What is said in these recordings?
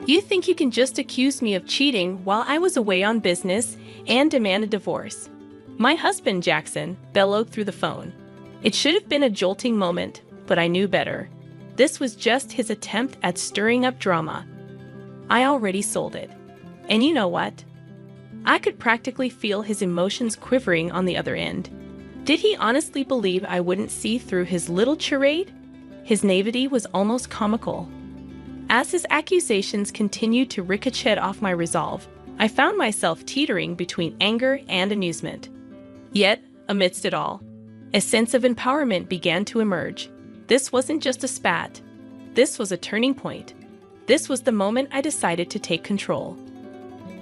You think you can just accuse me of cheating while I was away on business and demand a divorce? My husband, Jackson, bellowed through the phone. It should have been a jolting moment, but I knew better. This was just his attempt at stirring up drama. I already sold it. And you know what? I could practically feel his emotions quivering on the other end. Did he honestly believe I wouldn't see through his little charade? His naivety was almost comical. As his accusations continued to ricochet off my resolve, I found myself teetering between anger and amusement. Yet, amidst it all, a sense of empowerment began to emerge. This wasn't just a spat. This was a turning point. This was the moment I decided to take control.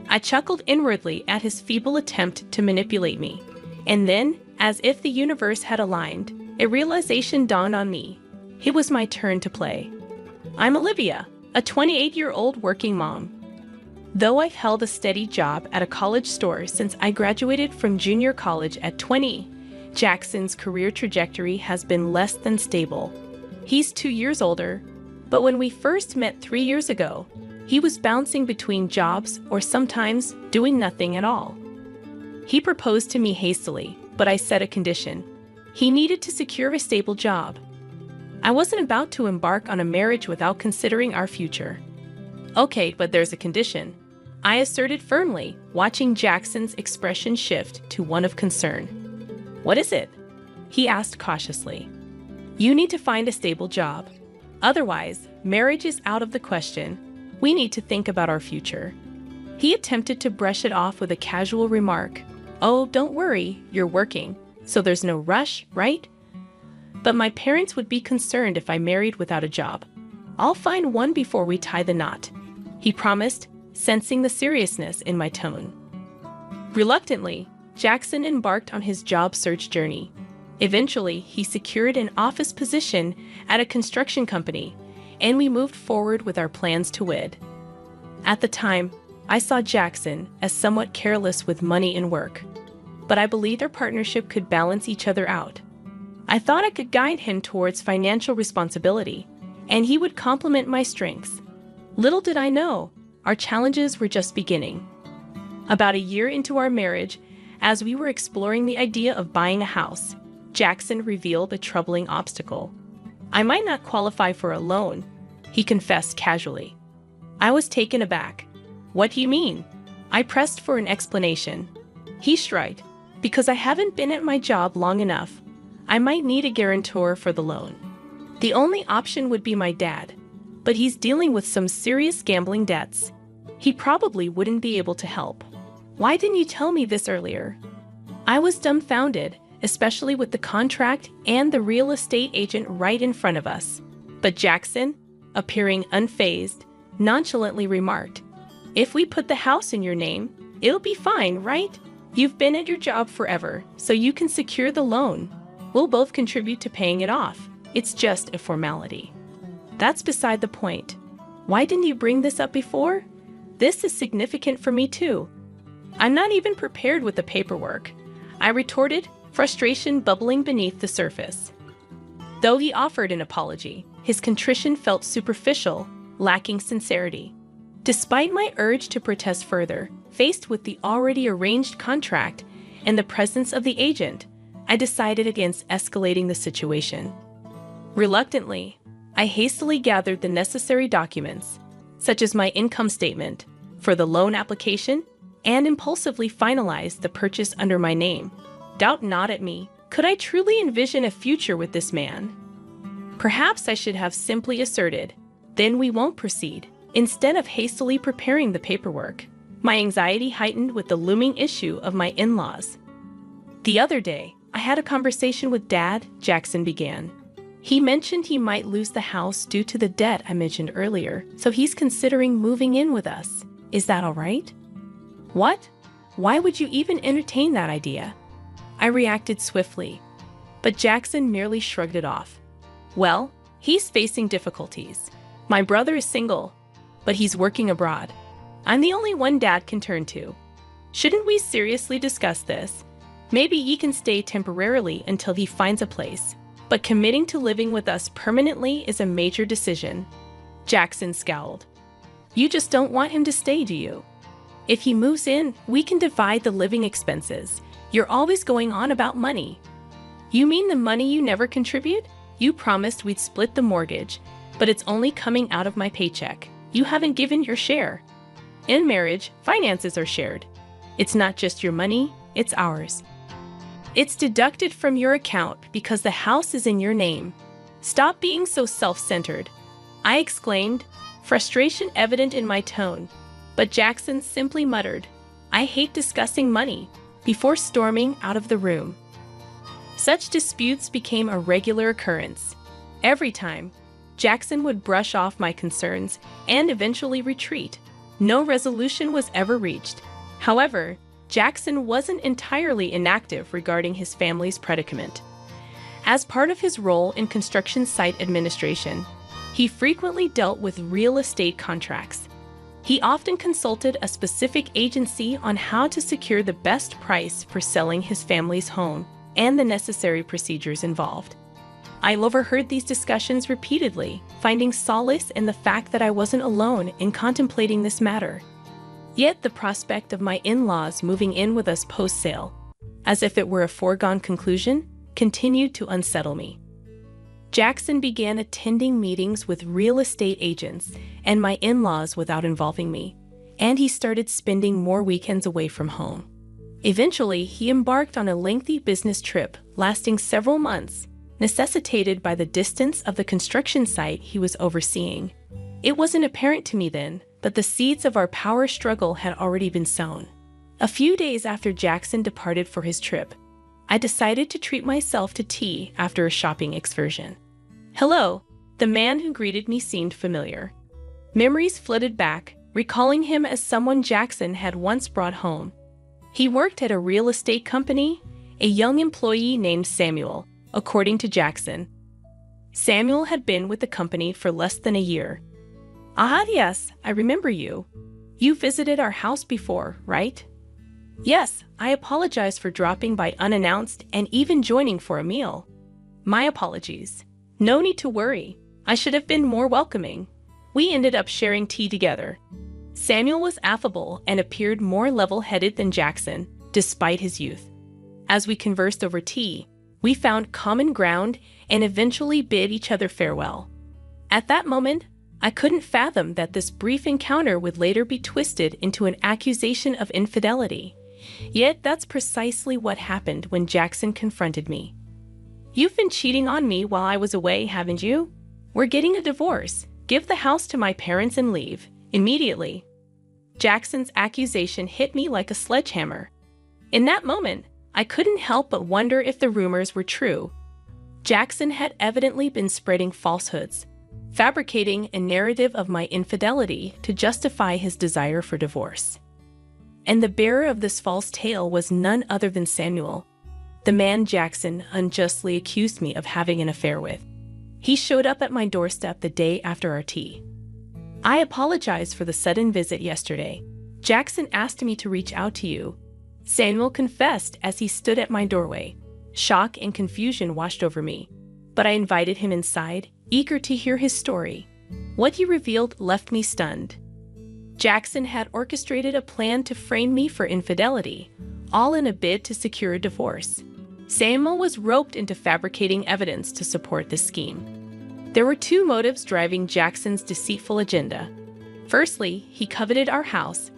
I chuckled inwardly at his feeble attempt to manipulate me. And then, as if the universe had aligned, a realization dawned on me. It was my turn to play. I'm Olivia, a 28-year-old working mom. Though I've held a steady job at a college store since I graduated from junior college at 20, Jackson's career trajectory has been less than stable. He's 2 years older, but when we first met 3 years ago, he was bouncing between jobs or sometimes doing nothing at all. He proposed to me hastily, but I set a condition. He needed to secure a stable job. I wasn't about to embark on a marriage without considering our future. Okay, but there's a condition, I asserted firmly, watching Jackson's expression shift to one of concern. What is it? He asked cautiously. You need to find a stable job. Otherwise, marriage is out of the question. We need to think about our future. He attempted to brush it off with a casual remark. Oh, don't worry, you're working, so there's no rush, right? But my parents would be concerned if I married without a job. I'll find one before we tie the knot, he promised, sensing the seriousness in my tone. Reluctantly, Jackson embarked on his job search journey. Eventually, he secured an office position at a construction company, and we moved forward with our plans to wed. At the time, I saw Jackson as somewhat careless with money and work, but I believed our partnership could balance each other out. I thought I could guide him towards financial responsibility, and he would complement my strengths. Little did I know, our challenges were just beginning. About a year into our marriage, as we were exploring the idea of buying a house, Jackson revealed a troubling obstacle. I might not qualify for a loan, he confessed casually. I was taken aback. What do you mean? I pressed for an explanation. He shrugged. Because I haven't been at my job long enough, I might need a guarantor for the loan. The only option would be my dad, but he's dealing with some serious gambling debts. He probably wouldn't be able to help. Why didn't you tell me this earlier? I was dumbfounded, especially with the contract and the real estate agent right in front of us. But Jackson, appearing unfazed, nonchalantly remarked, If we put the house in your name, it'll be fine, right? You've been at your job forever, so you can secure the loan. We'll both contribute to paying it off. It's just a formality. That's beside the point. Why didn't you bring this up before? This is significant for me too. I'm not even prepared with the paperwork, I retorted, frustration bubbling beneath the surface. Though he offered an apology, his contrition felt superficial, lacking sincerity. Despite my urge to protest further, faced with the already arranged contract and the presence of the agent, I decided against escalating the situation. Reluctantly, I hastily gathered the necessary documents, such as my income statement, for the loan application, and impulsively finalized the purchase under my name. Doubt not at me. Could I truly envision a future with this man? Perhaps I should have simply asserted, then we won't proceed, instead of hastily preparing the paperwork. My anxiety heightened with the looming issue of my in-laws. The other day, I had a conversation with Dad, Jackson began. He mentioned he might lose the house due to the debt I mentioned earlier, so he's considering moving in with us. Is that all right? What? Why would you even entertain that idea? I reacted swiftly, but Jackson merely shrugged it off. Well, he's facing difficulties. My brother is single, but he's working abroad. I'm the only one Dad can turn to. Shouldn't we seriously discuss this? Maybe he can stay temporarily until he finds a place, but committing to living with us permanently is a major decision. Jackson scowled. You just don't want him to stay, do you? If he moves in, we can divide the living expenses. You're always going on about money. You mean the money you never contribute? You promised we'd split the mortgage, but it's only coming out of my paycheck. You haven't given your share. In marriage, finances are shared. It's not just your money, it's ours. It's deducted from your account because the house is in your name. Stop being so self-centered, I exclaimed, frustration evident in my tone. But Jackson simply muttered, I hate discussing money, before storming out of the room. Such disputes became a regular occurrence. Every time, Jackson would brush off my concerns and eventually retreat. No resolution was ever reached. However, Jackson wasn't entirely inactive regarding his family's predicament. As part of his role in construction site administration, he frequently dealt with real estate contracts. He often consulted a specific agency on how to secure the best price for selling his family's home and the necessary procedures involved. I overheard these discussions repeatedly, finding solace in the fact that I wasn't alone in contemplating this matter. Yet the prospect of my in-laws moving in with us post-sale, as if it were a foregone conclusion, continued to unsettle me. Jackson began attending meetings with real estate agents and my in-laws without involving me, and he started spending more weekends away from home. Eventually, he embarked on a lengthy business trip lasting several months, necessitated by the distance of the construction site he was overseeing. It wasn't apparent to me then, but the seeds of our power struggle had already been sown. A few days after Jackson departed for his trip, I decided to treat myself to tea after a shopping excursion. Hello, the man who greeted me seemed familiar. Memories flooded back, recalling him as someone Jackson had once brought home. He worked at a real estate company, a young employee named Samuel, according to Jackson. Samuel had been with the company for less than a year. Ah, yes, I remember you. You visited our house before, right? Yes, I apologize for dropping by unannounced and even joining for a meal. My apologies. No need to worry. I should have been more welcoming. We ended up sharing tea together. Samuel was affable and appeared more level-headed than Jackson, despite his youth. As we conversed over tea, we found common ground and eventually bid each other farewell. At that moment, I couldn't fathom that this brief encounter would later be twisted into an accusation of infidelity. Yet that's precisely what happened when Jackson confronted me. You've been cheating on me while I was away, haven't you? We're getting a divorce. Give the house to my parents and leave, immediately. Jackson's accusation hit me like a sledgehammer. In that moment, I couldn't help but wonder if the rumors were true. Jackson had evidently been spreading falsehoods, fabricating a narrative of my infidelity to justify his desire for divorce. And the bearer of this false tale was none other than Samuel, the man Jackson unjustly accused me of having an affair with. He showed up at my doorstep the day after our tea. I apologize for the sudden visit yesterday. Jackson asked me to reach out to you. Samuel confessed as he stood at my doorway. Shock and confusion washed over me, but I invited him inside, eager to hear his story. What he revealed left me stunned. Jackson had orchestrated a plan to frame me for infidelity, all in a bid to secure a divorce. Samuel was roped into fabricating evidence to support this scheme. There were two motives driving Jackson's deceitful agenda. Firstly, he coveted our house,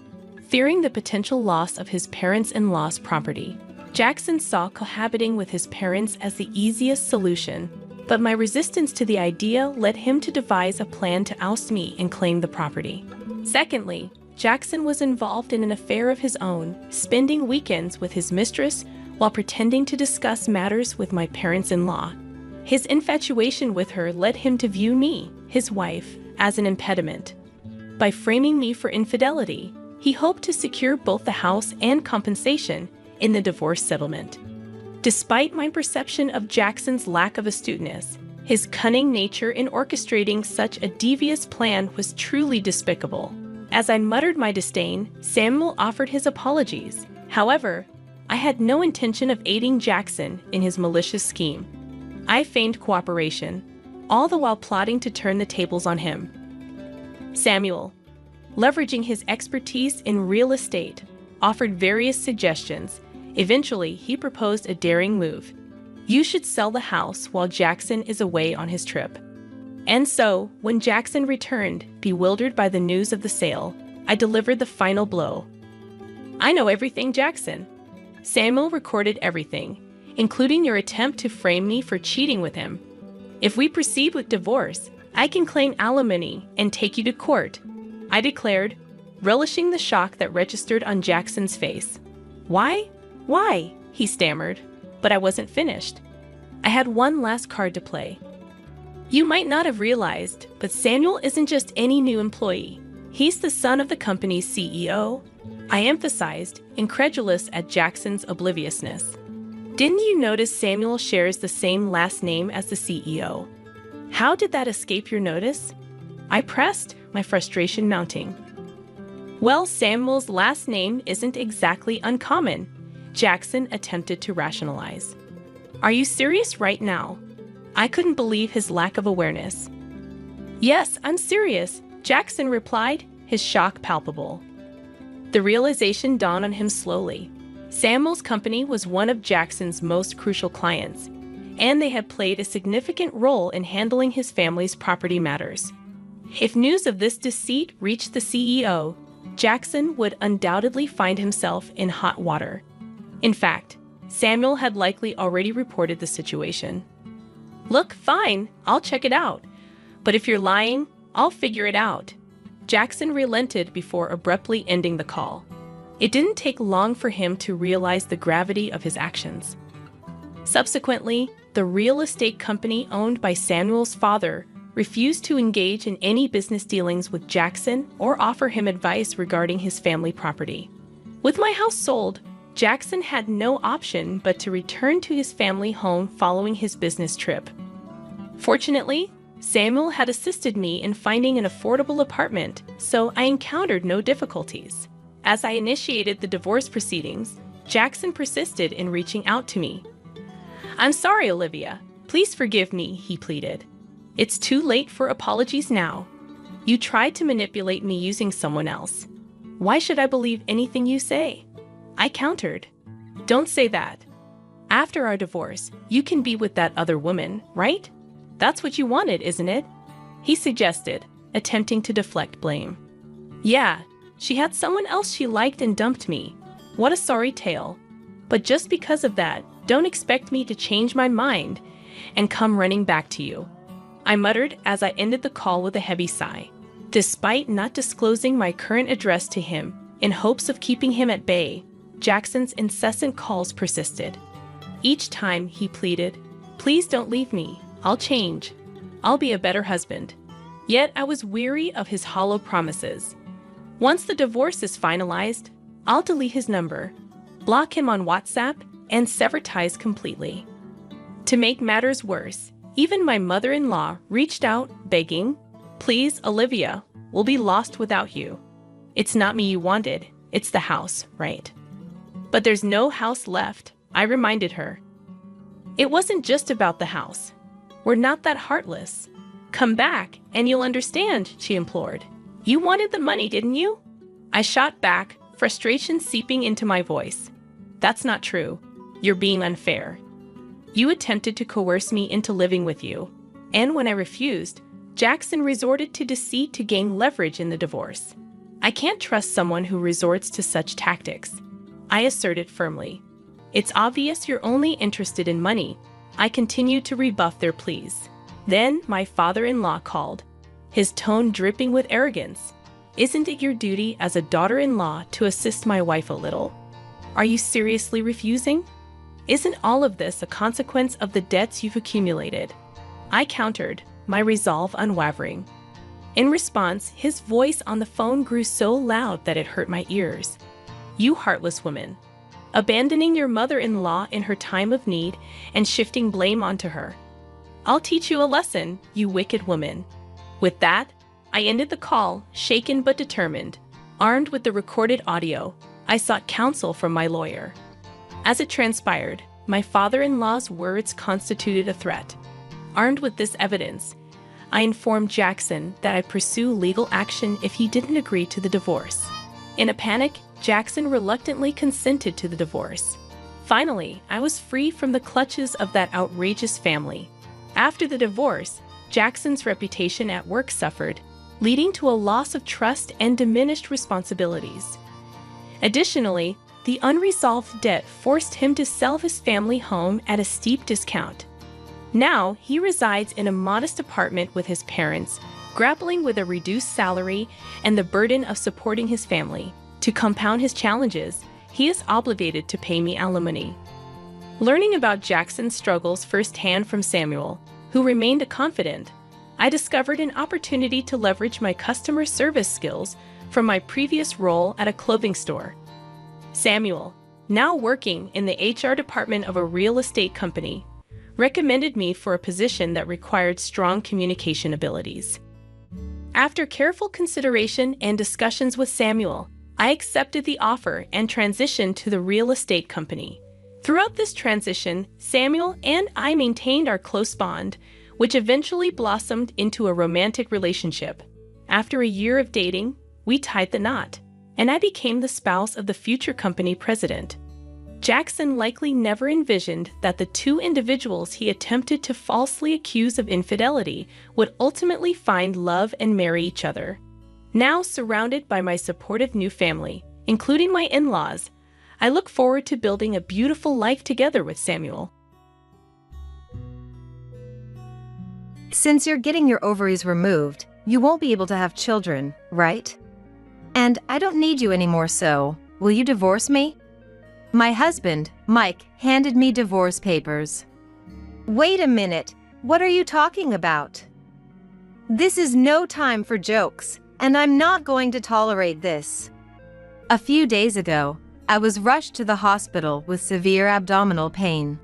fearing the potential loss of his parents-in-law's property. Jackson saw cohabiting with his parents as the easiest solution, but my resistance to the idea led him to devise a plan to oust me and claim the property. Secondly, Jackson was involved in an affair of his own, spending weekends with his mistress while pretending to discuss matters with my parents-in-law. His infatuation with her led him to view me, his wife, as an impediment. By framing me for infidelity, he hoped to secure both the house and compensation in the divorce settlement. Despite my perception of Jackson's lack of astuteness, his cunning nature in orchestrating such a devious plan was truly despicable. As I muttered my disdain, Samuel offered his apologies. However, I had no intention of aiding Jackson in his malicious scheme. I feigned cooperation, all the while plotting to turn the tables on him. Samuel, leveraging his expertise in real estate, offered various suggestions. Eventually, he proposed a daring move. You should sell the house while Jackson is away on his trip. And so, when Jackson returned, bewildered by the news of the sale, I delivered the final blow. I know everything, Jackson. Samuel recorded everything, including your attempt to frame me for cheating with him. If we proceed with divorce, I can claim alimony and take you to court, I declared, relishing the shock that registered on Jackson's face. Why? Why? He stammered, but I wasn't finished. I had one last card to play. You might not have realized, but Samuel isn't just any new employee. He's the son of the company's CEO. I emphasized, incredulous at Jackson's obliviousness. Didn't you notice Samuel shares the same last name as the CEO? How did that escape your notice? I pressed, my frustration mounting. Well, Samuel's last name isn't exactly uncommon, Jackson attempted to rationalize. Are you serious right now? I couldn't believe his lack of awareness. Yes, I'm serious, Jackson replied, his shock palpable. The realization dawned on him slowly. Samuel's company was one of Jackson's most crucial clients, and they had played a significant role in handling his family's property matters. If news of this deceit reached the CEO, Jackson would undoubtedly find himself in hot water. In fact, Samuel had likely already reported the situation. Look, fine, I'll check it out. But if you're lying, I'll figure it out. Jackson relented before abruptly ending the call. It didn't take long for him to realize the gravity of his actions. Subsequently, the real estate company owned by Samuel's father refused to engage in any business dealings with Jackson or offer him advice regarding his family property. With my house sold, Jackson had no option but to return to his family home following his business trip. Fortunately, Samuel had assisted me in finding an affordable apartment, so I encountered no difficulties. As I initiated the divorce proceedings, Jackson persisted in reaching out to me. I'm sorry, Olivia. Please forgive me, he pleaded. It's too late for apologies now. You tried to manipulate me using someone else. Why should I believe anything you say? I countered. Don't say that. After our divorce, you can be with that other woman, right? That's what you wanted, isn't it? He suggested, attempting to deflect blame. Yeah, she had someone else she liked and dumped me. What a sorry tale. But just because of that, don't expect me to change my mind and come running back to you. I muttered as I ended the call with a heavy sigh. Despite not disclosing my current address to him, in hopes of keeping him at bay, Jackson's incessant calls persisted. Each time he pleaded, please don't leave me, I'll change. I'll be a better husband. Yet I was weary of his hollow promises. Once the divorce is finalized, I'll delete his number, block him on WhatsApp, and sever ties completely. To make matters worse, even my mother-in-law reached out, begging, please, Olivia, we'll be lost without you. It's not me you wanted, it's the house, right? But there's no house left, I reminded her. It wasn't just about the house. We're not that heartless. Come back, and you'll understand, she implored. You wanted the money, didn't you? I shot back, frustration seeping into my voice. That's not true. You're being unfair. You attempted to coerce me into living with you, and when I refused, Jackson resorted to deceit to gain leverage in the divorce. I can't trust someone who resorts to such tactics, I asserted firmly. It's obvious you're only interested in money. I continued to rebuff their pleas. Then my father-in-law called, his tone dripping with arrogance. Isn't it your duty as a daughter-in-law to assist my wife a little? Are you seriously refusing? Isn't all of this a consequence of the debts you've accumulated? I countered, my resolve unwavering. In response, his voice on the phone grew so loud that it hurt my ears. You heartless woman. Abandoning your mother-in-law in her time of need and shifting blame onto her. I'll teach you a lesson, you wicked woman. With that, I ended the call, shaken but determined. Armed with the recorded audio, I sought counsel from my lawyer. As it transpired, my father-in-law's words constituted a threat. Armed with this evidence, I informed Jackson that I'd pursue legal action if he didn't agree to the divorce. In a panic, Jackson reluctantly consented to the divorce. Finally, I was free from the clutches of that outrageous family. After the divorce, Jackson's reputation at work suffered, leading to a loss of trust and diminished responsibilities. Additionally, the unresolved debt forced him to sell his family home at a steep discount. Now, he resides in a modest apartment with his parents, grappling with a reduced salary and the burden of supporting his family. To compound his challenges, he is obligated to pay me alimony. Learning about Jackson's struggles firsthand from Samuel, who remained a confidant, I discovered an opportunity to leverage my customer service skills from my previous role at a clothing store. Samuel, now working in the HR department of a real estate company, recommended me for a position that required strong communication abilities. After careful consideration and discussions with Samuel, I accepted the offer and transitioned to the real estate company. Throughout this transition, Samuel and I maintained our close bond, which eventually blossomed into a romantic relationship. After a year of dating, we tied the knot, and I became the spouse of the future company president. Jackson likely never envisioned that the two individuals he attempted to falsely accuse of infidelity would ultimately find love and marry each other. Now surrounded by my supportive new family, including my in-laws, I look forward to building a beautiful life together with Samuel. Since you're getting your ovaries removed, you won't be able to have children, right? And I don't need you anymore, so will you divorce me? My husband, Mike, handed me divorce papers. Wait a minute, what are you talking about? This is no time for jokes, and I'm not going to tolerate this. A few days ago, I was rushed to the hospital with severe abdominal pain.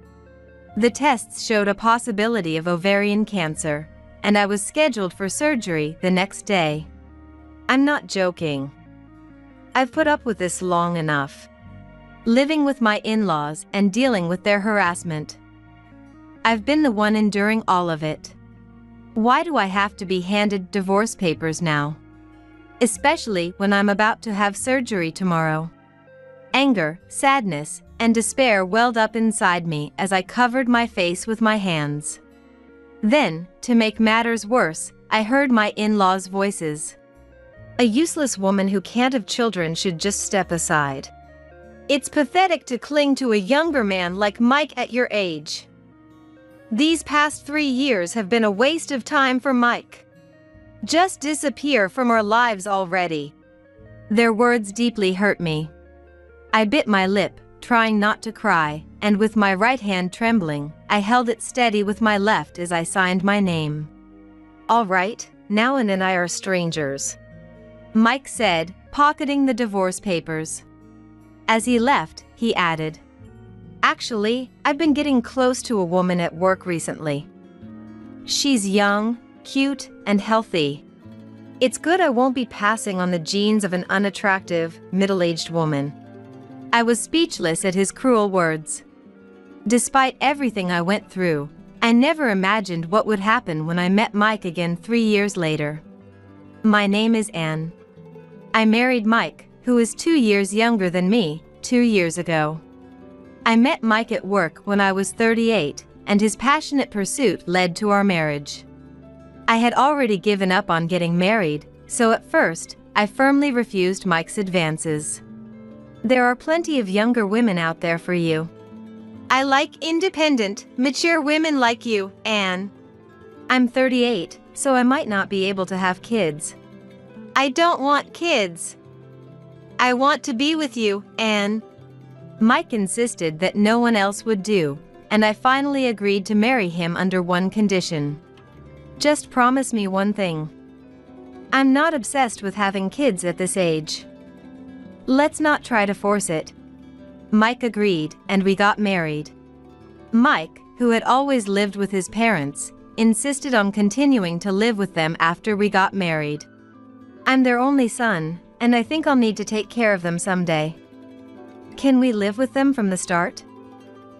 The tests showed a possibility of ovarian cancer, and I was scheduled for surgery the next day. I'm not joking. I've put up with this long enough. Living with my in-laws and dealing with their harassment. I've been the one enduring all of it. Why do I have to be handed divorce papers now? Especially when I'm about to have surgery tomorrow. Anger, sadness, and despair welled up inside me as I covered my face with my hands. Then, to make matters worse, I heard my in-laws' voices. A useless woman who can't have children should just step aside. It's pathetic to cling to a younger man like Mike at your age. These past 3 years have been a waste of time for Mike. Just disappear from our lives already. Their words deeply hurt me. I bit my lip, trying not to cry, and with my right hand trembling, I held it steady with my left as I signed my name. All right, now and I are strangers, Mike said, pocketing the divorce papers. As he left, he added, Actually, I've been getting close to a woman at work recently. She's young, cute, and healthy. It's good I won't be passing on the genes of an unattractive, middle-aged woman. I was speechless at his cruel words. Despite everything I went through, I never imagined what would happen when I met Mike again 3 years later. My name is Anne. I married Mike, who is 2 years younger than me, 2 years ago. I met Mike at work when I was 38, and his passionate pursuit led to our marriage. I had already given up on getting married, so at first, I firmly refused Mike's advances. There are plenty of younger women out there for you. I like independent, mature women like you, Anne. I'm 38, so I might not be able to have kids. I don't want kids. I want to be with you, Anne. Mike insisted that no one else would do, and I finally agreed to marry him under one condition. Just promise me one thing. I'm not obsessed with having kids at this age. Let's not try to force it. Mike agreed, and we got married. Mike, who had always lived with his parents, insisted on continuing to live with them after we got married. I'm their only son, and I think I'll need to take care of them someday. Can we live with them from the start?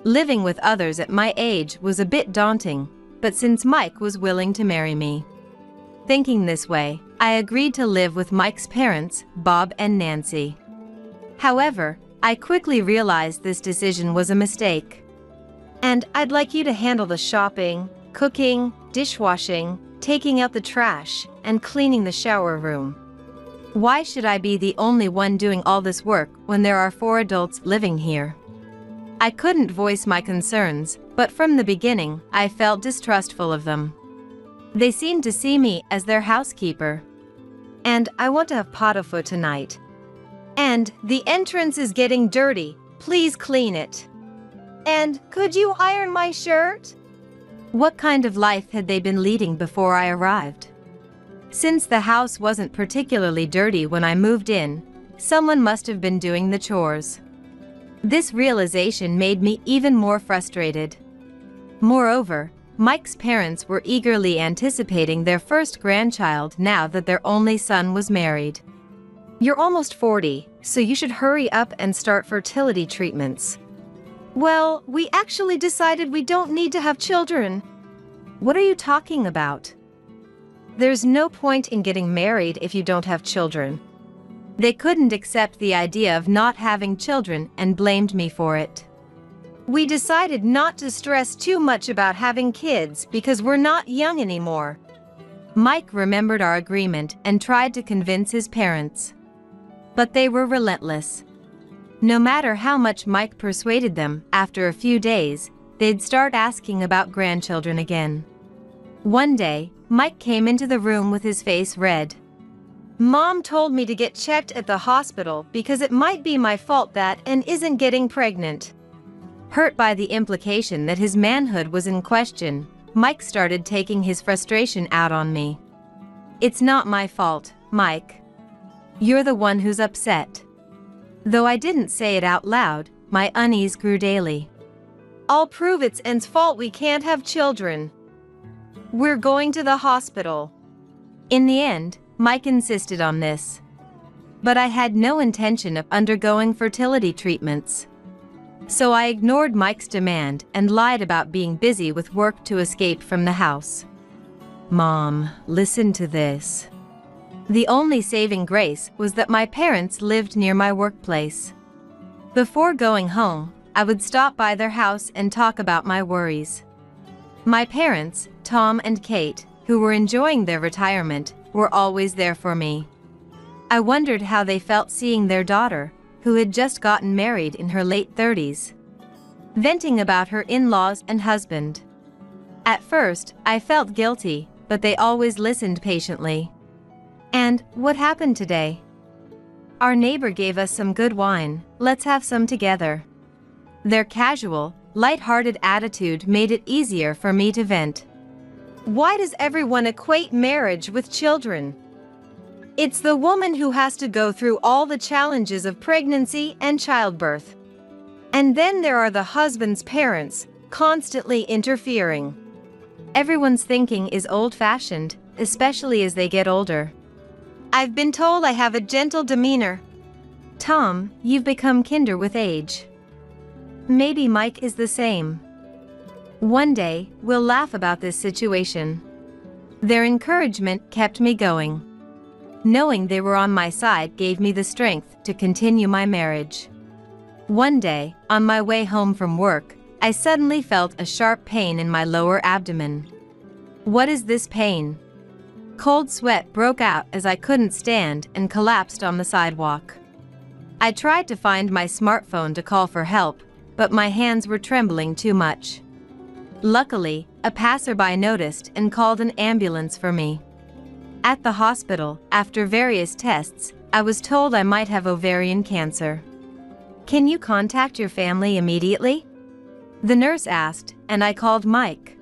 Living with others at my age was a bit daunting, but since Mike was willing to marry me, Thinking this way, I agreed to live with Mike's parents, Bob and Nancy. However, I quickly realized this decision was a mistake. And I'd like you to handle the shopping, cooking, dishwashing, taking out the trash, and cleaning the shower room. Why should I be the only one doing all this work when there are 4 adults living here? I couldn't voice my concerns, but from the beginning, I felt distrustful of them. They seemed to see me as their housekeeper. And I want to have pot au feu tonight. And the entrance is getting dirty. Please clean it. And could you iron my shirt? What kind of life had they been leading before I arrived? Since the house wasn't particularly dirty when I moved in, someone must have been doing the chores. This realization made me even more frustrated. Moreover, Mike's parents were eagerly anticipating their first grandchild now that their only son was married. You're almost 40, so you should hurry up and start fertility treatments. Well, we actually decided we don't need to have children. What are you talking about? There's no point in getting married if you don't have children. They couldn't accept the idea of not having children and blamed me for it. We decided not to stress too much about having kids because we're not young anymore. Mike remembered our agreement and tried to convince his parents. But they were relentless. No matter how much Mike persuaded them, after a few days, they'd start asking about grandchildren again. One day, Mike came into the room with his face red. Mom told me to get checked at the hospital because it might be my fault that Anne isn't getting pregnant. Hurt by the implication that his manhood was in question, Mike started taking his frustration out on me. It's not my fault, Mike. You're the one who's upset. Though I didn't say it out loud, my unease grew daily. I'll prove it's Anne's fault we can't have children. We're going to the hospital. In the end, Mike insisted on this. But I had no intention of undergoing fertility treatments. So I ignored Mike's demand and lied about being busy with work to escape from the house. Mom, listen to this. The only saving grace was that my parents lived near my workplace. Before going home, I would stop by their house and talk about my worries. My parents, Tom and Kate, who were enjoying their retirement, were always there for me. I wondered how they felt seeing their daughter, who had just gotten married in her late 30s, venting about her in-laws and husband. At first, I felt guilty, but they always listened patiently. And what happened today? Our neighbor gave us some good wine. Let's have some together. Their casual, light-hearted attitude made it easier for me to vent. Why does everyone equate marriage with children? It's the woman who has to go through all the challenges of pregnancy and childbirth. And then there are the husband's parents, constantly interfering. Everyone's thinking is old-fashioned, especially as they get older. I've been told I have a gentle demeanor. Tom, you've become kinder with age. Maybe Mike is the same. One day, we'll laugh about this situation. Their encouragement kept me going. Knowing they were on my side gave me the strength to continue my marriage. One day, on my way home from work, I suddenly felt a sharp pain in my lower abdomen. What is this pain? Cold sweat broke out as I couldn't stand and collapsed on the sidewalk. I tried to find my smartphone to call for help, but my hands were trembling too much. Luckily, a passerby noticed and called an ambulance for me. At the hospital, after various tests, I was told I might have ovarian cancer. Can you contact your family immediately? The nurse asked, and I called Mike.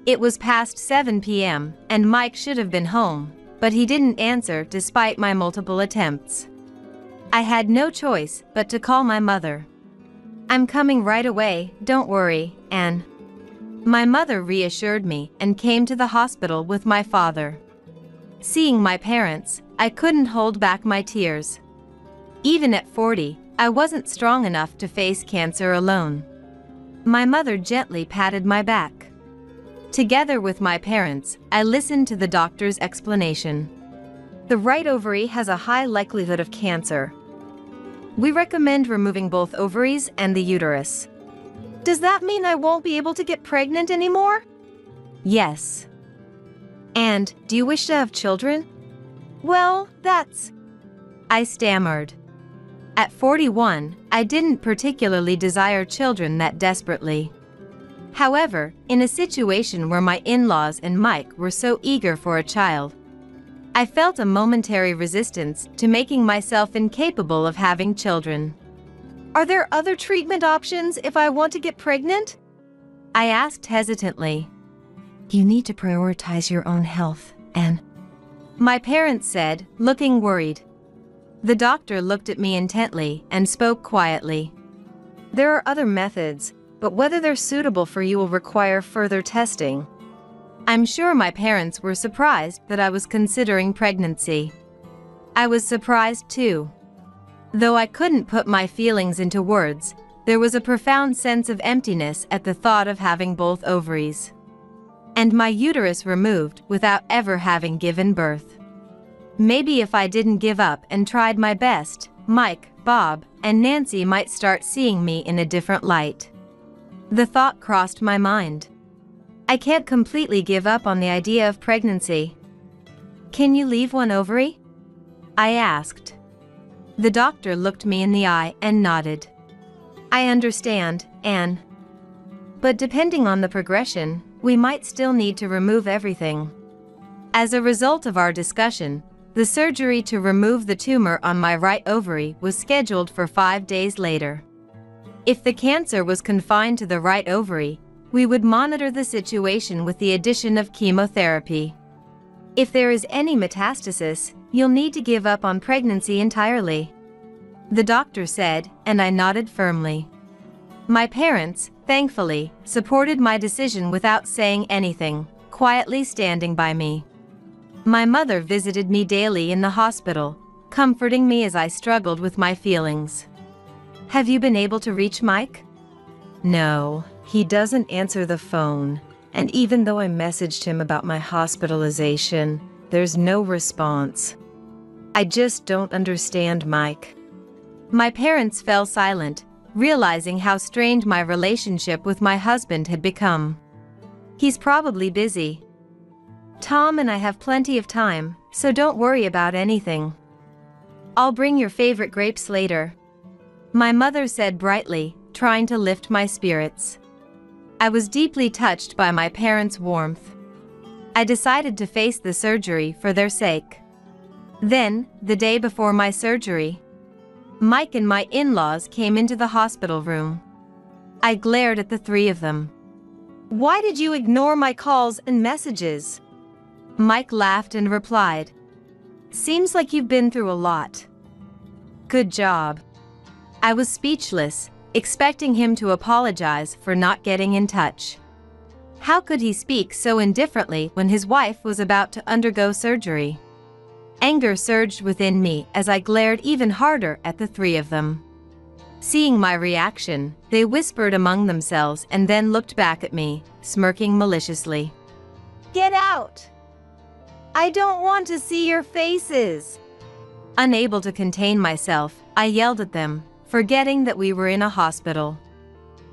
It was past 7 p.m., and Mike should have been home, but he didn't answer despite my multiple attempts. I had no choice but to call my mother. I'm coming right away, don't worry, Anne. My mother reassured me and came to the hospital with my father. Seeing my parents, I couldn't hold back my tears. Even at 40, I wasn't strong enough to face cancer alone. My mother gently patted my back. Together with my parents, I listened to the doctor's explanation. The right ovary has a high likelihood of cancer. We recommend removing both ovaries and the uterus. Does that mean I won't be able to get pregnant anymore? Yes. And, do you wish to have children? Well, I stammered. At 41, I didn't particularly desire children that desperately. However, in a situation where my in-laws and Mike were so eager for a child, I felt a momentary resistance to making myself incapable of having children. Are there other treatment options if I want to get pregnant? I asked hesitantly. You need to prioritize your own health, Anne. My parents said, looking worried. The doctor looked at me intently and spoke quietly. There are other methods, but whether they're suitable for you will require further testing. I'm sure my parents were surprised that I was considering pregnancy. I was surprised too. Though I couldn't put my feelings into words, there was a profound sense of emptiness at the thought of having both ovaries. And my uterus removed without ever having given birth. Maybe if I didn't give up and tried my best, Mike, Bob, and Nancy might start seeing me in a different light. The thought crossed my mind. I can't completely give up on the idea of pregnancy. Can you leave one ovary? I asked. The doctor looked me in the eye and nodded. I understand, Anne. But depending on the progression, we might still need to remove everything. As a result of our discussion, the surgery to remove the tumor on my right ovary was scheduled for 5 days later. If the cancer was confined to the right ovary, we would monitor the situation with the addition of chemotherapy. If there is any metastasis, you'll need to give up on pregnancy entirely. The doctor said, and I nodded firmly. My parents, thankfully, supported my decision without saying anything, quietly standing by me. My mother visited me daily in the hospital, comforting me as I struggled with my feelings. Have you been able to reach Mike? No, he doesn't answer the phone, and even though I messaged him about my hospitalization, there's no response. I just don't understand Mike. My parents fell silent, realizing how strained my relationship with my husband had become. He's probably busy. Tom and I have plenty of time, so don't worry about anything. I'll bring your favorite grapes later. My mother said brightly, trying to lift my spirits. I was deeply touched by my parents' warmth. I decided to face the surgery for their sake. Then, the day before my surgery, Mike and my in-laws came into the hospital room. I glared at the three of them. Why did you ignore my calls and messages? Mike laughed and replied, Seems like you've been through a lot. Good job. I was speechless, expecting him to apologize for not getting in touch. How could he speak so indifferently when his wife was about to undergo surgery? Anger surged within me as I glared even harder at the three of them. Seeing my reaction, they whispered among themselves and then looked back at me, smirking maliciously. Get out! I don't want to see your faces! Unable to contain myself, I yelled at them, forgetting that we were in a hospital.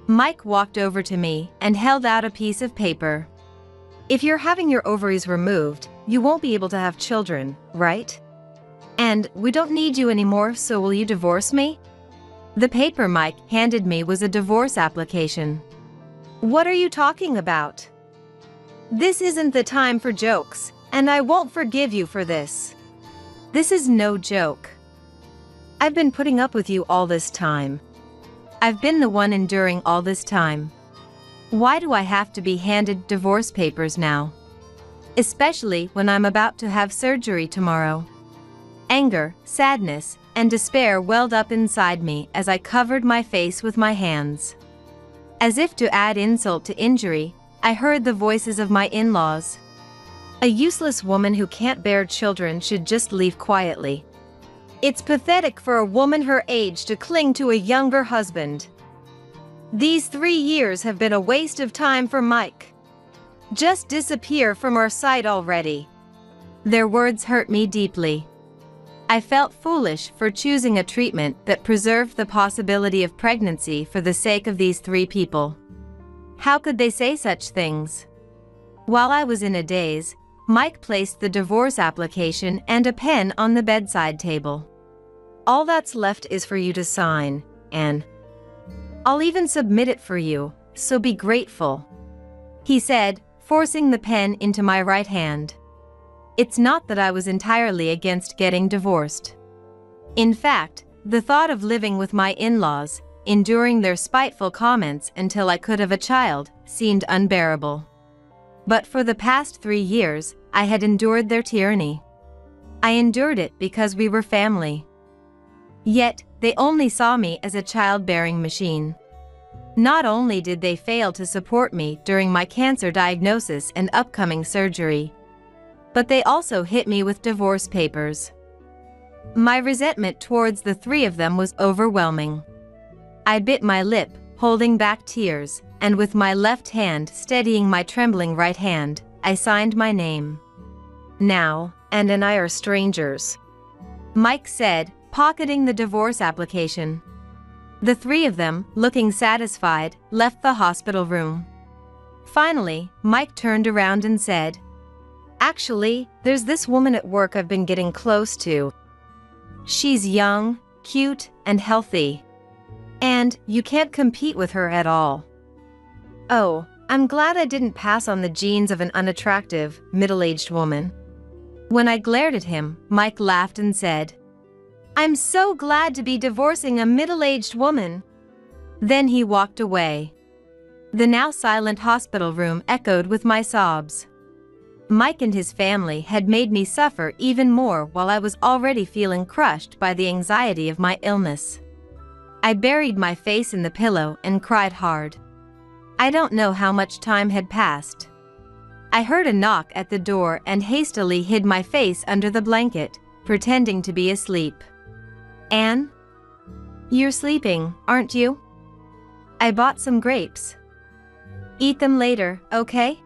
Mike walked over to me and held out a piece of paper. If you're having your ovaries removed, you won't be able to have children, right? And we don't need you anymore, so will you divorce me? The paper Mike handed me was a divorce application. What are you talking about? This isn't the time for jokes, and I won't forgive you for this. This is no joke. I've been putting up with you all this time. I've been the one enduring all this time. Why do I have to be handed divorce papers now? Especially when I'm about to have surgery tomorrow. Anger, sadness, and despair welled up inside me as I covered my face with my hands. As if to add insult to injury, I heard the voices of my in-laws. A useless woman who can't bear children should just leave quietly. It's pathetic for a woman her age to cling to a younger husband. These 3 years have been a waste of time for Mike. Just disappear from our sight already." Their words hurt me deeply. I felt foolish for choosing a treatment that preserved the possibility of pregnancy for the sake of these 3 people. How could they say such things? While I was in a daze, Mike placed the divorce application and a pen on the bedside table. "All that's left is for you to sign, Anne. I'll even submit it for you, so be grateful," he said, forcing the pen into my right hand. It's not that I was entirely against getting divorced. In fact, the thought of living with my in-laws, enduring their spiteful comments until I could have a child, seemed unbearable. But for the past 3 years, I had endured their tyranny. I endured it because we were family. Yet, they only saw me as a childbearing machine. Not only did they fail to support me during my cancer diagnosis and upcoming surgery, but they also hit me with divorce papers. My resentment towards the 3 of them was overwhelming. I bit my lip, holding back tears, and with my left hand steadying my trembling right hand, I signed my name. "Now, Anne and I are strangers," Mike said, pocketing the divorce application. The 3 of them, looking satisfied, left the hospital room. Finally, Mike turned around and said, "Actually, there's this woman at work I've been getting close to. She's young, cute, and healthy. And you can't compete with her at all." Oh, I'm glad I didn't pass on the genes of an unattractive, middle-aged woman. When I glared at him, Mike laughed and said, "I'm so glad to be divorcing a middle-aged woman." Then he walked away. The now silent hospital room echoed with my sobs. Mike and his family had made me suffer even more while I was already feeling crushed by the anxiety of my illness. I buried my face in the pillow and cried hard. I don't know how much time had passed. I heard a knock at the door and hastily hid my face under the blanket, pretending to be asleep. "Anne? You're sleeping, aren't you? I bought some grapes. Eat them later, okay?"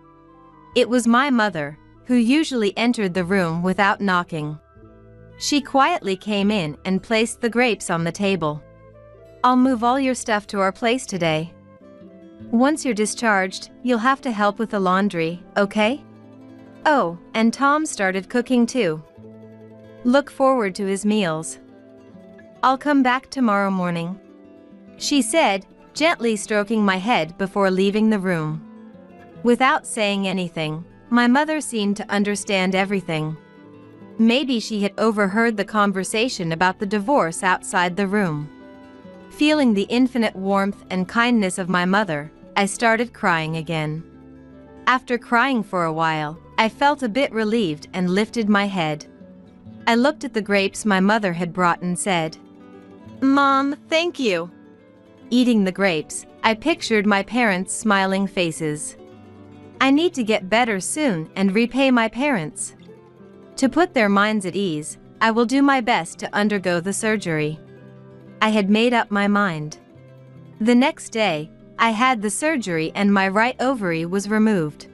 It was my mother, who usually entered the room without knocking. She quietly came in and placed the grapes on the table. "I'll move all your stuff to our place today. Once you're discharged, you'll have to help with the laundry, okay? Oh, and Tom started cooking too. Look forward to his meals. I'll come back tomorrow morning," she said, gently stroking my head before leaving the room. Without saying anything, my mother seemed to understand everything. Maybe she had overheard the conversation about the divorce outside the room. Feeling the infinite warmth and kindness of my mother, I started crying again. After crying for a while, I felt a bit relieved and lifted my head. I looked at the grapes my mother had brought and said, "Mom, thank you." Eating the grapes, I pictured my parents' smiling faces. I need to get better soon and repay my parents. To put their minds at ease, I will do my best to undergo the surgery. I had made up my mind. The next day, I had the surgery and my right ovary was removed.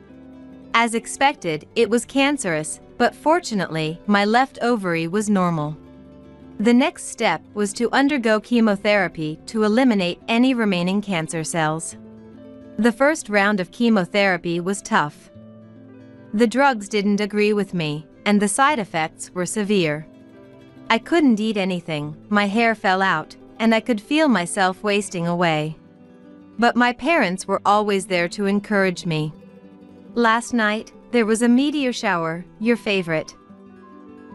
As expected, it was cancerous, but fortunately, my left ovary was normal. The next step was to undergo chemotherapy to eliminate any remaining cancer cells. The first round of chemotherapy was tough. The drugs didn't agree with me, and the side effects were severe. I couldn't eat anything, my hair fell out, and I could feel myself wasting away. But my parents were always there to encourage me. "Last night, there was a meteor shower, your favorite.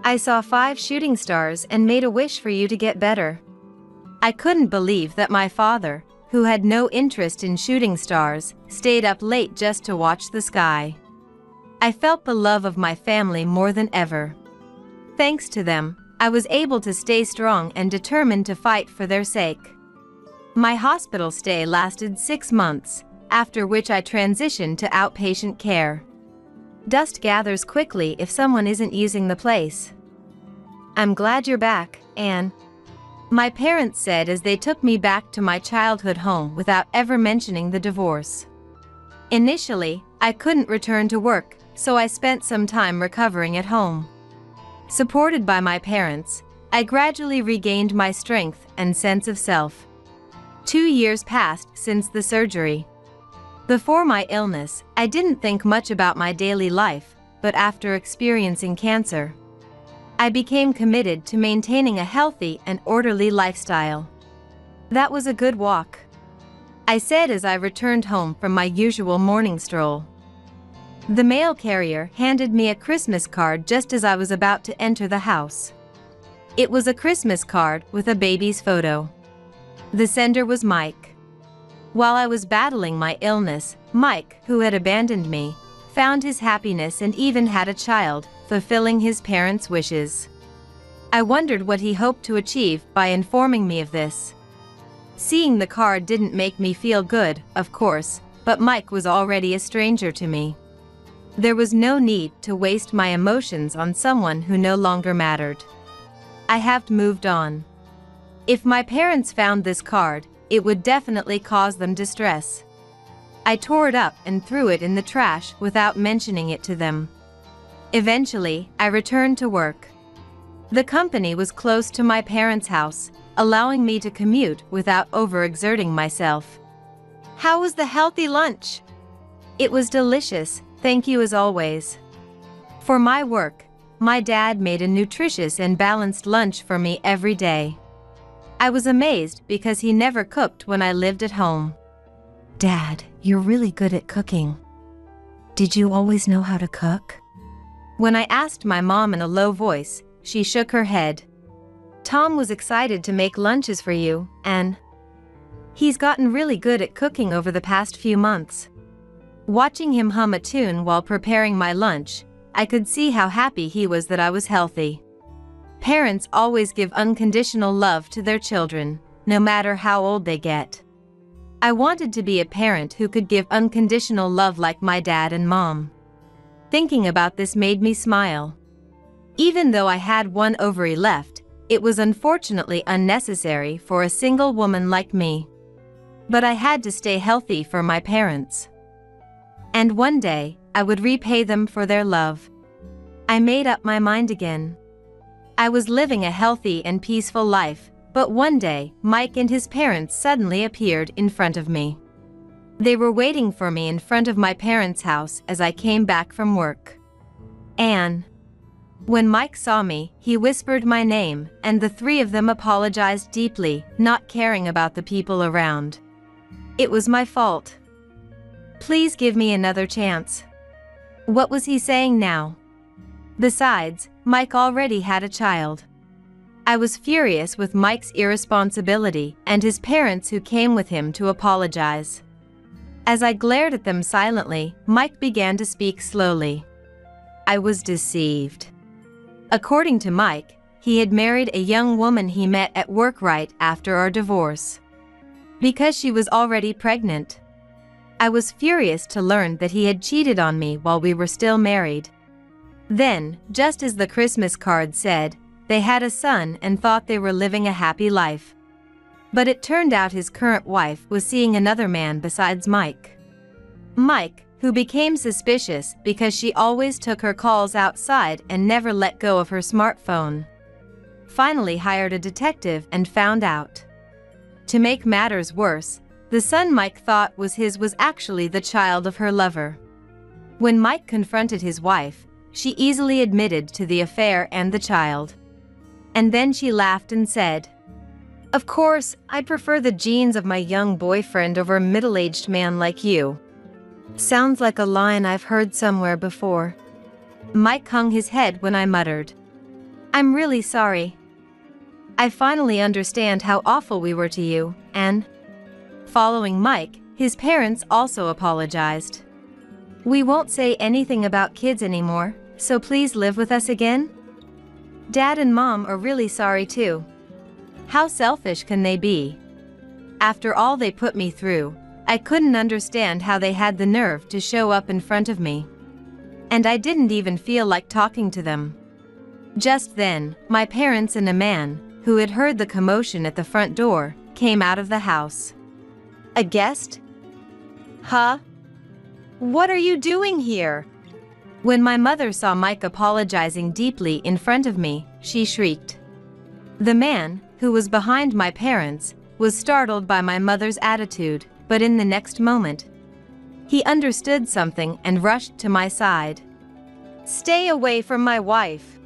I saw 5 shooting stars and made a wish for you to get better." I couldn't believe that my father, who had no interest in shooting stars, stayed up late just to watch the sky. I felt the love of my family more than ever. Thanks to them, I was able to stay strong and determined to fight for their sake. My hospital stay lasted 6 months, after which I transitioned to outpatient care. Dust gathers quickly if someone isn't using the place. "I'm glad you're back, Anne," my parents said as they took me back to my childhood home without ever mentioning the divorce. Initially, I couldn't return to work, so I spent some time recovering at home. Supported by my parents, I gradually regained my strength and sense of self. 2 years passed since the surgery. Before my illness, I didn't think much about my daily life, but after experiencing cancer, I became committed to maintaining a healthy and orderly lifestyle. That was a good walk, I said as I returned home from my usual morning stroll. The mail carrier handed me a Christmas card just as I was about to enter the house. It was a Christmas card with a baby's photo. The sender was Mike. While I was battling my illness, Mike, who had abandoned me, found his happiness and even had a child, fulfilling his parents' wishes. I wondered what he hoped to achieve by informing me of this. Seeing the card didn't make me feel good, of course, but Mike was already a stranger to me. There was no need to waste my emotions on someone who no longer mattered. I had moved on. If my parents found this card, it would definitely cause them distress. I tore it up and threw it in the trash without mentioning it to them. Eventually, I returned to work. The company was close to my parents' house, allowing me to commute without overexerting myself. How was the healthy lunch? It was delicious, thank you as always. For my work, my dad made a nutritious and balanced lunch for me every day. I was amazed because he never cooked when I lived at home. Dad, you're really good at cooking. Did you always know how to cook? When I asked my mom in a low voice, she shook her head. Tom was excited to make lunches for you, and he's gotten really good at cooking over the past few months. Watching him hum a tune while preparing my lunch, I could see how happy he was that I was healthy. Parents always give unconditional love to their children, no matter how old they get. I wanted to be a parent who could give unconditional love like my dad and mom. Thinking about this made me smile. Even though I had one ovary left, it was unfortunately unnecessary for a single woman like me. But I had to stay healthy for my parents. And one day, I would repay them for their love. I made up my mind again. I was living a healthy and peaceful life, but one day, Mike and his parents suddenly appeared in front of me. They were waiting for me in front of my parents' house as I came back from work. Anne. When Mike saw me, he whispered my name, and the three of them apologized deeply, not caring about the people around. It was my fault. Please give me another chance. What was he saying now? Besides, Mike already had a child. I was furious with Mike's irresponsibility and his parents who came with him to apologize. As I glared at them silently, Mike began to speak slowly. I was deceived. According to Mike, he had married a young woman he met at work right after our divorce. Because she was already pregnant. I was furious to learn that he had cheated on me while we were still married. Then, just as the Christmas card said, they had a son and thought they were living a happy life. But it turned out his current wife was seeing another man besides Mike. Mike, who became suspicious because she always took her calls outside and never let go of her smartphone, finally hired a detective and found out. To make matters worse, the son Mike thought was his was actually the child of her lover. When Mike confronted his wife, she easily admitted to the affair and the child. And then she laughed and said, "Of course, I'd prefer the genes of my young boyfriend over a middle-aged man like you." Sounds like a line I've heard somewhere before. Mike hung his head when I muttered, "I'm really sorry. I finally understand how awful we were to you," and following Mike, his parents also apologized. "We won't say anything about kids anymore, so please live with us again?" Dad and Mom are really sorry too. How selfish can they be? After all they put me through, I couldn't understand how they had the nerve to show up in front of me. And I didn't even feel like talking to them. Just then, my parents and a man, who had heard the commotion at the front door, came out of the house. "A guest? Huh?" What are you doing here? When my mother saw Mike apologizing deeply in front of me, she shrieked. The man, who was behind my parents, was startled by my mother's attitude, but in the next moment, he understood something and rushed to my side. Stay away from my wife.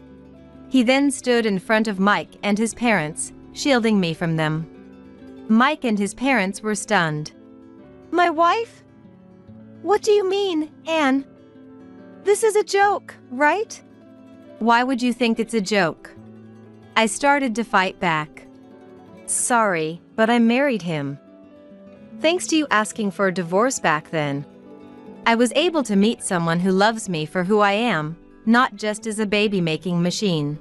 He then stood in front of Mike and his parents, shielding me from them. Mike and his parents were stunned. My wife? What do you mean, Anne? This is a joke, right? Why would you think it's a joke? I started to fight back. Sorry, but I married him. Thanks to you asking for a divorce back then, I was able to meet someone who loves me for who I am, not just as a baby-making machine.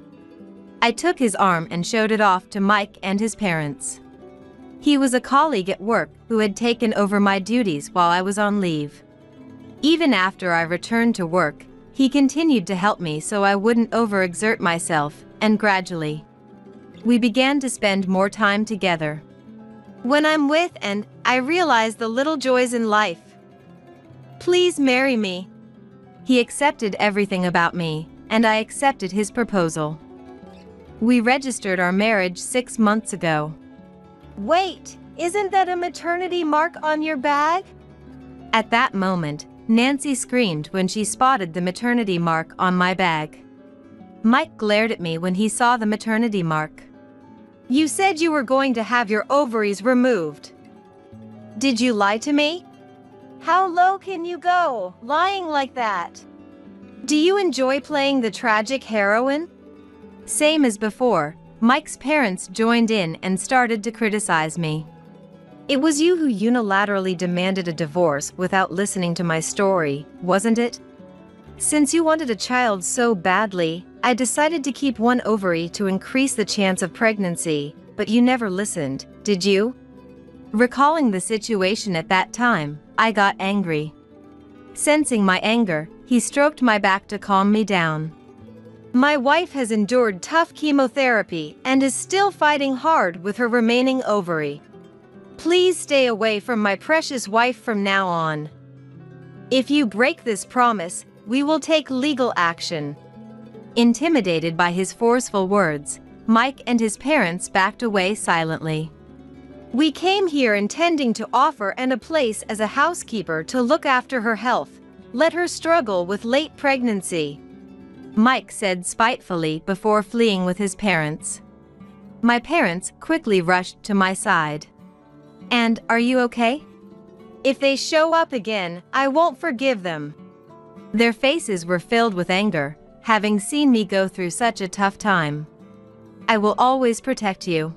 I took his arm and showed it off to Mike and his parents. He was a colleague at work who had taken over my duties while I was on leave. Even after I returned to work, he continued to help me so I wouldn't overexert myself, and gradually, we began to spend more time together. When I'm with and I realize the little joys in life. Please marry me. He accepted everything about me, and I accepted his proposal. We registered our marriage 6 months ago. Wait, isn't that a maternity mark on your bag? At that moment, Nancy screamed when she spotted the maternity mark on my bag. Mike glared at me when he saw the maternity mark. You said you were going to have your ovaries removed. Did you lie to me? How low can you go, lying like that? Do you enjoy playing the tragic heroine? Same as before, Mike's parents joined in and started to criticize me. It was you who unilaterally demanded a divorce without listening to my story, wasn't it? Since you wanted a child so badly, I decided to keep one ovary to increase the chance of pregnancy, but you never listened, did you? Recalling the situation at that time, I got angry. Sensing my anger, he stroked my back to calm me down. My wife has endured tough chemotherapy and is still fighting hard with her remaining ovary. Please stay away from my precious wife from now on. If you break this promise, we will take legal action. Intimidated by his forceful words, Mike and his parents backed away silently. We came here intending to offer Anne a place as a housekeeper to look after her health, let her struggle with late pregnancy, Mike said spitefully before fleeing with his parents. My parents quickly rushed to my side. And are you okay? If they show up again, I won't forgive them. Their faces were filled with anger, having seen me go through such a tough time. I will always protect you.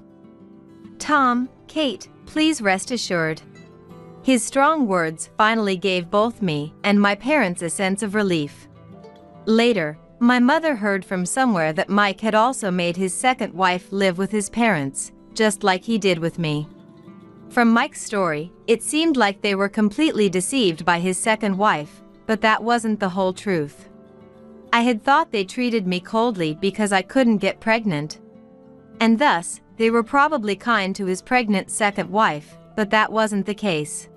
Tom, Kate, please rest assured. His strong words finally gave both me and my parents a sense of relief. Later, my mother heard from somewhere that Mike had also made his second wife live with his parents, just like he did with me. From Mike's story, it seemed like they were completely deceived by his second wife, but that wasn't the whole truth. I had thought they treated me coldly because I couldn't get pregnant. And thus, they were probably kind to his pregnant second wife, but that wasn't the case.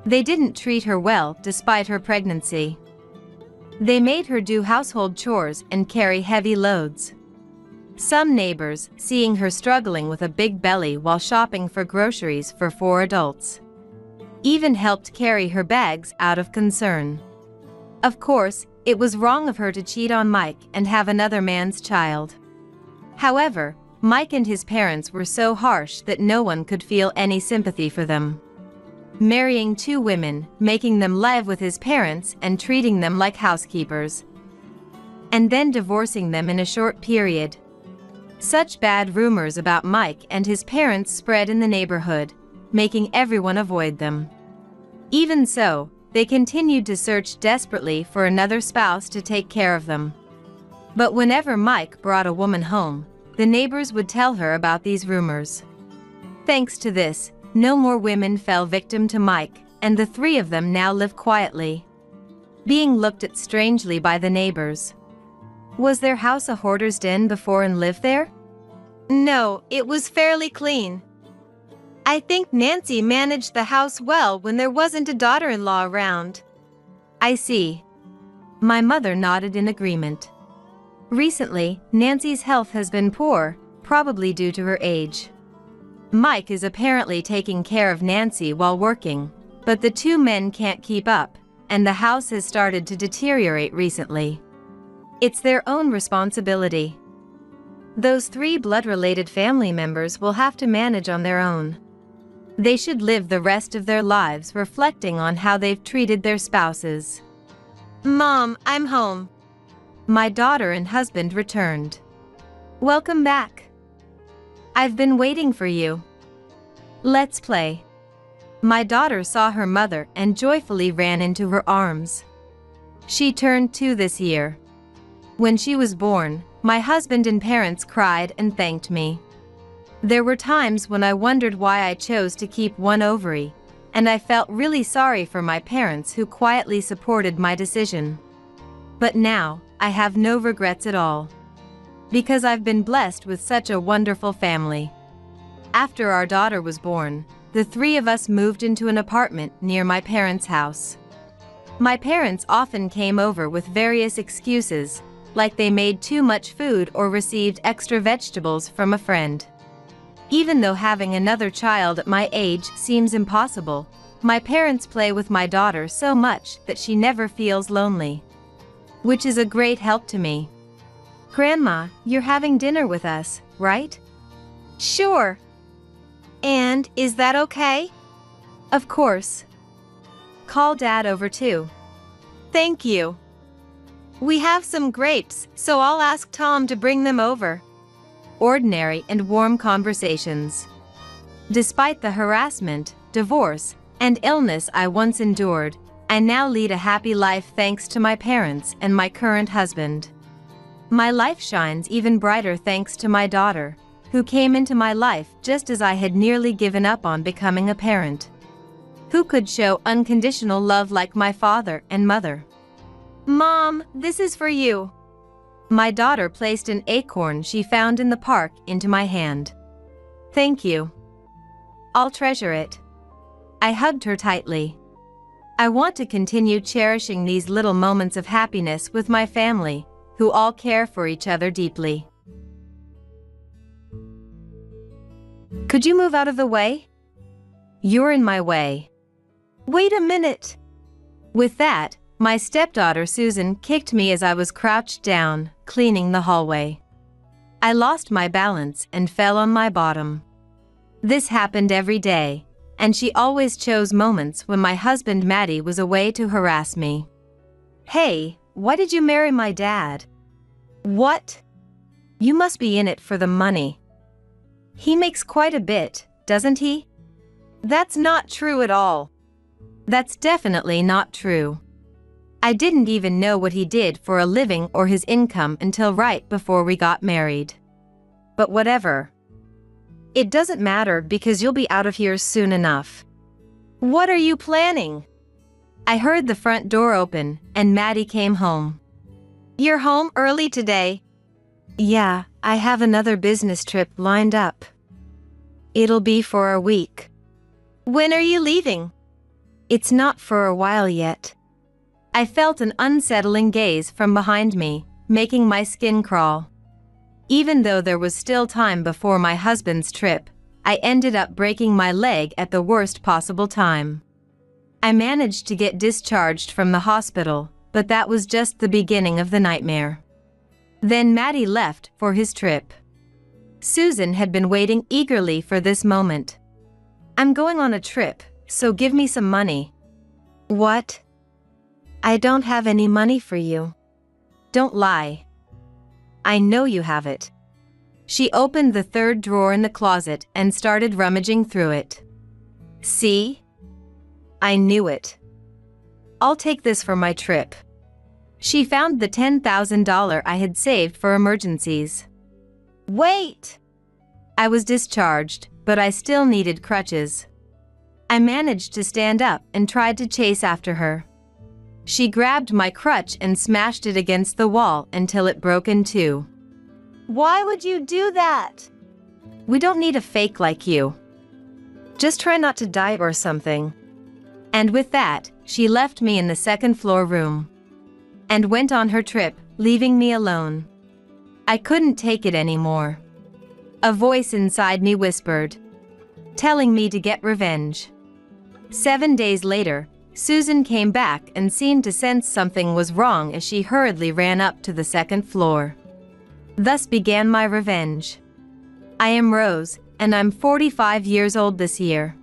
They didn't treat her well despite her pregnancy. They made her do household chores and carry heavy loads. Some neighbors, seeing her struggling with a big belly while shopping for groceries for 4 adults, even helped carry her bags out of concern. Of course, it was wrong of her to cheat on Mike and have another man's child. However, Mike and his parents were so harsh that no one could feel any sympathy for them. Marrying 2 women, making them live with his parents and treating them like housekeepers, and then divorcing them in a short period. Such bad rumors about Mike and his parents spread in the neighborhood, making everyone avoid them. Even so, they continued to search desperately for another spouse to take care of them. But whenever Mike brought a woman home, the neighbors would tell her about these rumors. Thanks to this, no more women fell victim to Mike, and the 3 of them now live quietly, being looked at strangely by the neighbors. Was their house a hoarder's den before and lived there? No, it was fairly clean. I think Nancy managed the house well when there wasn't a daughter-in-law around. I see. My mother nodded in agreement. Recently, Nancy's health has been poor, probably due to her age. Mike is apparently taking care of Nancy while working, but the two men can't keep up, and the house has started to deteriorate recently. It's their own responsibility. Those 3 blood-related family members will have to manage on their own. They should live the rest of their lives reflecting on how they've treated their spouses. Mom, I'm home. My daughter and husband returned. Welcome back. I've been waiting for you. Let's play. My daughter saw her mother and joyfully ran into her arms. She turned 2 this year. When she was born, my husband and parents cried and thanked me. There were times when I wondered why I chose to keep one ovary, and I felt really sorry for my parents who quietly supported my decision. But now, I have no regrets at all. Because I've been blessed with such a wonderful family. After our daughter was born, the 3 of us moved into an apartment near my parents' house. My parents often came over with various excuses, like they made too much food or received extra vegetables from a friend. Even though having another child at my age seems impossible, my parents play with my daughter so much that she never feels lonely. Which is a great help to me. Grandma, you're having dinner with us, right? Sure. And is that okay? Of course. Call Dad over too. Thank you. We have some grapes, so I'll ask Tom to bring them over. Ordinary and warm conversations. Despite the harassment, divorce, and illness I once endured, I now lead a happy life thanks to my parents and my current husband. My life shines even brighter thanks to my daughter, who came into my life just as I had nearly given up on becoming a parent. Who could show unconditional love like my father and mother? Mom, this is for you. My daughter placed an acorn she found in the park into my hand. Thank you. I'll treasure it. I hugged her tightly. I want to continue cherishing these little moments of happiness with my family, who all care for each other deeply. Could you move out of the way? You're in my way. Wait a minute. With that, my stepdaughter Susan kicked me as I was crouched down, cleaning the hallway. I lost my balance and fell on my bottom. This happened every day, and she always chose moments when my husband Matty was away to harass me. Hey, why did you marry my dad? What? You must be in it for the money. He makes quite a bit, doesn't he? That's not true at all. That's definitely not true. I didn't even know what he did for a living or his income until right before we got married. But whatever. It doesn't matter because you'll be out of here soon enough. What are you planning? I heard the front door open and Maddie came home. You're home early today? Yeah, I have another business trip lined up. It'll be for a week. When are you leaving? It's not for a while yet. I felt an unsettling gaze from behind me, making my skin crawl. Even though there was still time before my husband's trip, I ended up breaking my leg at the worst possible time. I managed to get discharged from the hospital, but that was just the beginning of the nightmare. Then Matty left for his trip. Susan had been waiting eagerly for this moment. I'm going on a trip, so give me some money. What? I don't have any money for you. Don't lie. I know you have it. She opened the third drawer in the closet and started rummaging through it. See? I knew it. I'll take this for my trip. She found the $10,000 I had saved for emergencies. Wait! I was discharged, but I still needed crutches. I managed to stand up and tried to chase after her. She grabbed my crutch and smashed it against the wall until it broke in two. Why would you do that? We don't need a fake like you. Just try not to die or something. And with that, she left me in the second-floor room and went on her trip, leaving me alone. I couldn't take it anymore. A voice inside me whispered, telling me to get revenge. 7 days later, Susan came back and seemed to sense something was wrong as she hurriedly ran up to the second floor. Thus began my revenge. I am Rose, and I'm 45 years old this year.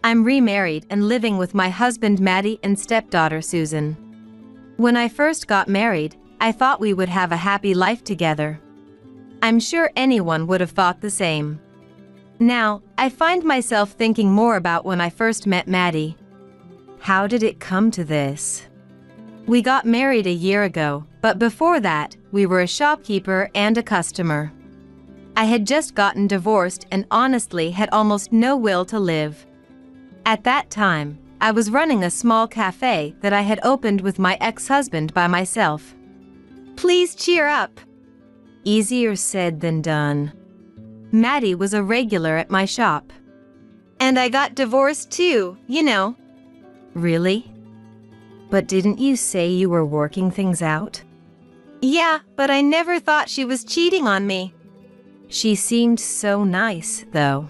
I'm remarried and living with my husband Maddie and stepdaughter Susan. When I first got married, I thought we would have a happy life together. I'm sure anyone would have thought the same. Now, I find myself thinking more about when I first met Maddie. How did it come to this? We got married a year ago, but before that, we were a shopkeeper and a customer. I had just gotten divorced and honestly had almost no will to live. At that time, I was running a small cafe that I had opened with my ex-husband by myself. Please cheer up. Easier said than done. Maddie was a regular at my shop. And I got divorced too, you know. Really? But didn't you say you were working things out? Yeah, but I never thought she was cheating on me. She seemed so nice, though.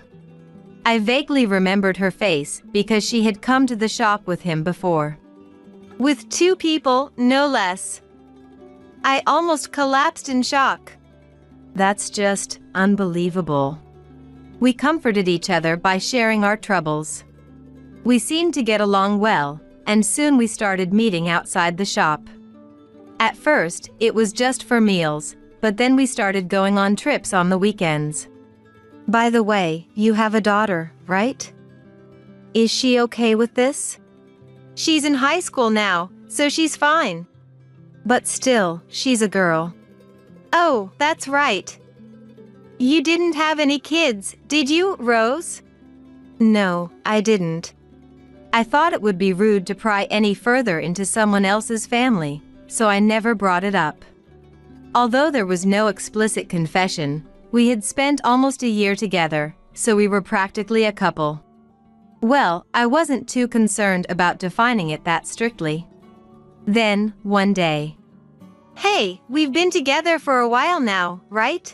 I vaguely remembered her face because she had come to the shop with him before. With 2 people, no less. I almost collapsed in shock. That's just unbelievable. We comforted each other by sharing our troubles. We seemed to get along well, and soon we started meeting outside the shop. At first, it was just for meals, but then we started going on trips on the weekends. By the way, you have a daughter, right? Is she okay with this? She's in high school now, so she's fine. But still, she's a girl. Oh, that's right. You didn't have any kids, did you, Rose? No, I didn't. I thought it would be rude to pry any further into someone else's family, so I never brought it up. Although there was no explicit confession, we had spent almost a year together, so we were practically a couple. Well, I wasn't too concerned about defining it that strictly. Then, one day. Hey, we've been together for a while now, right?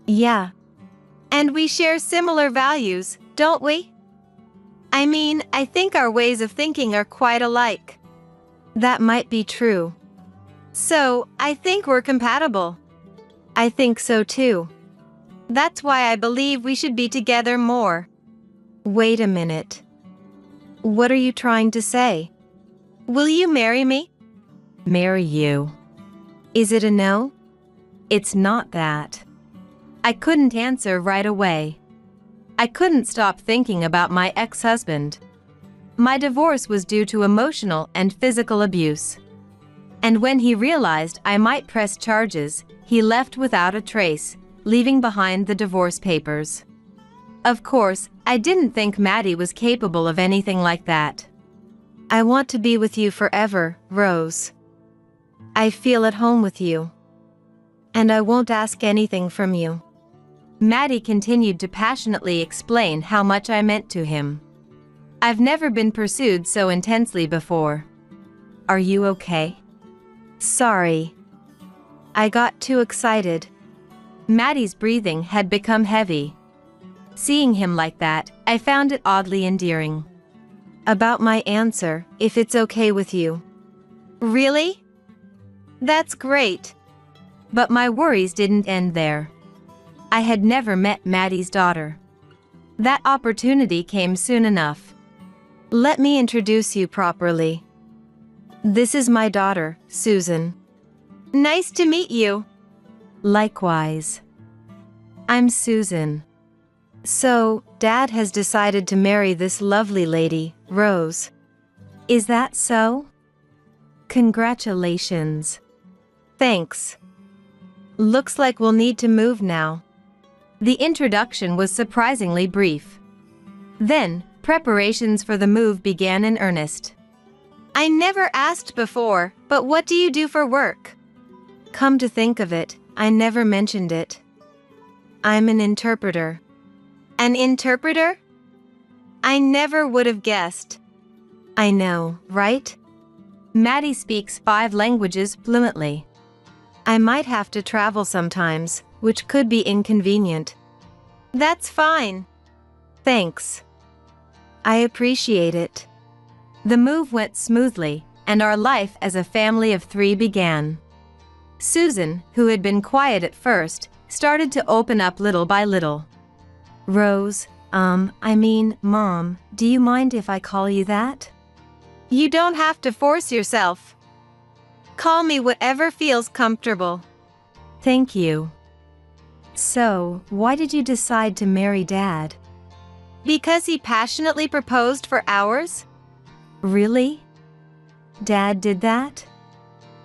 Yeah. And we share similar values, don't we? I mean, I think our ways of thinking are quite alike. That might be true. So, I think we're compatible. I think so too. That's why I believe we should be together more. Wait a minute. What are you trying to say? Will you marry me? Marry you? Is it a no? It's not that. I couldn't answer right away. I couldn't stop thinking about my ex-husband. My divorce was due to emotional and physical abuse. And when he realized I might press charges, he left without a trace, leaving behind the divorce papers. Of course, I didn't think Maddie was capable of anything like that. I want to be with you forever, Rose. I feel at home with you. And I won't ask anything from you. Maddie continued to passionately explain how much I meant to him. I've never been pursued so intensely before. Are you okay? Sorry. I got too excited. Maddie's breathing had become heavy. Seeing him like that, I found it oddly endearing. About my answer, if it's okay with you. Really? That's great. But my worries didn't end there. I had never met Maddie's daughter. That opportunity came soon enough. Let me introduce you properly. This is my daughter, Susan. Nice to meet you. Likewise. I'm Susan. So, Dad has decided to marry this lovely lady, Rose. Is that so? Congratulations. Thanks. Looks like we'll need to move now. The introduction was surprisingly brief. Then, preparations for the move began in earnest. I never asked before, but what do you do for work? Come to think of it, I never mentioned it. I'm an interpreter. An interpreter? I never would have guessed. I know, right? Maddie speaks 5 languages fluently. I might have to travel sometimes, which could be inconvenient. That's fine. Thanks. I appreciate it. The move went smoothly, and our life as a family of 3 began. Susan, who had been quiet at first, started to open up little by little. Rose, Mom, do you mind if I call you that? You don't have to force yourself. Call me whatever feels comfortable. Thank you. So, why did you decide to marry Dad? Because he passionately proposed for hours? Really? Dad did that?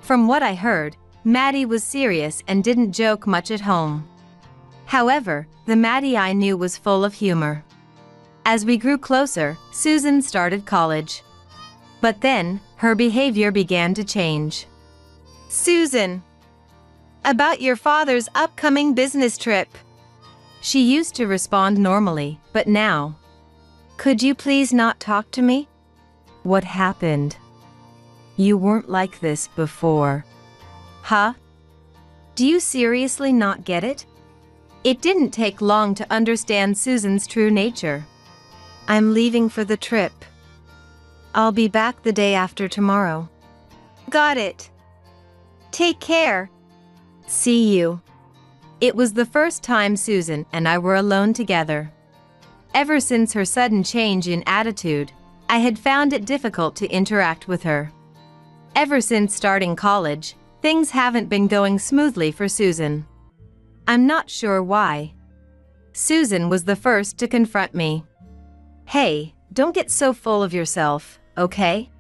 From what I heard, Maddie was serious and didn't joke much at home. However, the Maddie I knew was full of humor. As we grew closer, Susan started college. But then, her behavior began to change. Susan, about your father's upcoming business trip. She used to respond normally, but now. Could you please not talk to me? What happened? You weren't like this before. Huh? Do you seriously not get it? It didn't take long to understand Susan's true nature. I'm leaving for the trip. I'll be back the day after tomorrow. Got it. Take care. See you. It was the first time Susan and I were alone together. Ever since her sudden change in attitude, I had found it difficult to interact with her. Ever since starting college, things haven't been going smoothly for Susan. I'm not sure why. Susan was the first to confront me. Hey, don't get so full of yourself, okay?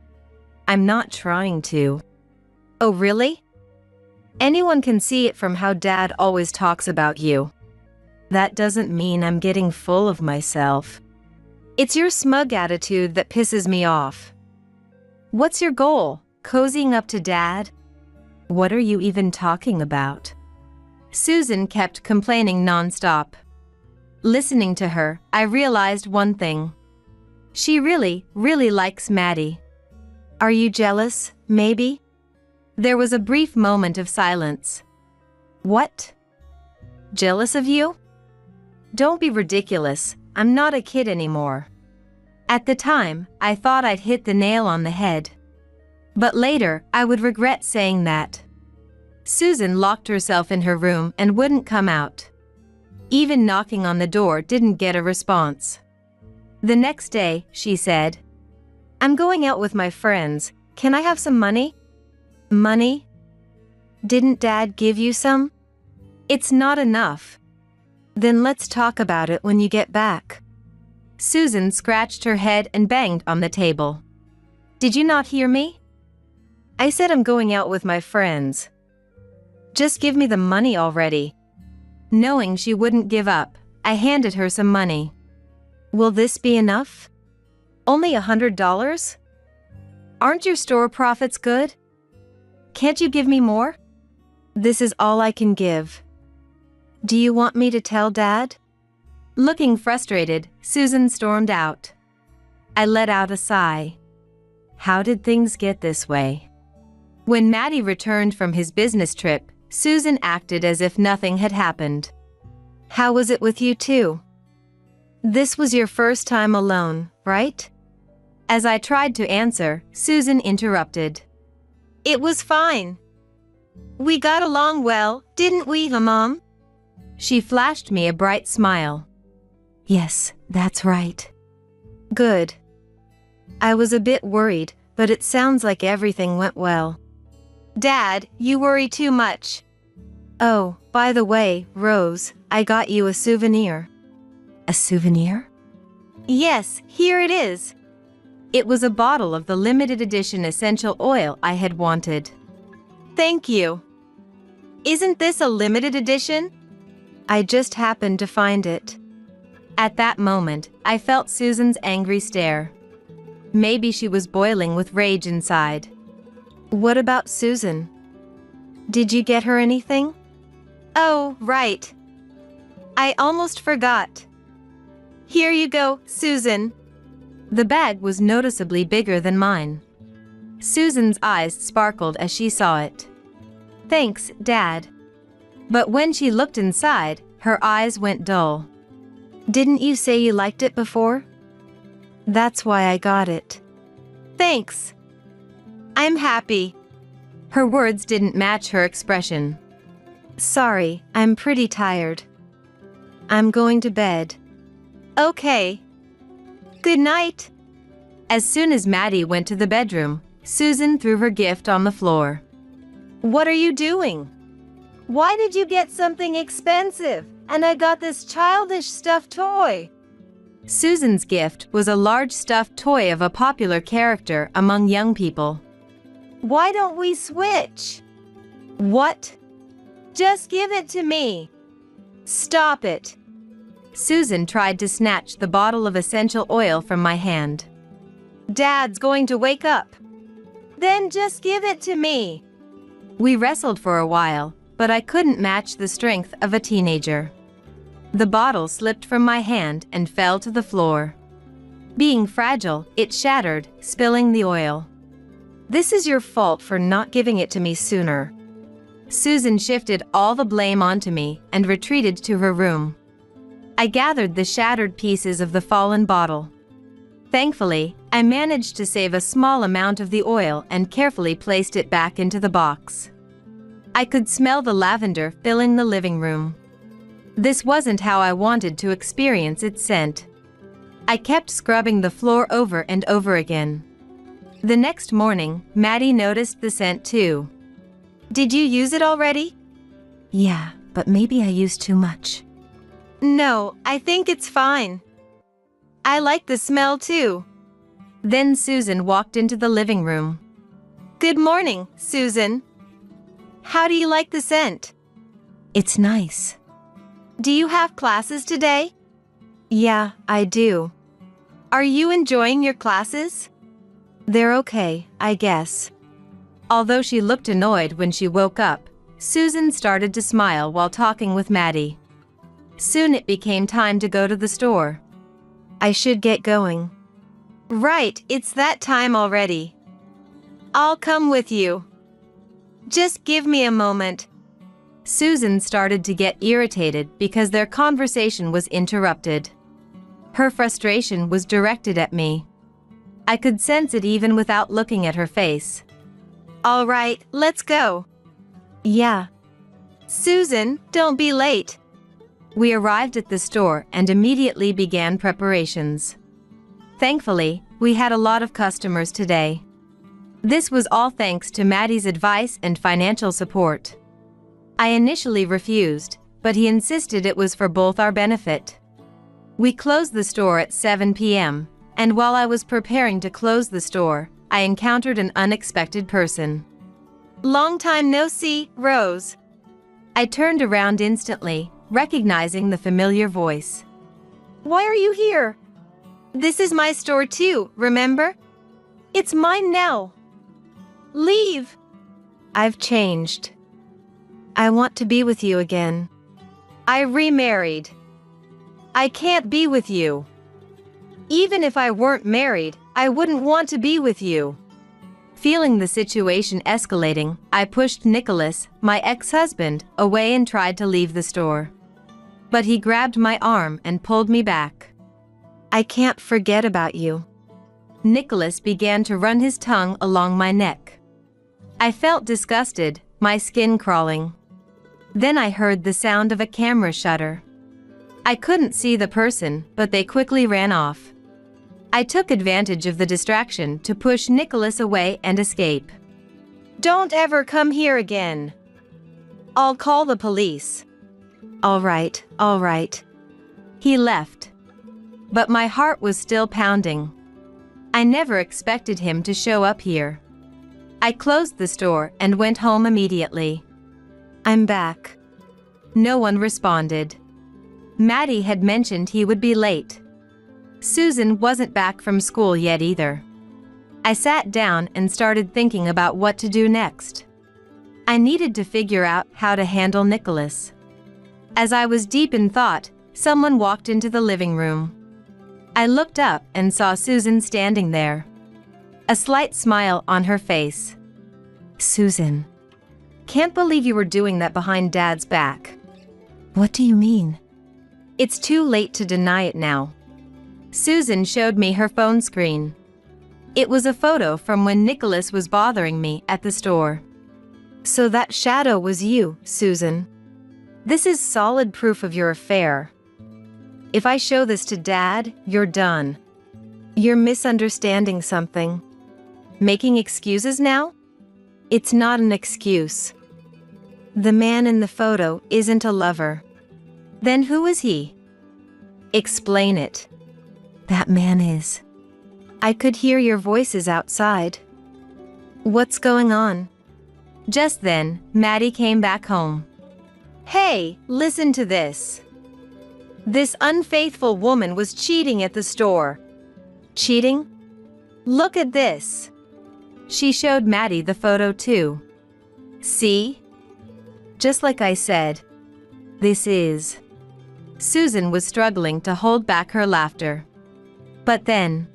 I'm not trying to. Oh, really? Anyone can see it from how Dad always talks about you. That doesn't mean I'm getting full of myself. It's your smug attitude that pisses me off. What's your goal? Cozying up to Dad? What are you even talking about? Susan kept complaining nonstop. Listening to her, I realized one thing. She really, really likes Maddie. Are you jealous, maybe? There was a brief moment of silence. What? Jealous of you? Don't be ridiculous, I'm not a kid anymore. At the time, I thought I'd hit the nail on the head. But later, I would regret saying that. Susan locked herself in her room and wouldn't come out. Even knocking on the door didn't get a response. The next day, she said, I'm going out with my friends, can I have some money? Money? Didn't Dad give you some? It's not enough. Then let's talk about it when you get back. Susan scratched her head and banged on the table. Did you not hear me? I said I'm going out with my friends. Just give me the money already. Knowing she wouldn't give up, I handed her some money. Will this be enough? Only $100? Aren't your store profits good? Can't you give me more? This is all I can give. Do you want me to tell Dad? Looking frustrated, Susan stormed out. I let out a sigh. How did things get this way? When Maddie returned from his business trip, Susan acted as if nothing had happened. How was it with you two? This was your first time alone, right? As I tried to answer, Susan interrupted. It was fine. We got along well, didn't we, Mom? She flashed me a bright smile. Yes, that's right. Good. I was a bit worried, but it sounds like everything went well. Dad, you worry too much. Oh, by the way, Rose, I got you a souvenir. A souvenir? Yes, here it is. It was a bottle of the limited edition essential oil I had wanted. Thank you. Isn't this a limited edition? I just happened to find it. At that moment, I felt Susan's angry stare. Maybe she was boiling with rage inside. What about Susan? Did you get her anything? Oh, right. I almost forgot. Here you go, Susan. The bag was noticeably bigger than mine. Susan's eyes sparkled as she saw it. "Thanks, Dad." But when she looked inside, her eyes went dull. "Didn't you say you liked it before?" "That's why I got it." "Thanks. I'm happy." Her words didn't match her expression. "Sorry, I'm pretty tired. I'm going to bed." "Okay. Good night." As soon as Maddie went to the bedroom, Susan threw her gift on the floor. "What are you doing? Why did you get something expensive? And I got this childish stuffed toy." Susan's gift was a large stuffed toy of a popular character among young people. "Why don't we switch?" "What? Just give it to me." "Stop it." Susan tried to snatch the bottle of essential oil from my hand. "Dad's going to wake up." "Then just give it to me." We wrestled for a while, but I couldn't match the strength of a teenager. The bottle slipped from my hand and fell to the floor. Being fragile, it shattered, spilling the oil. "This is your fault for not giving it to me sooner." Susan shifted all the blame onto me and retreated to her room. I gathered the shattered pieces of the fallen bottle. Thankfully, I managed to save a small amount of the oil and carefully placed it back into the box. I could smell the lavender filling the living room. This wasn't how I wanted to experience its scent. I kept scrubbing the floor over and over again. The next morning, Maddie noticed the scent too. "Did you use it already?" "Yeah, but maybe I used too much." "No, I think it's fine. I like the smell too." Then Susan walked into the living room. "Good morning, Susan. How do you like the scent?" "It's nice." "Do you have classes today?" "Yeah, I do." "Are you enjoying your classes?" "They're okay, I guess." Although she looked annoyed when she woke up, Susan started to smile while talking with Maddie. Soon it became time to go to the store. "I should get going." "Right, it's that time already." "I'll come with you. Just give me a moment." Susan started to get irritated because their conversation was interrupted. Her frustration was directed at me. I could sense it even without looking at her face. "All right, let's go." "Yeah." "Susan, don't be late." We arrived at the store and immediately began preparations. Thankfully, we had a lot of customers today. This was all thanks to Maddie's advice and financial support. I initially refused, but he insisted it was for both our benefit. We closed the store at 7 p.m., and while I was preparing to close the store, I encountered an unexpected person. "Long time no see, Rose." I turned around instantly, recognizing the familiar voice. "Why are you here?" "This is my store too, remember? It's mine now. Leave." "I've changed. I want to be with you again." "I remarried. I can't be with you. Even if I weren't married, I wouldn't want to be with you." Feeling the situation escalating, I pushed Nicholas, my ex-husband, away and tried to leave the store. But he grabbed my arm and pulled me back. "I can't forget about you." Nicholas began to run his tongue along my neck. I felt disgusted, my skin crawling. Then I heard the sound of a camera shutter. I couldn't see the person, but they quickly ran off. I took advantage of the distraction to push Nicholas away and escape. "Don't ever come here again. I'll call the police." All right. He left. But my heart was still pounding. I never expected him to show up here. I closed the store and went home immediately. "I'm back." No one responded. Maddie had mentioned he would be late. Susan wasn't back from school yet either. I sat down and started thinking about what to do next. I needed to figure out how to handle Nicholas. As I was deep in thought, someone walked into the living room. I looked up and saw Susan standing there. A slight smile on her face. Susan, can't believe you were doing that behind Dad's back. What do you mean? It's too late to deny it now. Susan showed me her phone screen. It was a photo from when Nicholas was bothering me at the store. So that shadow was you, Susan. This is solid proof of your affair. If I show this to Dad, you're done. You're misunderstanding something. Making excuses now? It's not an excuse. The man in the photo isn't a lover. Then who is he? Explain it. That man is. I could hear your voices outside. What's going on? Just then, Maddie came back home. Hey, listen to this. This unfaithful woman was cheating at the store. Cheating? Look at this. She showed Maddie the photo too. See? Just like I said. This is. Susan was struggling to hold back her laughter. But then,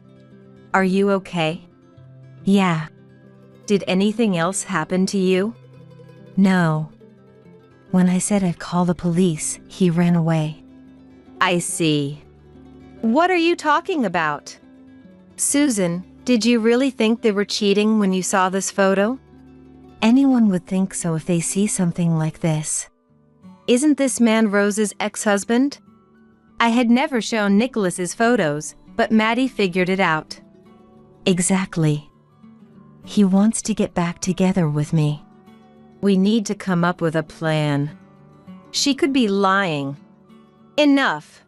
are you okay? Yeah. Did anything else happen to you? No. When I said I'd call the police, he ran away. I see. What are you talking about? Susan, did you really think they were cheating when you saw this photo? Anyone would think so if they see something like this. Isn't this man Rose's ex-husband? I had never shown Nicholas's photos, but Maddie figured it out. Exactly. He wants to get back together with me. We need to come up with a plan. She could be lying. Enough.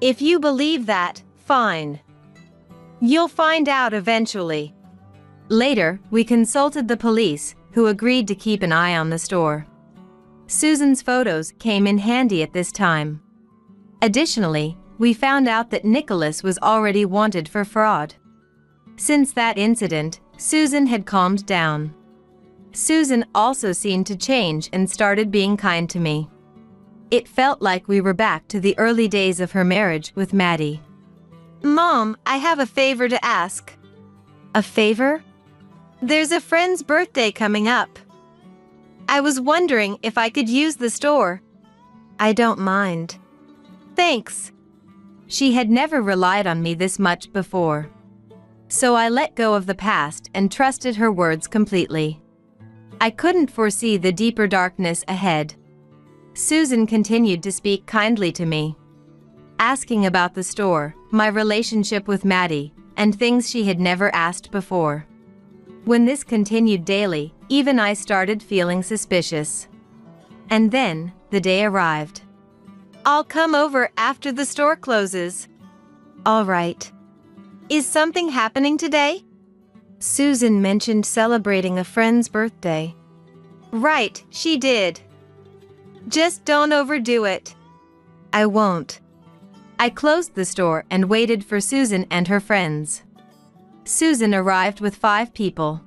If you believe that, fine. You'll find out eventually. Later, we consulted the police, who agreed to keep an eye on the store. Susan's photos came in handy at this time. Additionally, we found out that Nicholas was already wanted for fraud. Since that incident, Susan had calmed down. Susan also seemed to change and started being kind to me. It felt like we were back to the early days of her marriage with Maddie. Mom, I have a favor to ask. A favor? There's a friend's birthday coming up. I was wondering if I could use the store. I don't mind. Thanks. She had never relied on me this much before. So I let go of the past and trusted her words completely. I couldn't foresee the deeper darkness ahead. Susan continued to speak kindly to me, asking about the store, my relationship with Maddie, and things she had never asked before. When this continued daily, even I started feeling suspicious. And then, the day arrived. I'll come over after the store closes. All right. Is something happening today? Susan mentioned celebrating a friend's birthday. Right, she did. Just don't overdo it. I won't. I closed the store and waited for Susan and her friends. Susan arrived with 5 people.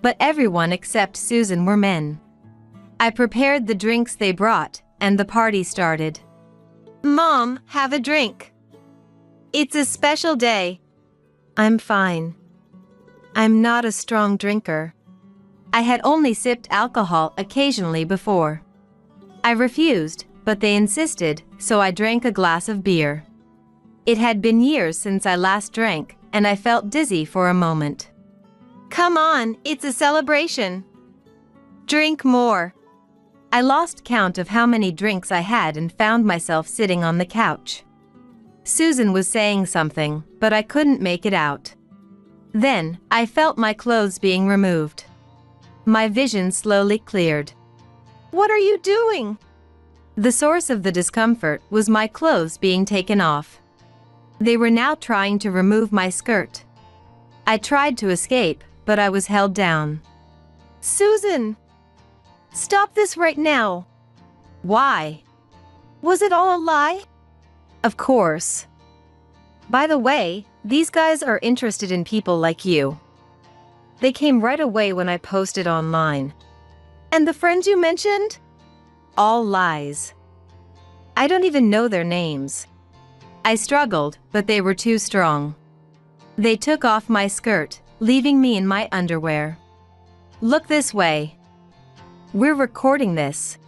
But everyone except Susan were men. I prepared the drinks they brought, and the party started. Mom, have a drink. It's a special day. I'm fine. I'm not a strong drinker. I had only sipped alcohol occasionally before. I refused, but they insisted, so I drank a glass of beer. It had been years since I last drank, and I felt dizzy for a moment. Come on, it's a celebration. Drink more. I lost count of how many drinks I had and found myself sitting on the couch. Susan was saying something, but I couldn't make it out. Then, I felt my clothes being removed. My vision slowly cleared. What are you doing? The source of the discomfort was my clothes being taken off. They were now trying to remove my skirt. I tried to escape, but I was held down. Susan! Stop this right now! Why? Was it all a lie? Of course. By the way, these guys are interested in people like you. They came right away when I posted online. And the friends you mentioned? All lies. I don't even know their names. I struggled, but they were too strong. They took off my skirt, leaving me in my underwear. Look this way. We're recording this.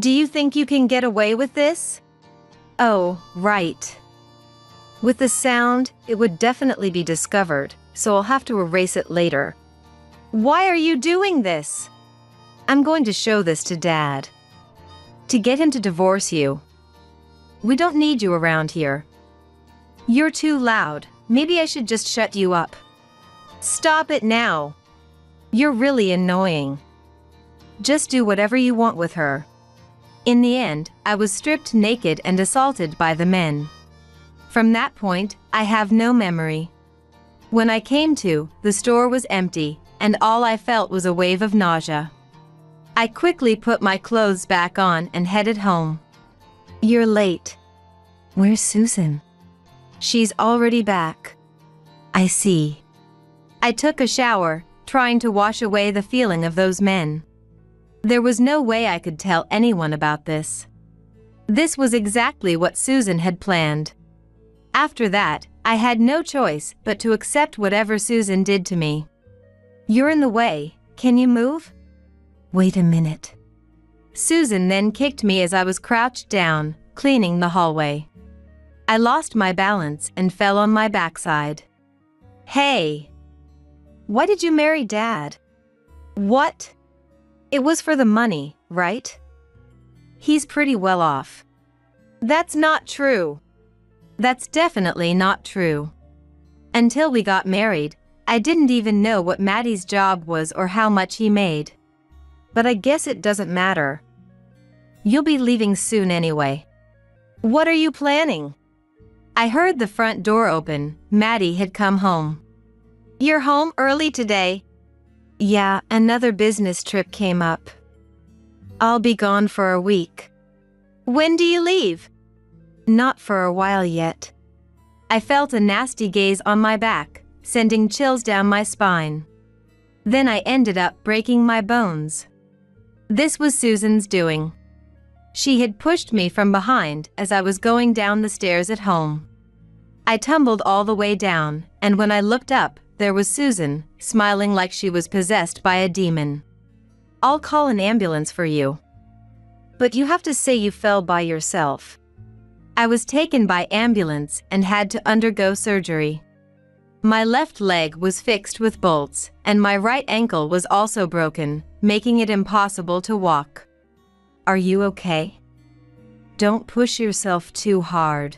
Do you think you can get away with this? Oh, right. With the sound, it would definitely be discovered, so I'll have to erase it later. Why are you doing this? I'm going to show this to Dad. To get him to divorce you. We don't need you around here. You're too loud. Maybe I should just shut you up. Stop it now. You're really annoying. Just do whatever you want with her. In the end, I was stripped naked and assaulted by the men. From that point, I have no memory. When I came to, the store was empty, and all I felt was a wave of nausea. I quickly put my clothes back on and headed home. You're late. Where's Susan? She's already back. I see. I took a shower, trying to wash away the feeling of those men. There was no way I could tell anyone about this. This was exactly what Susan had planned. After that, I had no choice but to accept whatever Susan did to me. You're in the way. Can you move? Wait a minute. Susan then kicked me as I was crouched down, cleaning the hallway. I lost my balance and fell on my backside. Hey! Why did you marry Dad? What? It was for the money, right? He's pretty well off. That's not true. That's definitely not true. Until we got married, I didn't even know what Maddie's job was or how much he made. But I guess it doesn't matter. You'll be leaving soon anyway. What are you planning? I heard the front door open. Maddie had come home. You're home early today? Yeah, another business trip came up. I'll be gone for a week. When do you leave? Not for a while yet. I felt a nasty gaze on my back, sending chills down my spine. Then I ended up breaking my bones. This was Susan's doing. She had pushed me from behind as I was going down the stairs at home. I tumbled all the way down, and when I looked up, there was Susan, smiling like she was possessed by a demon. I'll call an ambulance for you. But you have to say you fell by yourself. I was taken by ambulance and had to undergo surgery. My left leg was fixed with bolts, and my right ankle was also broken, making it impossible to walk. Are you okay? Don't push yourself too hard.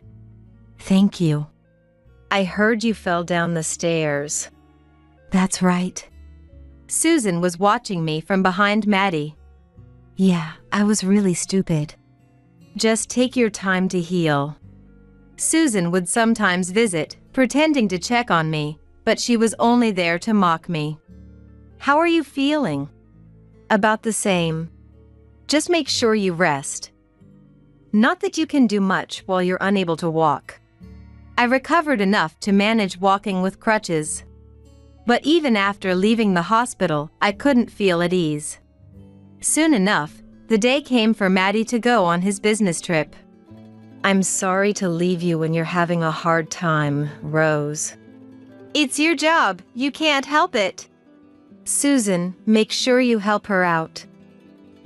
Thank you. I heard you fell down the stairs. That's right. Susan was watching me from behind Maddie. Yeah, I was really stupid. Just take your time to heal. Susan would sometimes visit, pretending to check on me, but she was only there to mock me. How are you feeling? About the same. Just make sure you rest. Not that you can do much while you're unable to walk. I recovered enough to manage walking with crutches. But even after leaving the hospital, I couldn't feel at ease. Soon enough, the day came for Maddie to go on his business trip. I'm sorry to leave you when you're having a hard time, Rose. It's your job. You can't help it. Susan, make sure you help her out.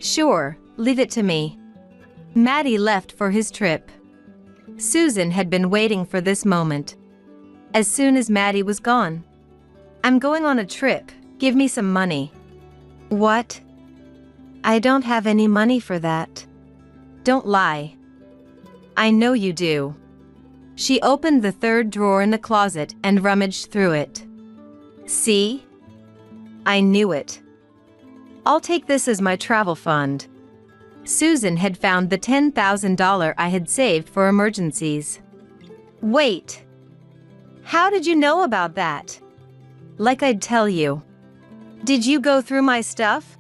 Sure, leave it to me. Maddie left for his trip. Susan had been waiting for this moment. As soon as Maddie was gone, I'm going on a trip. Give me some money. What? I don't have any money for that. Don't lie. I know you do. She opened the third drawer in the closet and rummaged through it. See? I knew it. I'll take this as my travel fund. Susan had found the $10,000 I had saved for emergencies. Wait. How did you know about that? Like I'd tell you. Did you go through my stuff?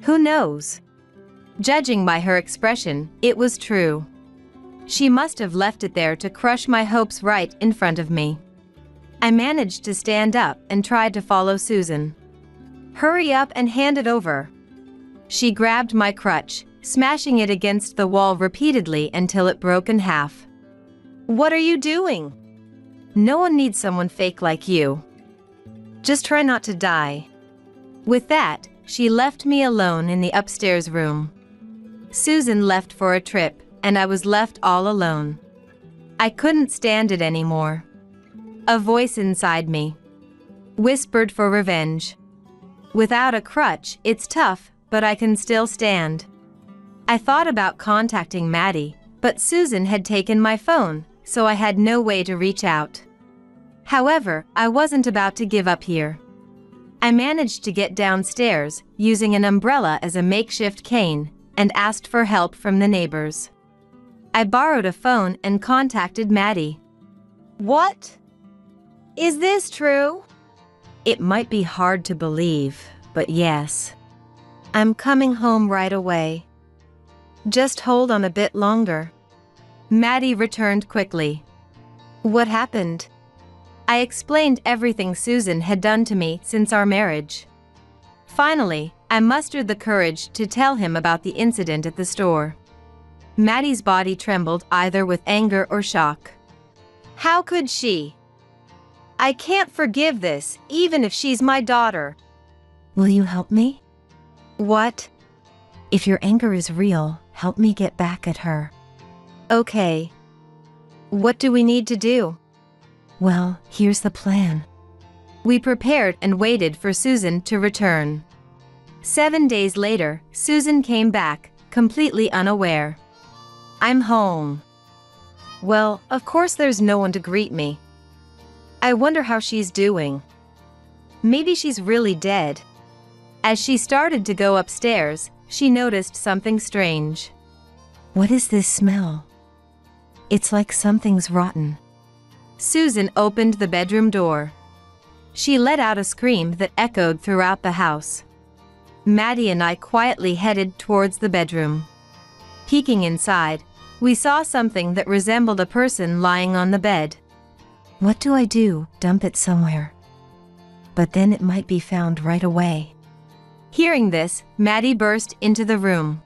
Who knows? Judging by her expression, it was true. She must have left it there to crush my hopes right in front of me. I managed to stand up and tried to follow Susan. Hurry up and hand it over. She grabbed my crutch, smashing it against the wall repeatedly until it broke in half. What are you doing? No one needs someone fake like you. Just try not to die. With that, she left me alone in the upstairs room. Susan left for a trip, and I was left all alone. I couldn't stand it anymore. A voice inside me whispered for revenge. Without a crutch, it's tough, but I can still stand. I thought about contacting Maddie, but Susan had taken my phone, so I had no way to reach out. However, I wasn't about to give up here. I managed to get downstairs, using an umbrella as a makeshift cane, and asked for help from the neighbors. I borrowed a phone and contacted Maddie. What? Is this true? It might be hard to believe, but yes. I'm coming home right away. Just hold on a bit longer. Maddie returned quickly. What happened? I explained everything Susan had done to me since our marriage. Finally, I mustered the courage to tell him about the incident at the store. Maddie's body trembled either with anger or shock. How could she? I can't forgive this, even if she's my daughter. Will you help me? What? If your anger is real, help me get back at her. Okay. What do we need to do? Well, here's the plan. We prepared and waited for Susan to return. 7 days later, Susan came back, completely unaware. I'm home. Well, of course there's no one to greet me. I wonder how she's doing. Maybe she's really dead. As she started to go upstairs, she noticed something strange. What is this smell? It's like something's rotten. Susan opened the bedroom door. She let out a scream that echoed throughout the house. Maddie and I quietly headed towards the bedroom. Peeking inside, we saw something that resembled a person lying on the bed. What do I do? Dump it somewhere. But then it might be found right away. Hearing this, Maddie burst into the room.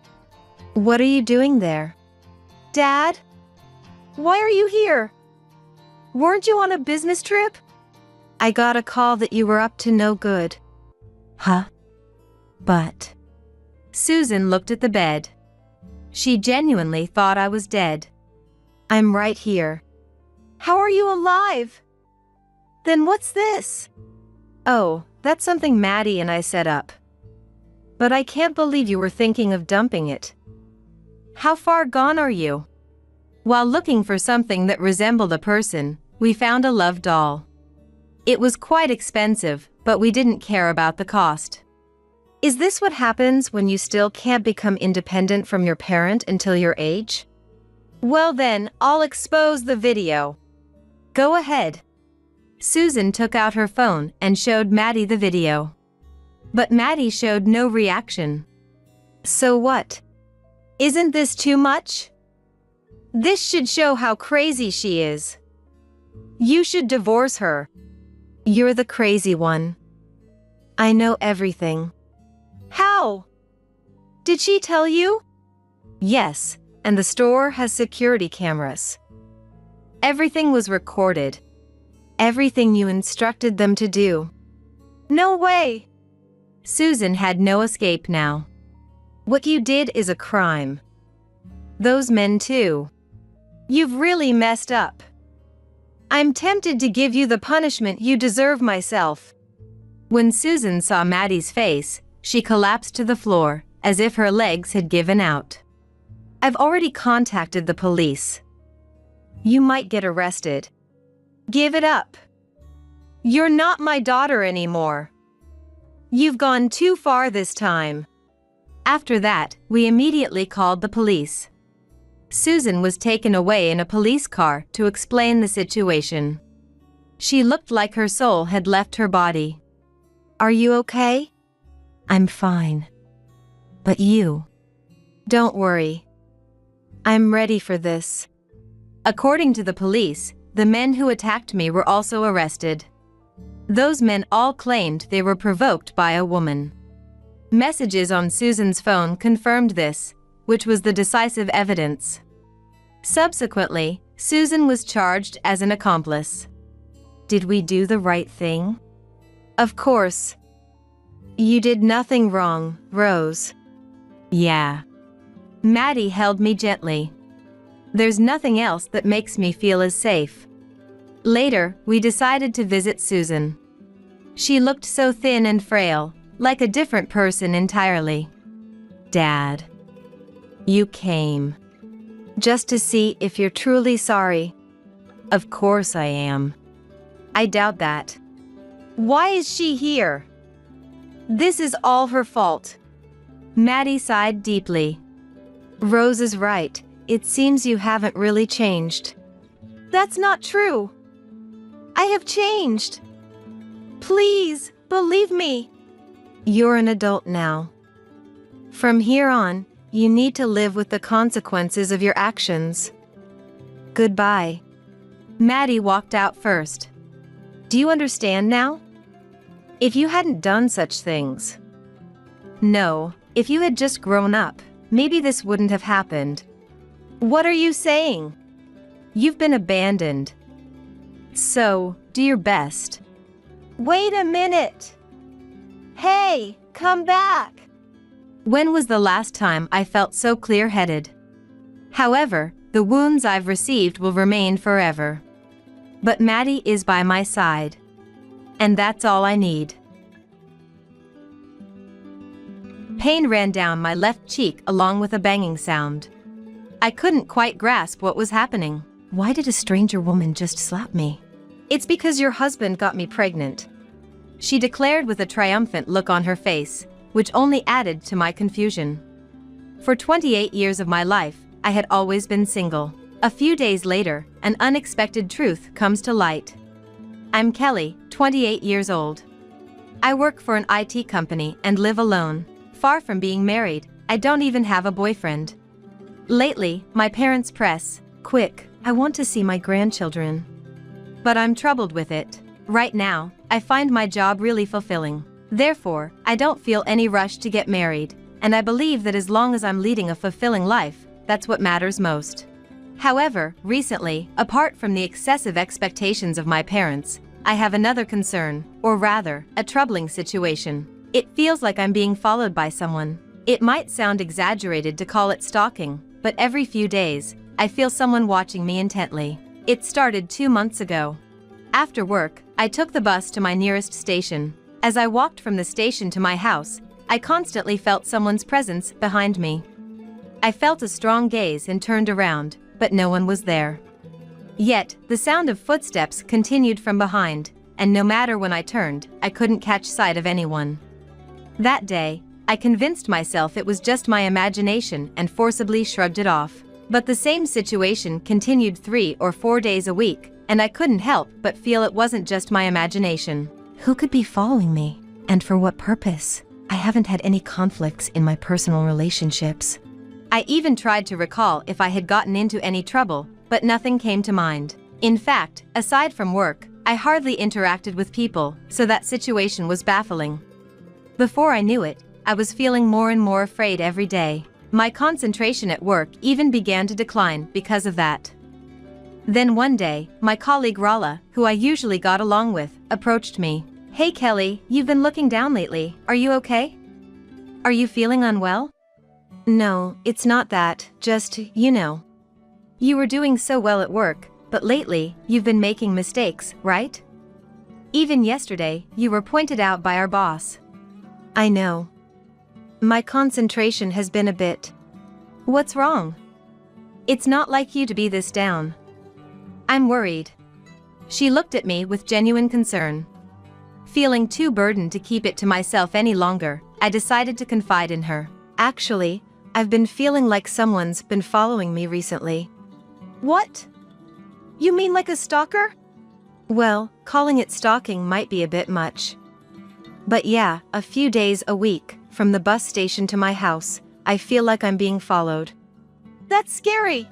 What are you doing there? Dad? Why are you here? Weren't you on a business trip? I got a call that you were up to no good. Huh? But... Susan looked at the bed. She genuinely thought I was dead. I'm right here. How are you alive? Then what's this? Oh, that's something Maddie and I set up. But I can't believe you were thinking of dumping it. How far gone are you? While looking for something that resembled a person, we found a love doll. It was quite expensive, but we didn't care about the cost. Is this what happens when you still can't become independent from your parent until your age? Well then, I'll expose the video. Go ahead. Susan took out her phone and showed Maddie the video. But Maddie showed no reaction. So what? Isn't this too much? This should show how crazy she is. You should divorce her. You're the crazy one. I know everything. How? Did she tell you? Yes, and the store has security cameras. Everything was recorded. Everything you instructed them to do. No way! Susan had no escape now. What you did is a crime. Those men too. You've really messed up. I'm tempted to give you the punishment you deserve myself. When Susan saw Maddie's face, she collapsed to the floor, as if her legs had given out. I've already contacted the police. You might get arrested. Give it up. You're not my daughter anymore. You've gone too far this time. After that, we immediately called the police. Susan was taken away in a police car to explain the situation. She looked like her soul had left her body. Are you okay? I'm fine. But you? Don't worry. I'm ready for this. According to the police, the men who attacked me were also arrested. Those men all claimed they were provoked by a woman. Messages on Susan's phone confirmed this, which was the decisive evidence. Subsequently, Susan was charged as an accomplice. Did we do the right thing? Of course. You did nothing wrong, Rose. Yeah. Maddie held me gently. There's nothing else that makes me feel as safe. Later, we decided to visit Susan. She looked so thin and frail, like a different person entirely. Dad. You came. Just to see if you're truly sorry. Of course I am. I doubt that. Why is she here? This is all her fault. Maddie sighed deeply. Rose is right. It seems you haven't really changed. That's not true. I have changed. Please, believe me. You're an adult now. From here on, you need to live with the consequences of your actions. Goodbye. Maddie walked out first. Do you understand now? If you hadn't done such things. No, if you had just grown up, maybe this wouldn't have happened. What are you saying? You've been abandoned. So, do your best. Wait a minute. Hey, come back. When was the last time I felt so clear-headed? However, the wounds I've received will remain forever. But Maddie is by my side. And that's all I need. Pain ran down my left cheek along with a banging sound. I couldn't quite grasp what was happening. Why did a stranger woman just slap me? It's because your husband got me pregnant. She declared with a triumphant look on her face, which only added to my confusion. For 28 years of my life, I had always been single. A few days later, an unexpected truth comes to light. I'm Kelly, 28 years old. I work for an IT company and live alone. Far from being married, I don't even have a boyfriend. Lately, my parents press, "Quick, I want to see my grandchildren." But I'm troubled with it. Right now, I find my job really fulfilling. Therefore, I don't feel any rush to get married, and I believe that as long as I'm leading a fulfilling life, that's what matters most. However, recently, apart from the excessive expectations of my parents, I have another concern, or rather, a troubling situation. It feels like I'm being followed by someone. It might sound exaggerated to call it stalking, but every few days, I feel someone watching me intently. It started 2 months ago. After work, I took the bus to my nearest station. As I walked from the station to my house, I constantly felt someone's presence behind me. I felt a strong gaze and turned around, but no one was there. Yet, the sound of footsteps continued from behind, and no matter when I turned, I couldn't catch sight of anyone. That day, I convinced myself it was just my imagination and forcibly shrugged it off. But the same situation continued 3 or 4 days a week, and I couldn't help but feel it wasn't just my imagination. Who could be following me? And for what purpose? I haven't had any conflicts in my personal relationships. I even tried to recall if I had gotten into any trouble, but nothing came to mind. In fact, aside from work, I hardly interacted with people, so that situation was baffling. Before I knew it, I was feeling more and more afraid every day. My concentration at work even began to decline because of that. Then one day, my colleague Rala, who I usually got along with, approached me. "Hey Kelly, you've been looking down lately. Are you okay? Are you feeling unwell?" "No, it's not that, just, you know. You were doing so well at work, but lately, you've been making mistakes, right? Even yesterday, you were pointed out by our boss." "I know. My concentration has been a bit." "What's wrong? It's not like you to be this down." "I'm worried." She looked at me with genuine concern. Feeling too burdened to keep it to myself any longer, I decided to confide in her. "Actually, I've been feeling like someone's been following me recently." "What? You mean like a stalker?" "Well, calling it stalking might be a bit much. But yeah, a few days a week, from the bus station to my house, I feel like I'm being followed." "That's scary.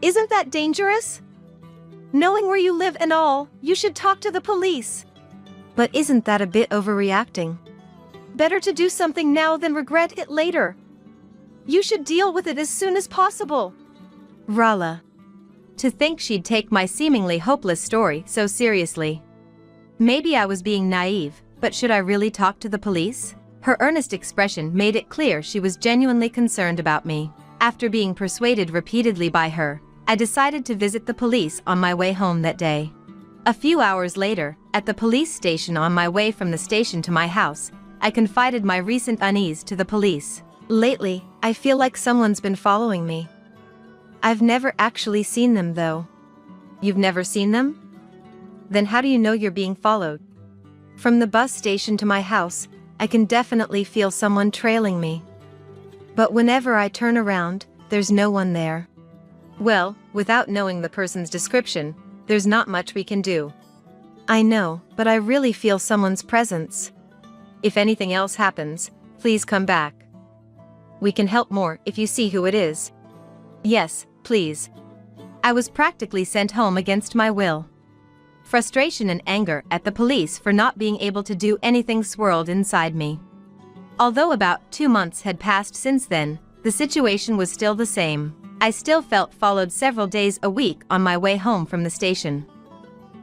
Isn't that dangerous? Knowing where you live and all, you should talk to the police." "But isn't that a bit overreacting? Better to do something now than regret it later. You should deal with it as soon as possible." "Rala, To think she'd take my seemingly hopeless story so seriously. Maybe I was being naive, but should I really talk to the police? Her earnest expression made it clear she was genuinely concerned about me. After being persuaded repeatedly by her, I decided to visit the police on my way home that day. A few hours later, at the police station on my way from the station to my house, I confided my recent unease to the police. Lately, I feel like someone's been following me. I've never actually seen them though. You've never seen them? Then how do you know you're being followed? From the bus station to my house, I can definitely feel someone trailing me. But whenever I turn around, there's no one there. Well, without knowing the person's description, there's not much we can do. I know, but I really feel someone's presence. If anything else happens, please come back. We can help more if you see who it is. Yes, please. I was practically sent home against my will. Frustration and anger at the police for not being able to do anything swirled inside me. Although about 2 months had passed since then, the situation was still the same. I still felt followed several days a week on my way home from the station.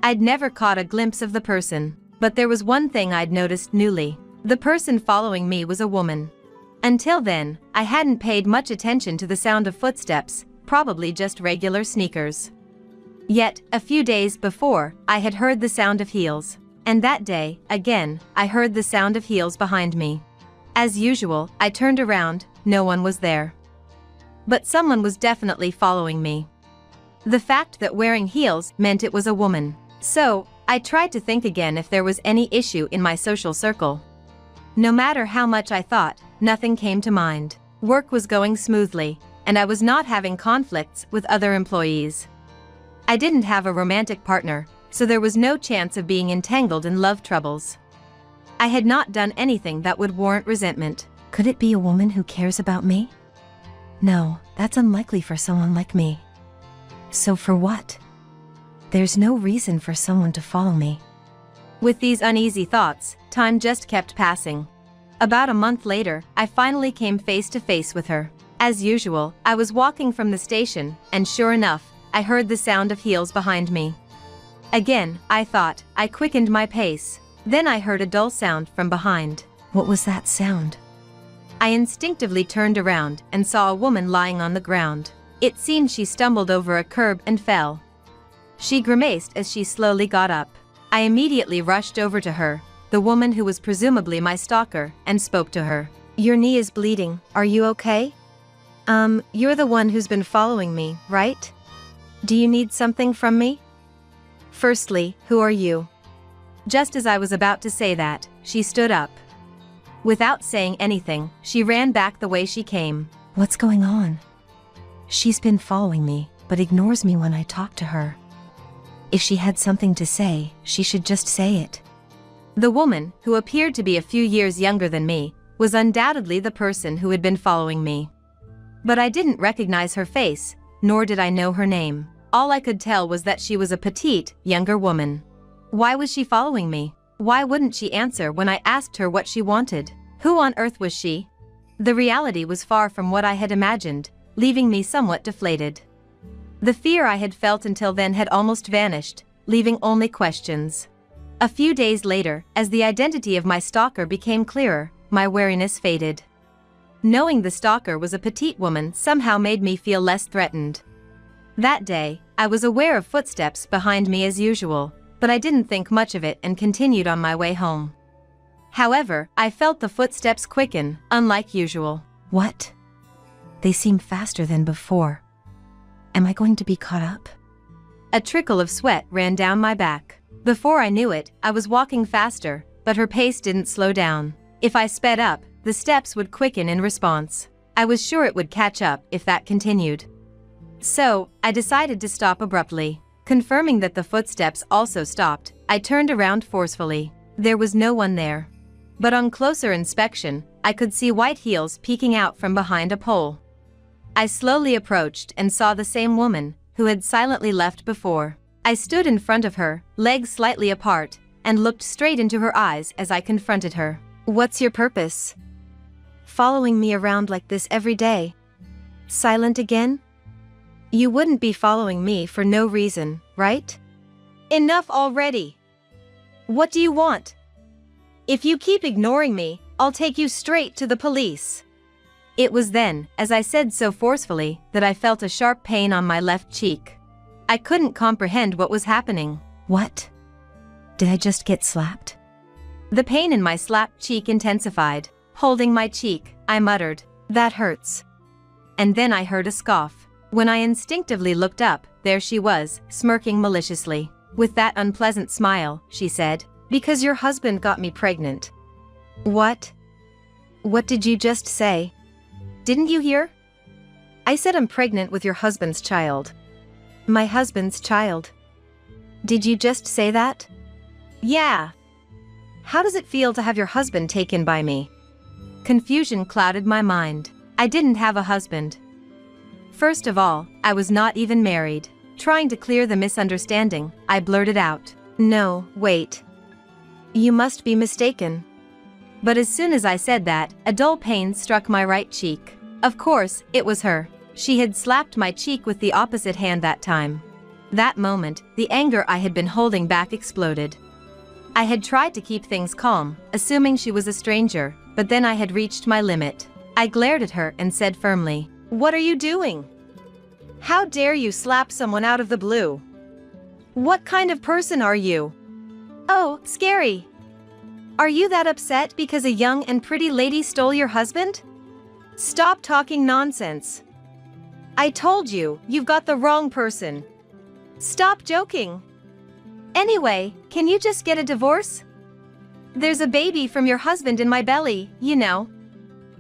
I'd never caught a glimpse of the person, but there was one thing I'd noticed newly. The person following me was a woman. Until then, I hadn't paid much attention to the sound of footsteps, probably just regular sneakers. Yet, a few days before, I had heard the sound of heels. And that day, again, I heard the sound of heels behind me. As usual, I turned around, no one was there. But someone was definitely following me. The fact that wearing heels meant it was a woman. So, I tried to think again if there was any issue in my social circle. No matter how much I thought, nothing came to mind. Work was going smoothly, and I was not having conflicts with other employees. I didn't have a romantic partner, so there was no chance of being entangled in love troubles. I had not done anything that would warrant resentment. Could it be a woman who cares about me? No, that's unlikely for someone like me. So for what? There's no reason for someone to follow me. With these uneasy thoughts, time just kept passing. About a month later, I finally came face to face with her. As usual, I was walking from the station, and sure enough, I heard the sound of heels behind me. Again, I thought. I quickened my pace. Then I heard a dull sound from behind. What was that sound? I instinctively turned around and saw a woman lying on the ground. It seemed she stumbled over a curb and fell. She grimaced as she slowly got up. I immediately rushed over to her, the woman who was presumably my stalker, and spoke to her. Your knee is bleeding, are you okay? You're the one who's been following me, right? Do you need something from me? Firstly, who are you? Just as I was about to say that, she stood up. Without saying anything, she ran back the way she came. What's going on? She's been following me, but ignores me when I talk to her. If she had something to say, she should just say it. The woman, who appeared to be a few years younger than me, was undoubtedly the person who had been following me. But I didn't recognize her face, nor did I know her name. All I could tell was that she was a petite, younger woman. Why was she following me? Why wouldn't she answer when I asked her what she wanted? Who on earth was she? The reality was far from what I had imagined, leaving me somewhat deflated. The fear I had felt until then had almost vanished, leaving only questions. A few days later, as the identity of my stalker became clearer, my wariness faded. Knowing the stalker was a petite woman somehow made me feel less threatened. That day, I was aware of footsteps behind me as usual, but I didn't think much of it and continued on my way home. However, I felt the footsteps quicken, unlike usual. What? They seem faster than before. Am I going to be caught up? A trickle of sweat ran down my back. Before I knew it, I was walking faster, but her pace didn't slow down. If I sped up, the steps would quicken in response. I was sure it would catch up if that continued. So, I decided to stop abruptly. Confirming that the footsteps also stopped, I turned around forcefully. There was no one there. But on closer inspection, I could see white heels peeking out from behind a pole. I slowly approached and saw the same woman, who had silently left before. I stood in front of her, legs slightly apart, and looked straight into her eyes as I confronted her. What's your purpose? Following me around like this every day? Silent again? You wouldn't be following me for no reason, right? Enough already. What do you want? If you keep ignoring me, I'll take you straight to the police. It was then, as I said so forcefully, that I felt a sharp pain on my left cheek. I couldn't comprehend what was happening. What? Did I just get slapped? The pain in my slapped cheek intensified. Holding my cheek, I muttered, "That hurts." And then I heard a scoff. When I instinctively looked up, there she was, smirking maliciously. With that unpleasant smile, she said, "Because your husband got me pregnant." What? What did you just say? Didn't you hear? I said I'm pregnant with your husband's child. My husband's child. Did you just say that? Yeah. How does it feel to have your husband taken by me? Confusion clouded my mind. I didn't have a husband. First of all, I was not even married. Trying to clear the misunderstanding, I blurted out, "No, wait. You must be mistaken." But as soon as I said that, a dull pain struck my right cheek. Of course, it was her. She had slapped my cheek with the opposite hand that time. That moment, the anger I had been holding back exploded. I had tried to keep things calm, assuming she was a stranger, but then I had reached my limit. I glared at her and said firmly, "What are you doing? How dare you slap someone out of the blue? What kind of person are you? Oh, scary. Are you that upset because a young and pretty lady stole your husband? Stop talking nonsense. I told you, you've got the wrong person. Stop joking. Anyway, can you just get a divorce? There's a baby from your husband in my belly, you know."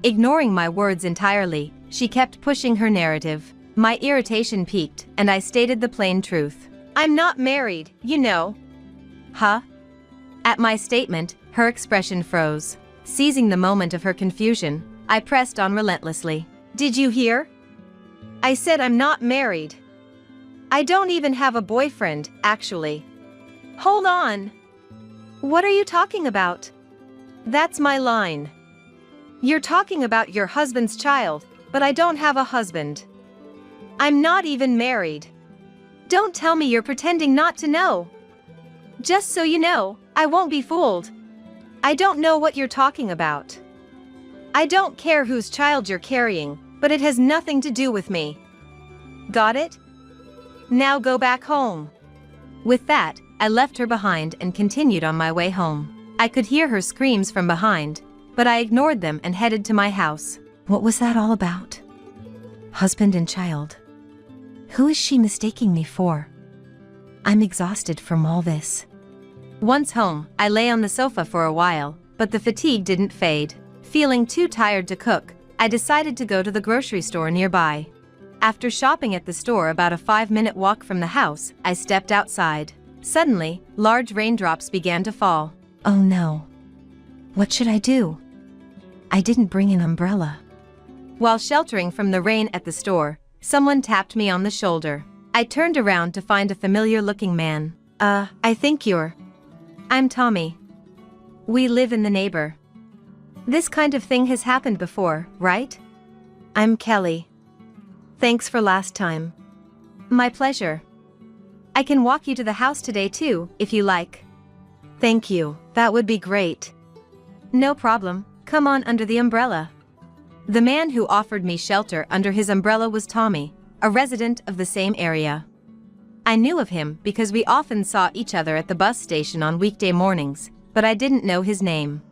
Ignoring my words entirely, she kept pushing her narrative. My irritation peaked, and I stated the plain truth. "I'm not married, you know." Huh? At my statement, her expression froze. Seizing the moment of her confusion, I pressed on relentlessly. "Did you hear? I said I'm not married. I don't even have a boyfriend, actually." Hold on. What are you talking about? That's my line. You're talking about your husband's child, but I don't have a husband. I'm not even married. Don't tell me you're pretending not to know. Just so you know, I won't be fooled. I don't know what you're talking about. I don't care whose child you're carrying, but it has nothing to do with me. Got it? Now go back home." With that, I left her behind and continued on my way home. I could hear her screams from behind, but I ignored them and headed to my house. What was that all about? Husband and child. Who is she mistaking me for? I'm exhausted from all this. Once home, I lay on the sofa for a while, but the fatigue didn't fade. Feeling too tired to cook, I decided to go to the grocery store nearby. After shopping at the store about a 5-minute walk from the house, I stepped outside. Suddenly, large raindrops began to fall. Oh no. What should I do? I didn't bring an umbrella. While sheltering from the rain at the store, someone tapped me on the shoulder. I turned around to find a familiar-looking man. I think you're... I'm Tommy. We live in the neighbor. This kind of thing has happened before, right? I'm Kelly. Thanks for last time. My pleasure. I can walk you to the house today too, if you like. Thank you, that would be great. No problem, come on under the umbrella. The man who offered me shelter under his umbrella was Tommy, a resident of the same area. I knew of him because we often saw each other at the bus station on weekday mornings, but I didn't know his name.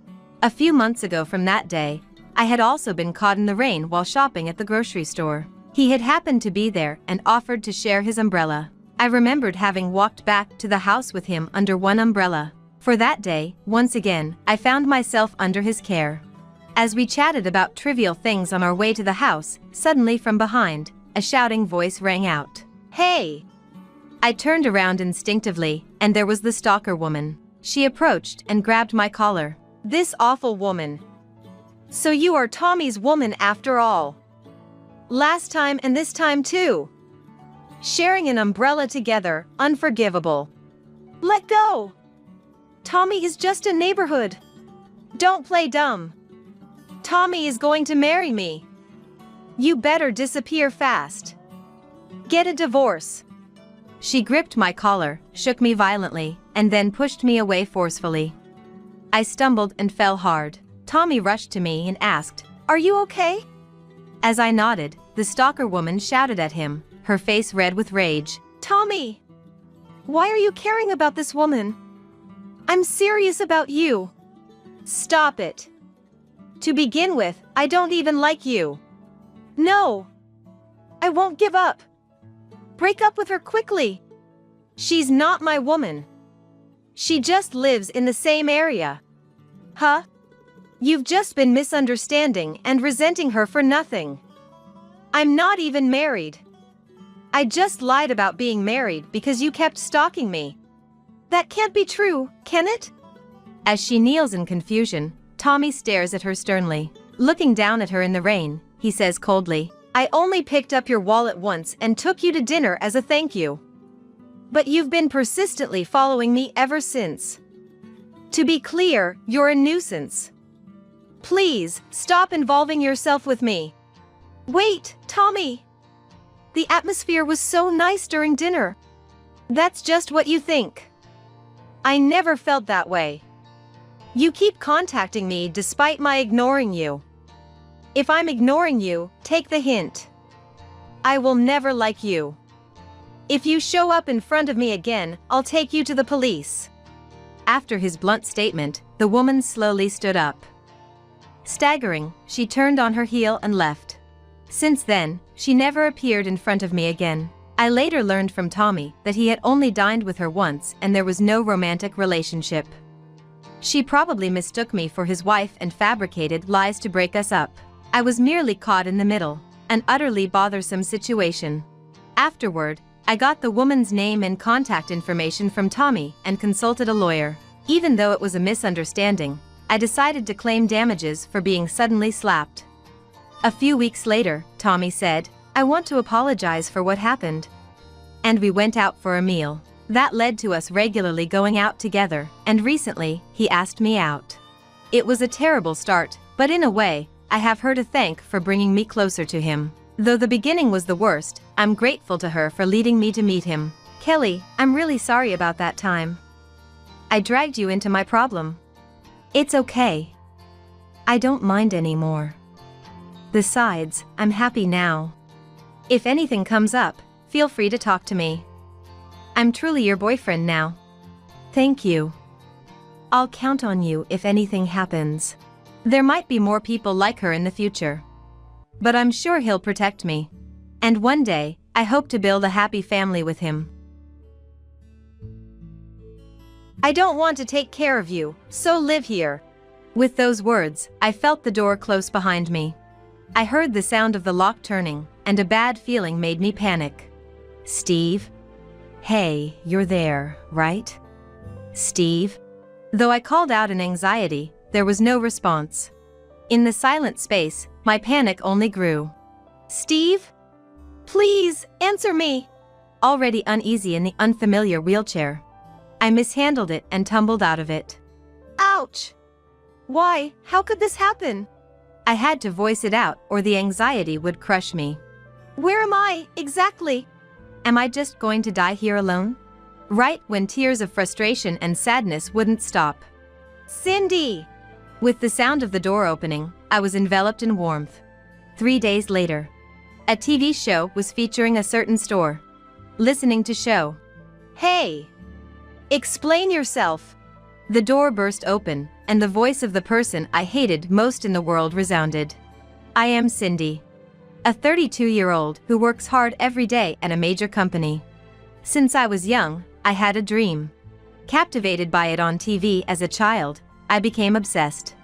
A few months ago from that day, I had also been caught in the rain while shopping at the grocery store. He had happened to be there and offered to share his umbrella. I remembered having walked back to the house with him under one umbrella. For that day, once again, I found myself under his care. As we chatted about trivial things on our way to the house, suddenly from behind, a shouting voice rang out. "Hey!" I turned around instinctively, and there was the stalker woman. She approached and grabbed my collar. "This awful woman. So you are Tommy's woman after all. Last time and this time too. Sharing an umbrella together, unforgivable. Let go! Tommy is just a neighborhood. Don't play dumb. Tommy is going to marry me. You better disappear fast." Get a divorce. She gripped my collar, shook me violently, and then pushed me away forcefully. I stumbled and fell hard. Tommy rushed to me and asked, "Are you okay?" As I nodded, the stalker woman shouted at him, her face red with rage. "Tommy! Why are you caring about this woman? I'm serious about you. Stop it. To begin with, I don't even like you. No. I won't give up. Break up with her quickly. She's not my woman. She just lives in the same area." Huh? You've just been misunderstanding and resenting her for nothing. I'm not even married. I just lied about being married because you kept stalking me. That can't be true, can it? As she kneels in confusion, Tommy stares at her sternly. Looking down at her in the rain, he says coldly, "I only picked up your wallet once and took you to dinner as a thank you. But you've been persistently following me ever since. To be clear, you're a nuisance. Please, stop involving yourself with me." Wait, Tommy! The atmosphere was so nice during dinner. That's just what you think. I never felt that way. You keep contacting me despite my ignoring you. If I'm ignoring you, take the hint. I will never like you. If you show up in front of me again, I'll take you to the police. After his blunt statement, the woman slowly stood up. Staggering, she turned on her heel and left. Since then, she never appeared in front of me again. I later learned from Tommy that he had only dined with her once and there was no romantic relationship. She probably mistook me for his wife and fabricated lies to break us up. I was merely caught in the middle, an utterly bothersome situation. Afterward, I got the woman's name and contact information from Tommy and consulted a lawyer. Even though it was a misunderstanding, I decided to claim damages for being suddenly slapped. A few weeks later, Tommy said, "I want to apologize for what happened." And we went out for a meal. That led to us regularly going out together, and recently, he asked me out. It was a terrible start, but in a way, I have her to thank for bringing me closer to him. Though the beginning was the worst, I'm grateful to her for leading me to meet him. Kelly, I'm really sorry about that time. I dragged you into my problem. It's okay. I don't mind anymore. Besides, I'm happy now. If anything comes up, feel free to talk to me. I'm truly your boyfriend now. Thank you. I'll count on you if anything happens. There might be more people like her in the future. But I'm sure he'll protect me. And one day, I hope to build a happy family with him. I don't want to take care of you, so live here. With those words, I felt the door close behind me. I heard the sound of the lock turning, and a bad feeling made me panic. Steve? Hey, you're there, right? Steve? Though I called out in anxiety, there was no response. In the silent space, my panic only grew. Steve? Please, answer me! Already uneasy in the unfamiliar wheelchair, I mishandled it and tumbled out of it. Ouch! Why? How could this happen? I had to voice it out or the anxiety would crush me. Where am I, exactly? Am I just going to die here alone? Right when tears of frustration and sadness wouldn't stop. Cindy! With the sound of the door opening, I was enveloped in warmth. 3 days later, a TV show was featuring a certain store. Listening to show. Hey! Explain yourself! The door burst open, and the voice of the person I hated most in the world resounded. I am Cindy. A 32-year-old who works hard every day at a major company. Since I was young, I had a dream. Captivated by it on TV as a child, I became obsessed.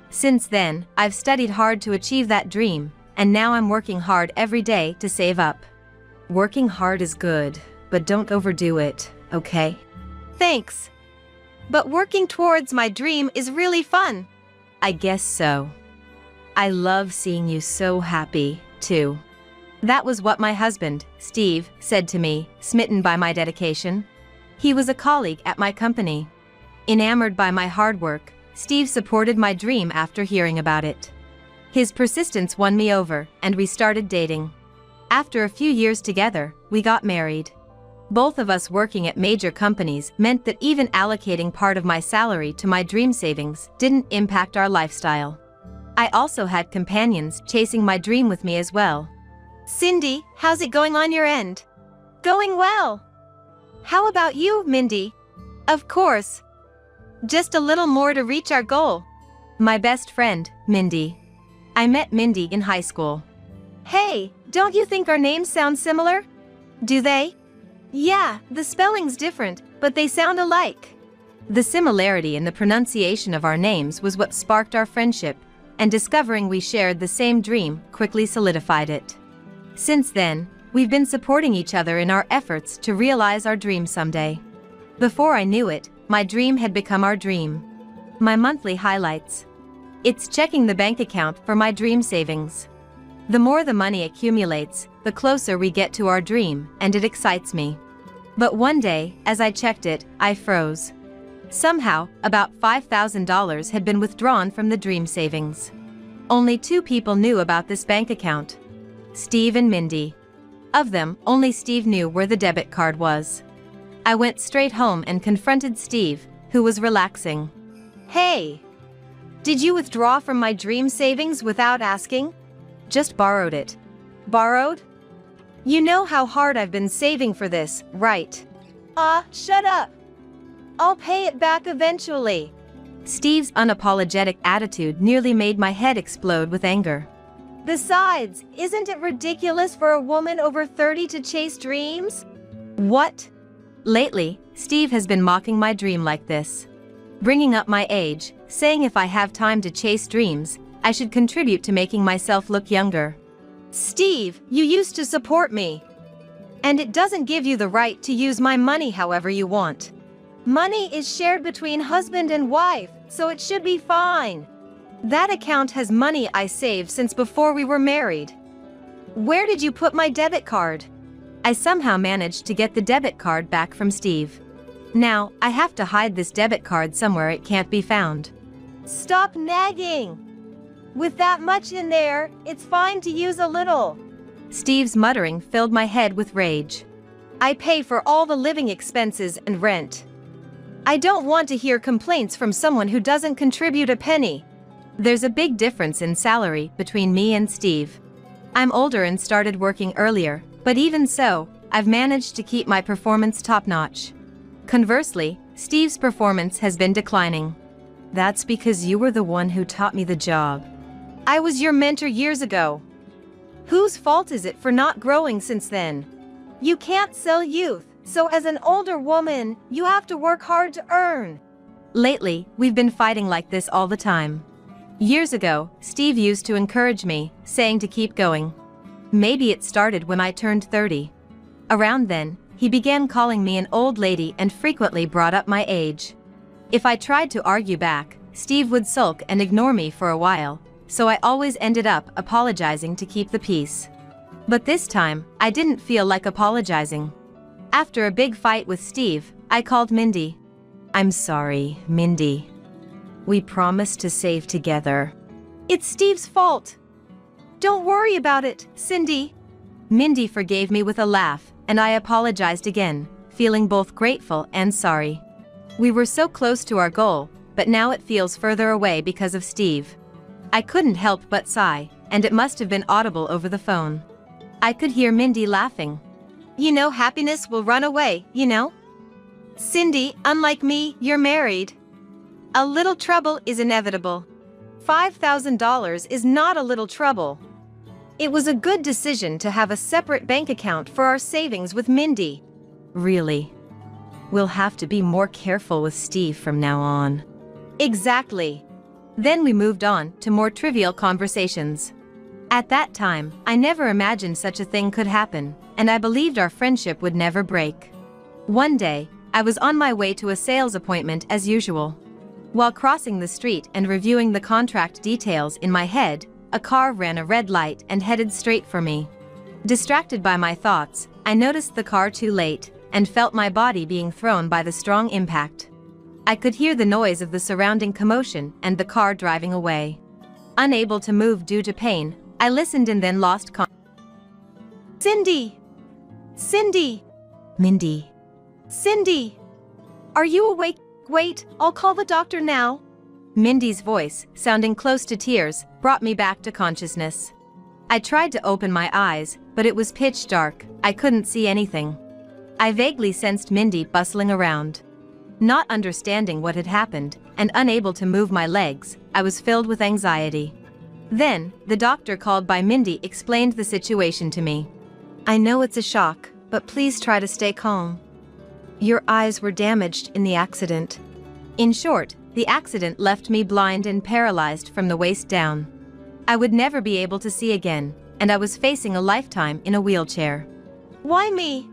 Since then, I've studied hard to achieve that dream, and now I'm working hard every day to save up. Working hard is good, but don't overdo it, okay? Thanks. But working towards my dream is really fun. I guess so. I love seeing you so happy, too. That was what my husband, Steve, said to me, smitten by my dedication. He was a colleague at my company. Enamored by my hard work, Steve supported my dream after hearing about it. His persistence won me over, and we started dating. After a few years together, we got married. Both of us working at major companies meant that even allocating part of my salary to my dream savings didn't impact our lifestyle. I also had companions chasing my dream with me as well. Cindy, how's it going on your end? Going well. How about you, Mindy? Of course. Just a little more to reach our goal. My best friend, Mindy. I met Mindy in high school. Hey, don't you think our names sound similar? Do they? Yeah, the spelling's different, but they sound alike. The similarity in the pronunciation of our names was what sparked our friendship, and discovering we shared the same dream quickly solidified it. Since then, we've been supporting each other in our efforts to realize our dream someday. Before I knew it, my dream had become our dream. My monthly highlights. It's checking the bank account for my dream savings. The more the money accumulates, the closer we get to our dream, and it excites me. But one day, as I checked it, I froze. Somehow, about $5,000 had been withdrawn from the dream savings. Only 2 people knew about this bank account: Steve and Mindy. Of them, only Steve knew where the debit card was. I went straight home and confronted Steve, who was relaxing. Hey! Did you withdraw from my dream savings without asking? Just borrowed it. Borrowed? You know how hard I've been saving for this, right? Shut up! I'll pay it back eventually. Steve's unapologetic attitude nearly made my head explode with anger. Besides, isn't it ridiculous for a woman over 30 to chase dreams? What? Lately, Steve has been mocking my dream like this. Bringing up my age, saying if I have time to chase dreams, I should contribute to making myself look younger. Steve, you used to support me. And it doesn't give you the right to use my money however you want. Money is shared between husband and wife, so it should be fine. That account has money I saved since before we were married. Where did you put my debit card? I somehow managed to get the debit card back from Steve. Now, I have to hide this debit card somewhere it can't be found. Stop nagging! With that much in there, it's fine to use a little. Steve's muttering filled my head with rage. I pay for all the living expenses and rent. I don't want to hear complaints from someone who doesn't contribute a penny. There's a big difference in salary between me and Steve. I'm older and started working earlier, but even so, I've managed to keep my performance top-notch. Conversely, Steve's performance has been declining. That's because you were the one who taught me the job. I was your mentor years ago. Whose fault is it for not growing since then? You can't sell youth, so as an older woman, you have to work hard to earn. Lately, we've been fighting like this all the time. Years ago, Steve used to encourage me, saying to keep going. Maybe it started when I turned 30. Around then, he began calling me an old lady and frequently brought up my age. If I tried to argue back, Steve would sulk and ignore me for a while, so I always ended up apologizing to keep the peace. But this time, I didn't feel like apologizing. After a big fight with Steve, I called Mindy. I'm sorry, Mindy. We promised to save together. It's Steve's fault. Don't worry about it, Cindy. Mindy forgave me with a laugh, and I apologized again, feeling both grateful and sorry. We were so close to our goal, but now it feels further away because of Steve. I couldn't help but sigh, and it must have been audible over the phone. I could hear Mindy laughing. You know happiness will run away, you know? Cindy, unlike me, you're married. A little trouble is inevitable. $5,000 is not a little trouble. It was a good decision to have a separate bank account for our savings with Mindy. Really? We'll have to be more careful with Steve from now on. Exactly. Then we moved on to more trivial conversations. At that time, I never imagined such a thing could happen, and I believed our friendship would never break. One day, I was on my way to a sales appointment as usual. While crossing the street and reviewing the contract details in my head, a car ran a red light and headed straight for me. Distracted by my thoughts, I noticed the car too late, and felt my body being thrown by the strong impact. I could hear the noise of the surrounding commotion and the car driving away. Unable to move due to pain, I listened and then lost Cindy! Cindy! Mindy. Cindy! Are you awake? Wait, I'll call the doctor now. Mindy's voice, sounding close to tears, brought me back to consciousness. I tried to open my eyes, but it was pitch dark. I couldn't see anything. I vaguely sensed Mindy bustling around. Not understanding what had happened, and unable to move my legs, I was filled with anxiety. Then, the doctor called by Mindy explained the situation to me. I know it's a shock, but please try to stay calm. Your eyes were damaged in the accident. In short, the accident left me blind and paralyzed from the waist down. I would never be able to see again, and I was facing a lifetime in a wheelchair. Why me?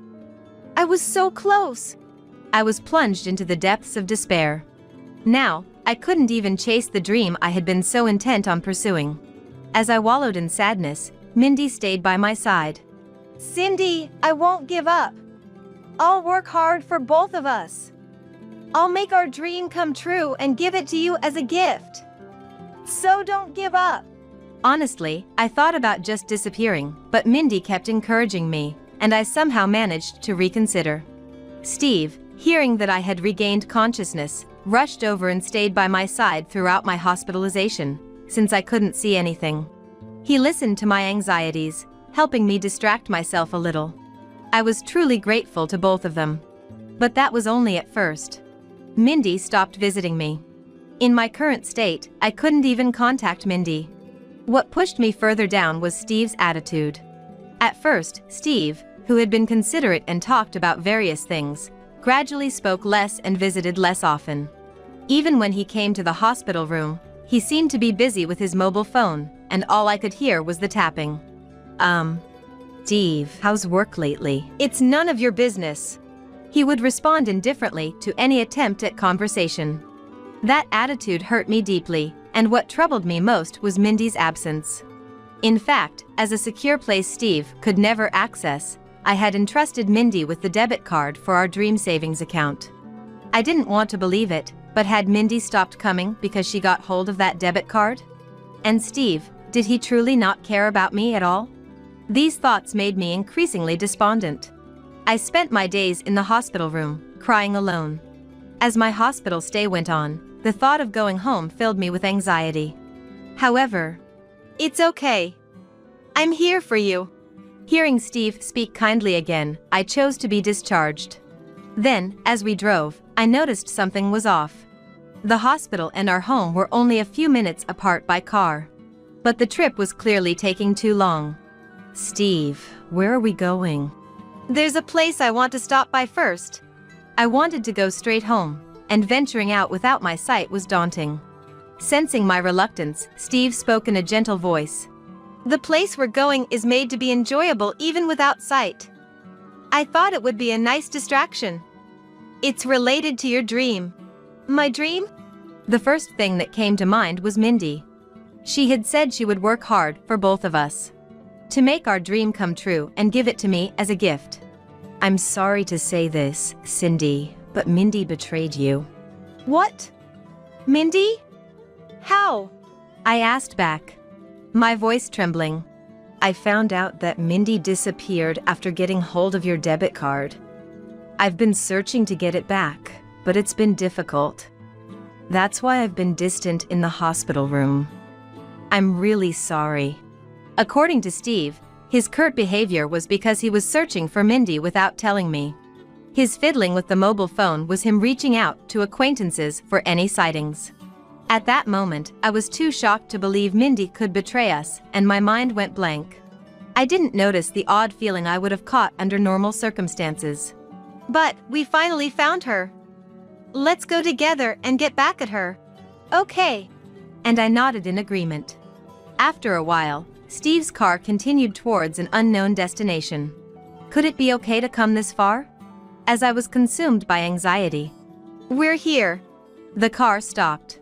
I was so close. I was plunged into the depths of despair. Now, I couldn't even chase the dream I had been so intent on pursuing. As I wallowed in sadness, Mindy stayed by my side. Cindy, I won't give up. I'll work hard for both of us. I'll make our dream come true and give it to you as a gift. So don't give up. Honestly, I thought about just disappearing, but Mindy kept encouraging me, and I somehow managed to reconsider. Steve, hearing that I had regained consciousness, rushed over and stayed by my side throughout my hospitalization, since I couldn't see anything. He listened to my anxieties, helping me distract myself a little. I was truly grateful to both of them. But that was only at first. Mindy stopped visiting me. In my current state, I couldn't even contact Mindy. What pushed me further down was Steve's attitude. At first, Steve, who had been considerate and talked about various things, gradually spoke less and visited less often. Even when he came to the hospital room, he seemed to be busy with his mobile phone, and all I could hear was the tapping. Steve, how's work lately? It's none of your business. He would respond indifferently to any attempt at conversation. That attitude hurt me deeply, and what troubled me most was Mindy's absence. In fact, as a secure place Steve could never access, I had entrusted Mindy with the debit card for our dream savings account. I didn't want to believe it, but had Mindy stopped coming because she got hold of that debit card? And Steve, did he truly not care about me at all? These thoughts made me increasingly despondent. I spent my days in the hospital room, crying alone. As my hospital stay went on, the thought of going home filled me with anxiety. However, it's okay. I'm here for you. Hearing Steve speak kindly again, I chose to be discharged. Then, as we drove, I noticed something was off. The hospital and our home were only a few minutes apart by car. But the trip was clearly taking too long. Steve, where are we going? There's a place I want to stop by first. I wanted to go straight home, and venturing out without my sight was daunting. Sensing my reluctance, Steve spoke in a gentle voice. The place we're going is made to be enjoyable even without sight. I thought it would be a nice distraction. It's related to your dream. My dream? The first thing that came to mind was Mindy. She had said she would work hard for both of us, to make our dream come true and give it to me as a gift. I'm sorry to say this, Cindy, but Mindy betrayed you. What? Mindy? How? I asked back, my voice trembling. I found out that Mindy disappeared after getting hold of your debit card. I've been searching to get it back, but it's been difficult. That's why I've been distant in the hospital room. I'm really sorry. According to Steve, his curt behavior was because he was searching for Mindy without telling me. His fiddling with the mobile phone was him reaching out to acquaintances for any sightings. At that moment, I was too shocked to believe Mindy could betray us, and my mind went blank. I didn't notice the odd feeling I would have caught under normal circumstances. But we finally found her. Let's go together and get back at her. Okay. And I nodded in agreement. After a while, Steve's car continued towards an unknown destination. Could it be okay to come this far? As I was consumed by anxiety. We're here. The car stopped.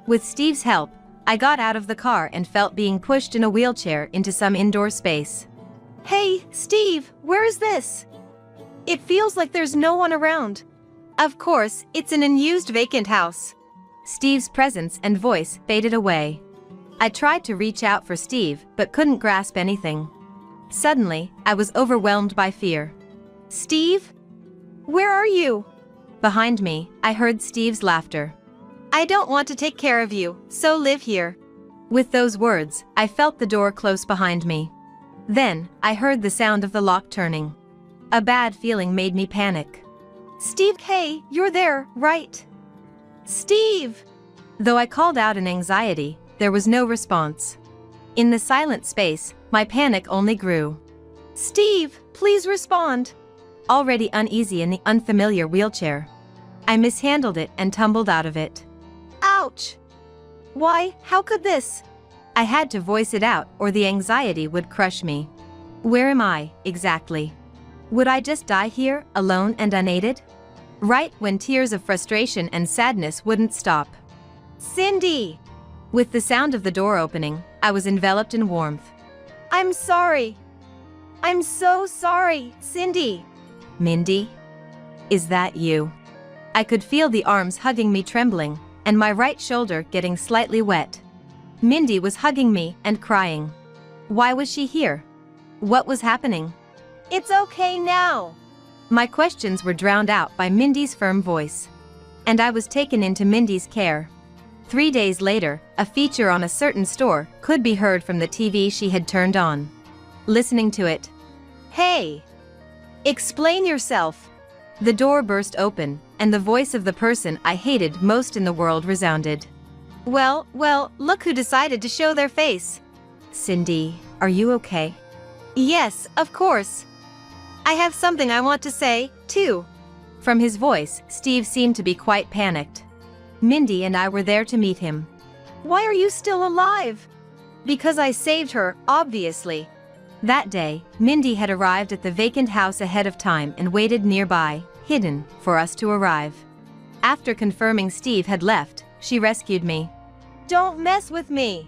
With Steve's help, I got out of the car and felt being pushed in a wheelchair into some indoor space. Hey, Steve, where is this? It feels like there's no one around. Of course, it's an unused vacant house. Steve's presence and voice faded away. I tried to reach out for Steve, but couldn't grasp anything. Suddenly, I was overwhelmed by fear. Steve? Where are you? Behind me, I heard Steve's laughter. I don't want to take care of you, so live here. With those words, I felt the door close behind me. Then, I heard the sound of the lock turning. A bad feeling made me panic. Steve, hey, you're there, right? Steve! Though I called out in anxiety, there was no response. In the silent space, my panic only grew. Steve, please respond. Already uneasy in the unfamiliar wheelchair, I mishandled it and tumbled out of it. Ouch! Why, how could this? I had to voice it out or the anxiety would crush me. Where am I, exactly? Would I just die here, alone and unaided? Right when tears of frustration and sadness wouldn't stop. Cindy! With the sound of the door opening, I was enveloped in warmth. I'm sorry. I'm so sorry, Cindy. Mindy? Is that you? I could feel the arms hugging me trembling, and my right shoulder getting slightly wet. Mindy was hugging me and crying. Why was she here? What was happening? It's okay now. My questions were drowned out by Mindy's firm voice. And I was taken into Mindy's care. 3 days later, a feature on a certain store could be heard from the TV she had turned on. Listening to it. Hey! Explain yourself. The door burst open, and the voice of the person I hated most in the world resounded. Well, look who decided to show their face. Cindy, are you okay? Yes, of course. I have something I want to say, too. From his voice, Steve seemed to be quite panicked. Mindy and I were there to meet him. Why are you still alive? Because I saved her, obviously. That day, Mindy had arrived at the vacant house ahead of time and waited nearby, hidden, for us to arrive. After confirming Steve had left, she rescued me. Don't mess with me.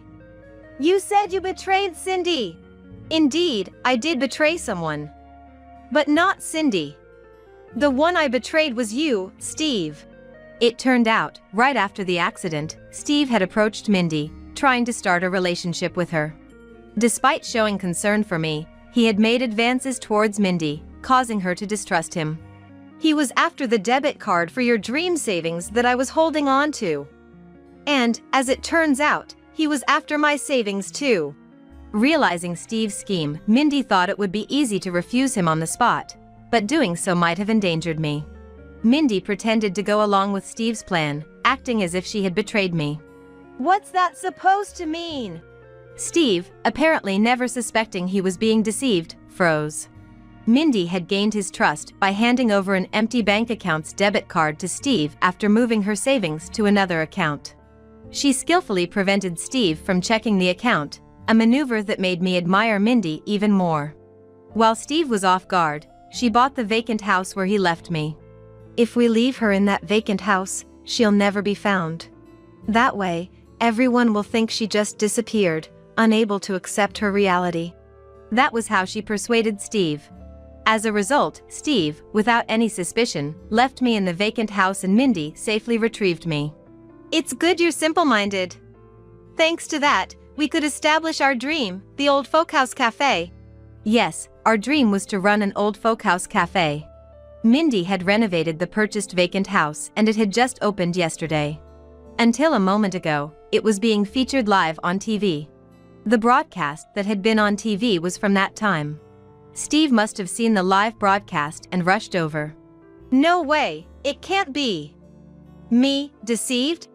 You said you betrayed Cindy. Indeed, I did betray someone. But not Cindy. The one I betrayed was you, Steve. It turned out, right after the accident, Steve had approached Mindy, trying to start a relationship with her. Despite showing concern for me, he had made advances towards Mindy, causing her to distrust him. He was after the debit card for your dream savings that I was holding on to. And, as it turns out, he was after my savings too. Realizing Steve's scheme, Mindy thought it would be easy to refuse him on the spot, but doing so might have endangered me. Mindy pretended to go along with Steve's plan, acting as if she had betrayed me. What's that supposed to mean? Steve, apparently never suspecting he was being deceived, froze. Mindy had gained his trust by handing over an empty bank account's debit card to Steve after moving her savings to another account. She skillfully prevented Steve from checking the account, a maneuver that made me admire Mindy even more. While Steve was off guard, she bought the vacant house where he left me. If we leave her in that vacant house, she'll never be found. That way, everyone will think she just disappeared, unable to accept her reality. That was how she persuaded Steve. As a result, Steve, without any suspicion, left me in the vacant house and Mindy safely retrieved me. It's good you're simple-minded. Thanks to that, we could establish our dream, the old folkhouse cafe. Yes, our dream was to run an old folkhouse cafe. Mindy had renovated the purchased vacant house and it had just opened yesterday. Until a moment ago, it was being featured live on TV. The broadcast that had been on TV was from that time. Steve must have seen the live broadcast and rushed over. No way, it can't be. Me, deceived?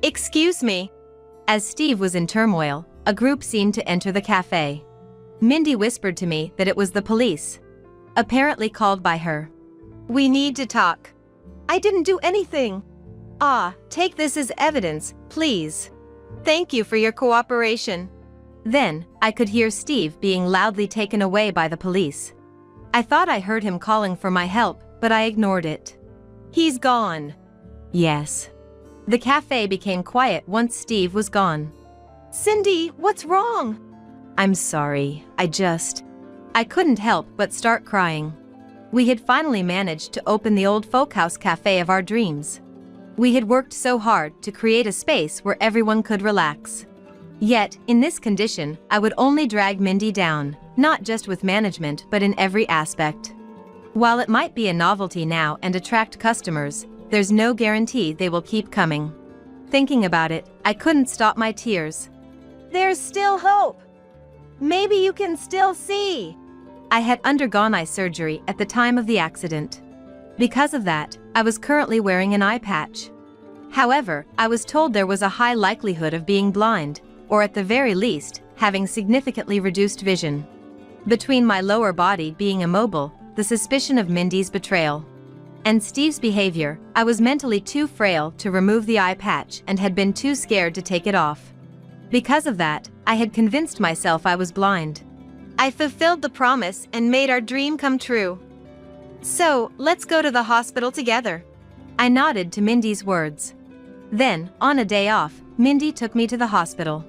Excuse me. As Steve was in turmoil, a group seemed to enter the cafe. Mindy whispered to me that it was the police. Apparently called by her. We need to talk. I didn't do anything. Take this as evidence, please. Thank you for your cooperation. Then, I could hear Steve being loudly taken away by the police. I thought I heard him calling for my help, but I ignored it. He's gone. Yes. The cafe became quiet once Steve was gone. Cindy, what's wrong? I'm sorry, I couldn't help but start crying. We had finally managed to open the old folkhouse cafe of our dreams. We had worked so hard to create a space where everyone could relax. Yet, in this condition, I would only drag Mindy down, Not just with management but in every aspect. While it might be a novelty now and attract customers, there's no guarantee they will keep coming. Thinking about it, I couldn't stop my tears. There's still hope. Maybe you can still see. I had undergone eye surgery at the time of the accident. Because of that, I was currently wearing an eye patch. However, I was told there was a high likelihood of being blind, or at the very least, having significantly reduced vision. Between my lower body being immobile, the suspicion of Mindy's betrayal, and Steve's behavior, I was mentally too frail to remove the eye patch and had been too scared to take it off. Because of that, I had convinced myself I was blind. I fulfilled the promise and made our dream come true. So, let's go to the hospital together. I nodded to Mindy's words. Then, on a day off, Mindy took me to the hospital.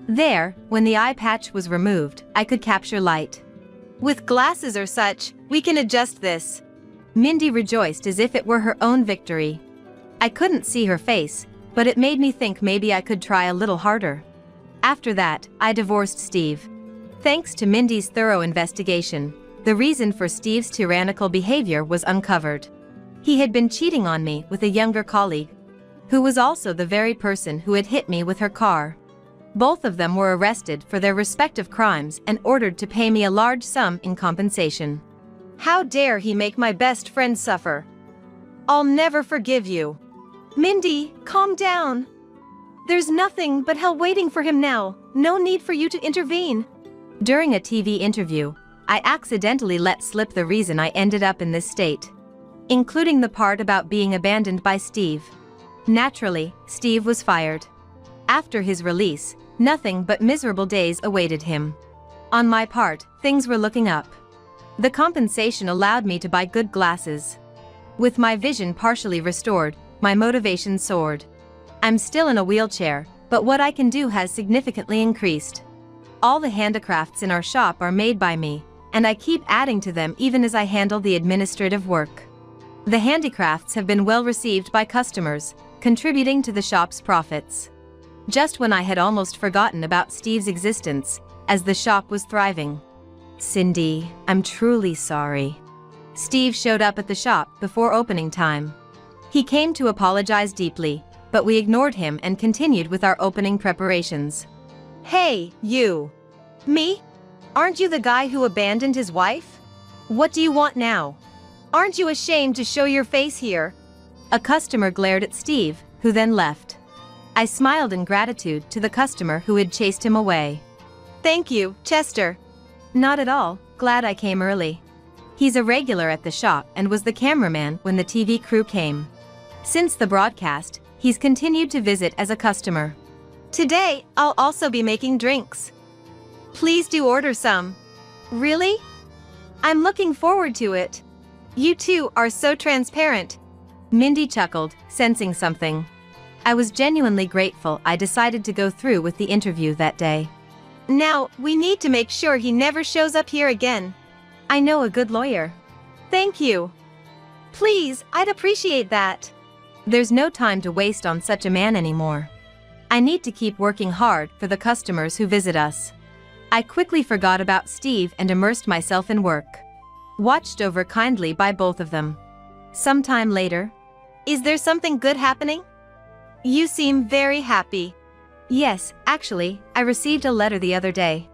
There, when the eye patch was removed, I could capture light. With glasses or such, we can adjust this. Mindy rejoiced as if it were her own victory. I couldn't see her face, but it made me think maybe I could try a little harder. After that, I divorced Steve. Thanks to Mindy's thorough investigation, the reason for Steve's tyrannical behavior was uncovered. He had been cheating on me with a younger colleague, who was also the very person who had hit me with her car. Both of them were arrested for their respective crimes and ordered to pay me a large sum in compensation. How dare he make my best friend suffer? I'll never forgive you. Mindy, calm down. There's nothing but hell waiting for him now. No need for you to intervene. During a TV interview, I accidentally let slip the reason I ended up in this state, including the part about being abandoned by Steve. Naturally, Steve was fired. After his release, nothing but miserable days awaited him. On my part, things were looking up. The compensation allowed me to buy good glasses. With my vision partially restored, my motivation soared. I'm still in a wheelchair, but what I can do has significantly increased. All the handicrafts in our shop are made by me, and I keep adding to them even as I handle the administrative work. The handicrafts have been well received by customers, contributing to the shop's profits. Just when I had almost forgotten about Steve's existence, as the shop was thriving. Cindy, I'm truly sorry. Steve showed up at the shop before opening time. He came to apologize deeply, but we ignored him and continued with our opening preparations. Hey, you. Me? Aren't you the guy who abandoned his wife? What do you want now? Aren't you ashamed to show your face here? A customer glared at Steve, who then left. I smiled in gratitude to the customer who had chased him away. Thank you, Chester. Not at all, glad I came early. He's a regular at the shop and was the cameraman when the TV crew came. Since the broadcast, he's continued to visit as a customer. Today, I'll also be making drinks. Please do order some. Really? I'm looking forward to it. You two are so transparent. Mindy chuckled, sensing something. I was genuinely grateful I decided to go through with the interview that day. Now, we need to make sure he never shows up here again. I know a good lawyer. Thank you. Please, I'd appreciate that. There's no time to waste on such a man anymore. I need to keep working hard for the customers who visit us. I quickly forgot about Steve and immersed myself in work. Watched over kindly by both of them. Sometime later. Is there something good happening? You seem very happy. Yes, actually, I received a letter the other day.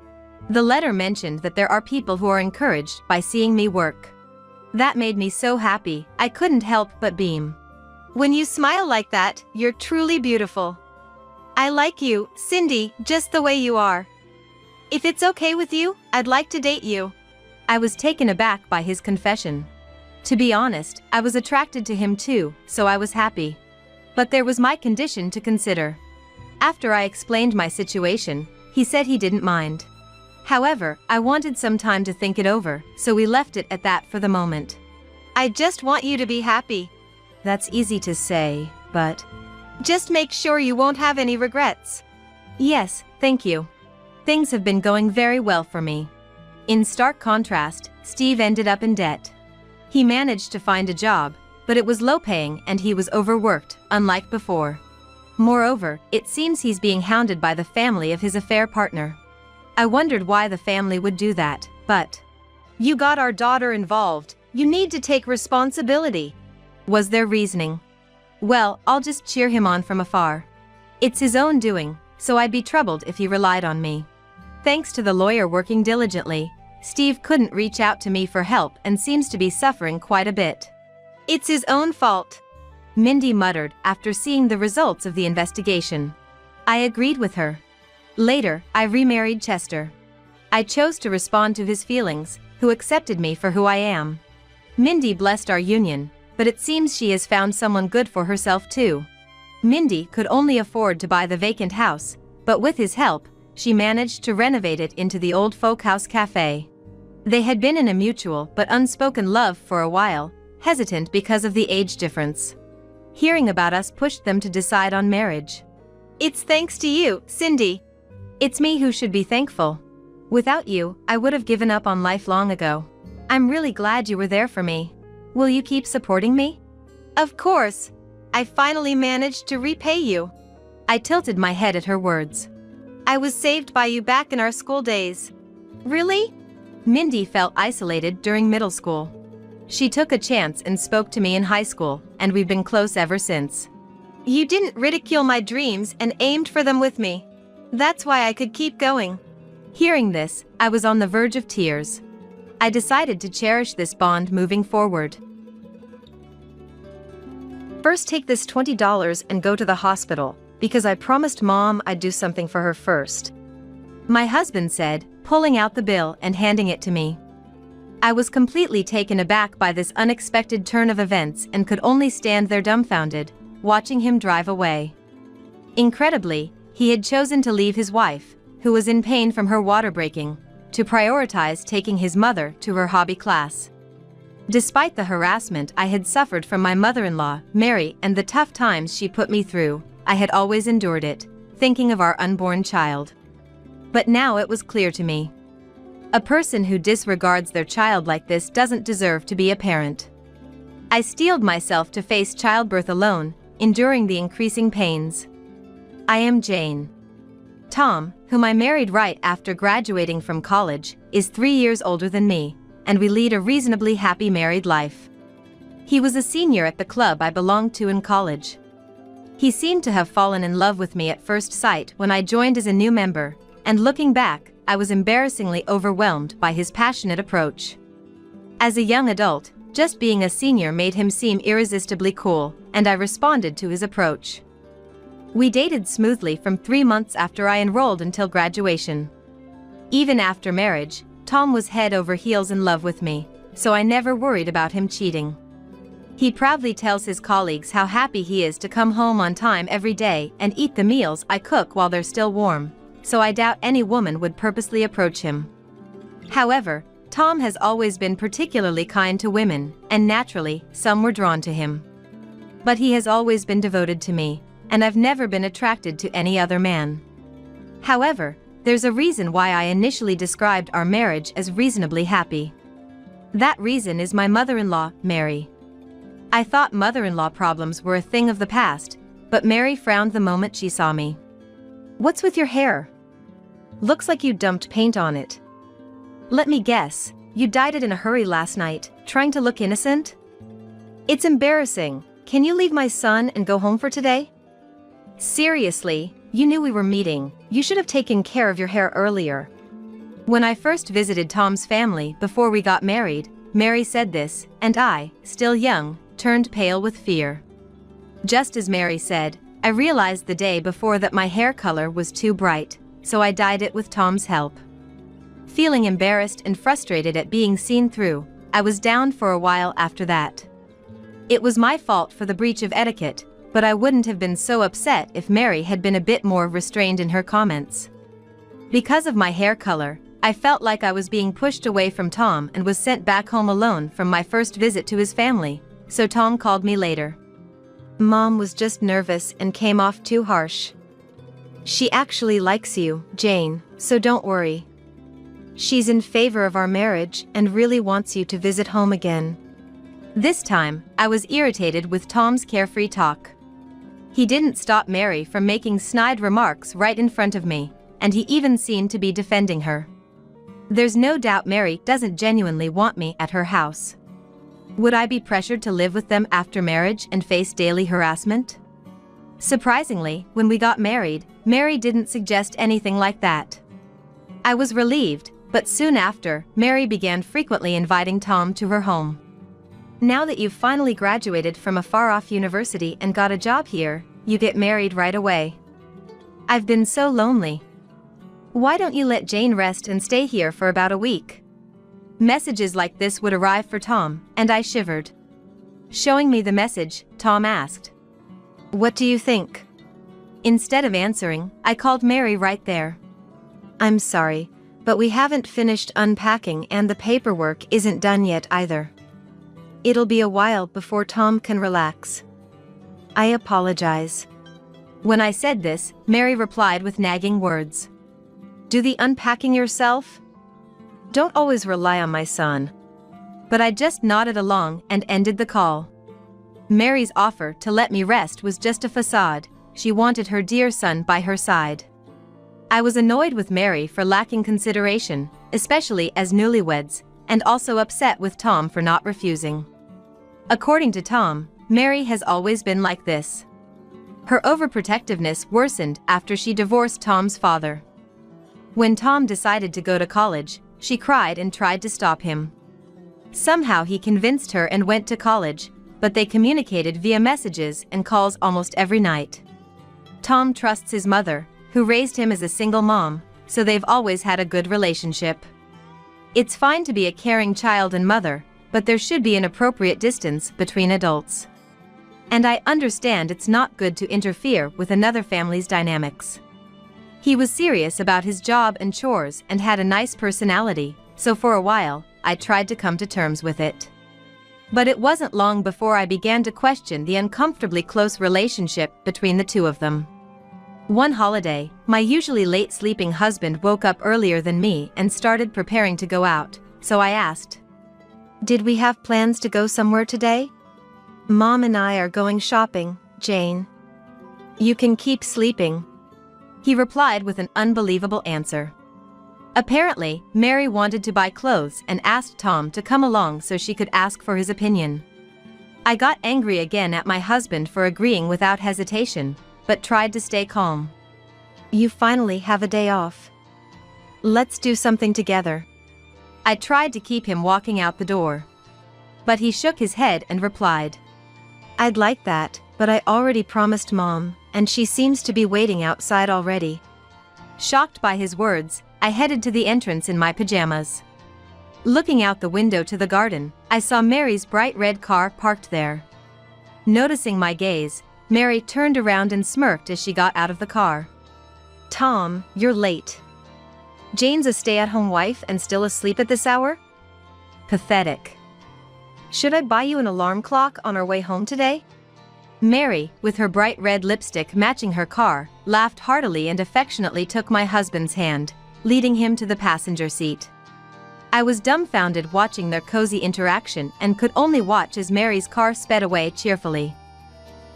The letter mentioned that there are people who are encouraged by seeing me work. That made me so happy, I couldn't help but beam. When you smile like that, you're truly beautiful. I like you, Cindy, just the way you are. If it's okay with you, I'd like to date you. I was taken aback by his confession. To be honest, I was attracted to him too, so I was happy. But there was my condition to consider. After I explained my situation, he said he didn't mind. However, I wanted some time to think it over, so we left it at that for the moment. I just want you to be happy. That's easy to say, but... Just make sure you won't have any regrets. Yes, thank you. Things have been going very well for me. In stark contrast, Steve ended up in debt. He managed to find a job, but it was low-paying and he was overworked, unlike before. Moreover, it seems he's being hounded by the family of his affair partner. I wondered why the family would do that, But you got our daughter involved. You need to take responsibility, was their reasoning. Well, I'll just cheer him on from afar. It's his own doing, so I'd be troubled if he relied on me. Thanks to the lawyer working diligently, Steve couldn't reach out to me for help and seems to be suffering quite a bit. It's his own fault, Mindy muttered after seeing the results of the investigation. I agreed with her. Later, I remarried Chester. I chose to respond to his feelings, who accepted me for who I am. Mindy blessed our union, but it seems she has found someone good for herself too. Mindy could only afford to buy the vacant house, but with his help, she managed to renovate it into the old folk house cafe. They had been in a mutual but unspoken love for a while, hesitant because of the age difference. Hearing about us pushed them to decide on marriage. It's thanks to you, Cindy. It's me who should be thankful. Without you, I would have given up on life long ago. I'm really glad you were there for me. Will you keep supporting me? Of course. I finally managed to repay you. I tilted my head at her words. I was saved by you back in our school days. Really? Mindy felt isolated during middle school. She took a chance and spoke to me in high school, and we've been close ever since. You didn't ridicule my dreams and aimed for them with me. That's why I could keep going. Hearing this, I was on the verge of tears. I decided to cherish this bond moving forward. First, take this $20 and go to the hospital, because I promised Mom I'd do something for her first. My husband said, pulling out the bill and handing it to me. I was completely taken aback by this unexpected turn of events and could only stand there dumbfounded, watching him drive away. Incredibly, he had chosen to leave his wife, who was in pain from her water breaking, to prioritize taking his mother to her hobby class. Despite the harassment I had suffered from my mother-in-law, Mary, and the tough times she put me through, I had always endured it, thinking of our unborn child. But now it was clear to me. A person who disregards their child like this doesn't deserve to be a parent. I steeled myself to face childbirth alone, enduring the increasing pains. I am Jane. Tom, whom I married right after graduating from college, is 3 years older than me, and we lead a reasonably happy married life. He was a senior at the club I belonged to in college. He seemed to have fallen in love with me at first sight when I joined as a new member, and looking back, I was embarrassingly overwhelmed by his passionate approach. As a young adult, just being a senior made him seem irresistibly cool, and I responded to his approach. We dated smoothly from 3 months after I enrolled until graduation. Even after marriage, Tom was head over heels in love with me, so I never worried about him cheating. He proudly tells his colleagues how happy he is to come home on time every day and eat the meals I cook while they're still warm, so I doubt any woman would purposely approach him. However, Tom has always been particularly kind to women, and naturally, some were drawn to him. But he has always been devoted to me, and I've never been attracted to any other man. However, there's a reason why I initially described our marriage as reasonably happy. That reason is my mother-in-law, Mary. I thought mother-in-law problems were a thing of the past, but Mary frowned the moment she saw me. What's with your hair? Looks like you dumped paint on it. Let me guess, you dyed it in a hurry last night, trying to look innocent? It's embarrassing. Can you leave my son and go home for today? Seriously, you knew we were meeting. You should have taken care of your hair earlier. When I first visited Tom's family before we got married, Mary said this, and I, still young, turned pale with fear. Just as Mary said, I realized the day before that my hair color was too bright, so I dyed it with Tom's help. Feeling embarrassed and frustrated at being seen through, I was down for a while after that. It was my fault for the breach of etiquette, but I wouldn't have been so upset if Mary had been a bit more restrained in her comments. Because of my hair color, I felt like I was being pushed away from Tom and was sent back home alone from my first visit to his family, so Tom called me later. Mom was just nervous and came off too harsh. She actually likes you, Jane, so don't worry. She's in favor of our marriage and really wants you to visit home again. This time, I was irritated with Tom's carefree talk. He didn't stop Mary from making snide remarks right in front of me, and he even seemed to be defending her. There's no doubt Mary doesn't genuinely want me at her house. Would I be pressured to live with them after marriage and face daily harassment? Surprisingly, when we got married, Mary didn't suggest anything like that. I was relieved, but soon after, Mary began frequently inviting Tom to her home. Now that you've finally graduated from a far-off university and got a job here, you get married right away. I've been so lonely. Why don't you let Jane rest and stay here for about a week? Messages like this would arrive for Tom, and I shivered. Showing me the message, Tom asked, "What do you think?" Instead of answering, I called Mary right there. "I'm sorry, but we haven't finished unpacking and the paperwork isn't done yet either. It'll be a while before Tom can relax. I apologize." When I said this, Mary replied with nagging words. "Do the unpacking yourself? Don't always rely on my son." But I just nodded along and ended the call. Mary's offer to let me rest was just a facade. She wanted her dear son by her side. I was annoyed with Mary for lacking consideration, especially as newlyweds, and also upset with Tom for not refusing. According to Tom, Mary has always been like this. Her overprotectiveness worsened after she divorced Tom's father. When Tom decided to go to college, she cried and tried to stop him. Somehow he convinced her and went to college, but they communicated via messages and calls almost every night. Tom trusts his mother, who raised him as a single mom, so they've always had a good relationship. It's fine to be a caring child and mother, but there should be an appropriate distance between adults. And I understand it's not good to interfere with another family's dynamics. He was serious about his job and chores and had a nice personality, so for a while, I tried to come to terms with it. But it wasn't long before I began to question the uncomfortably close relationship between the two of them. One holiday, my usually late-sleeping husband woke up earlier than me and started preparing to go out, so I asked, "Did we have plans to go somewhere today?" "Mom and I are going shopping, Jane." "You can keep sleeping," he replied with an unbelievable answer. Apparently, Mary wanted to buy clothes and asked Tom to come along so she could ask for his opinion. I got angry again at my husband for agreeing without hesitation, but tried to stay calm. "You finally have a day off. Let's do something together." I tried to keep him walking out the door. But he shook his head and replied, "I'd like that, but I already promised Mom, and she seems to be waiting outside already." Shocked by his words, I headed to the entrance in my pajamas. Looking out the window to the garden, I saw Mary's bright red car parked there. Noticing my gaze, Mary turned around and smirked as she got out of the car. "Tom, you're late. Jane's a stay-at-home wife and still asleep at this hour? Pathetic. Should I buy you an alarm clock on our way home today?" Mary, with her bright red lipstick matching her car, laughed heartily and affectionately took my husband's hand, leading him to the passenger seat. I was dumbfounded watching their cozy interaction and could only watch as Mary's car sped away cheerfully.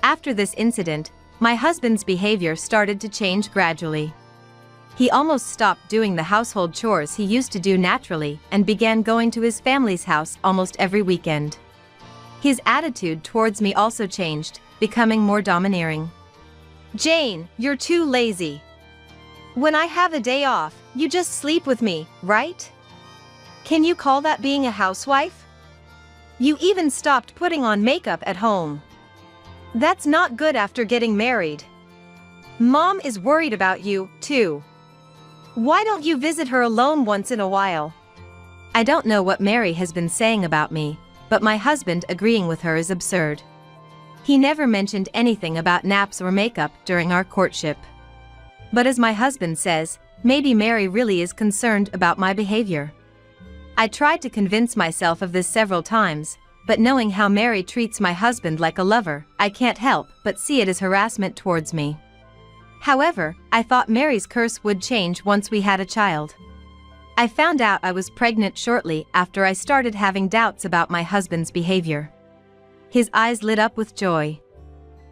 After this incident, my husband's behavior started to change gradually. He almost stopped doing the household chores he used to do naturally and began going to his family's house almost every weekend. His attitude towards me also changed, becoming more domineering. "Jane, you're too lazy. When I have a day off, you just sleep with me, right? Can you call that being a housewife? You even stopped putting on makeup at home. That's not good after getting married. Mom is worried about you, too. Why don't you visit her alone once in a while?" I don't know what Mary has been saying about me, but my husband agreeing with her is absurd. He never mentioned anything about naps or makeup during our courtship. But as my husband says, maybe Mary really is concerned about my behavior. I tried to convince myself of this several times, but knowing how Mary treats my husband like a lover, I can't help but see it as harassment towards me. However, I thought Mary's curse would change once we had a child. I found out I was pregnant shortly after I started having doubts about my husband's behavior. His eyes lit up with joy.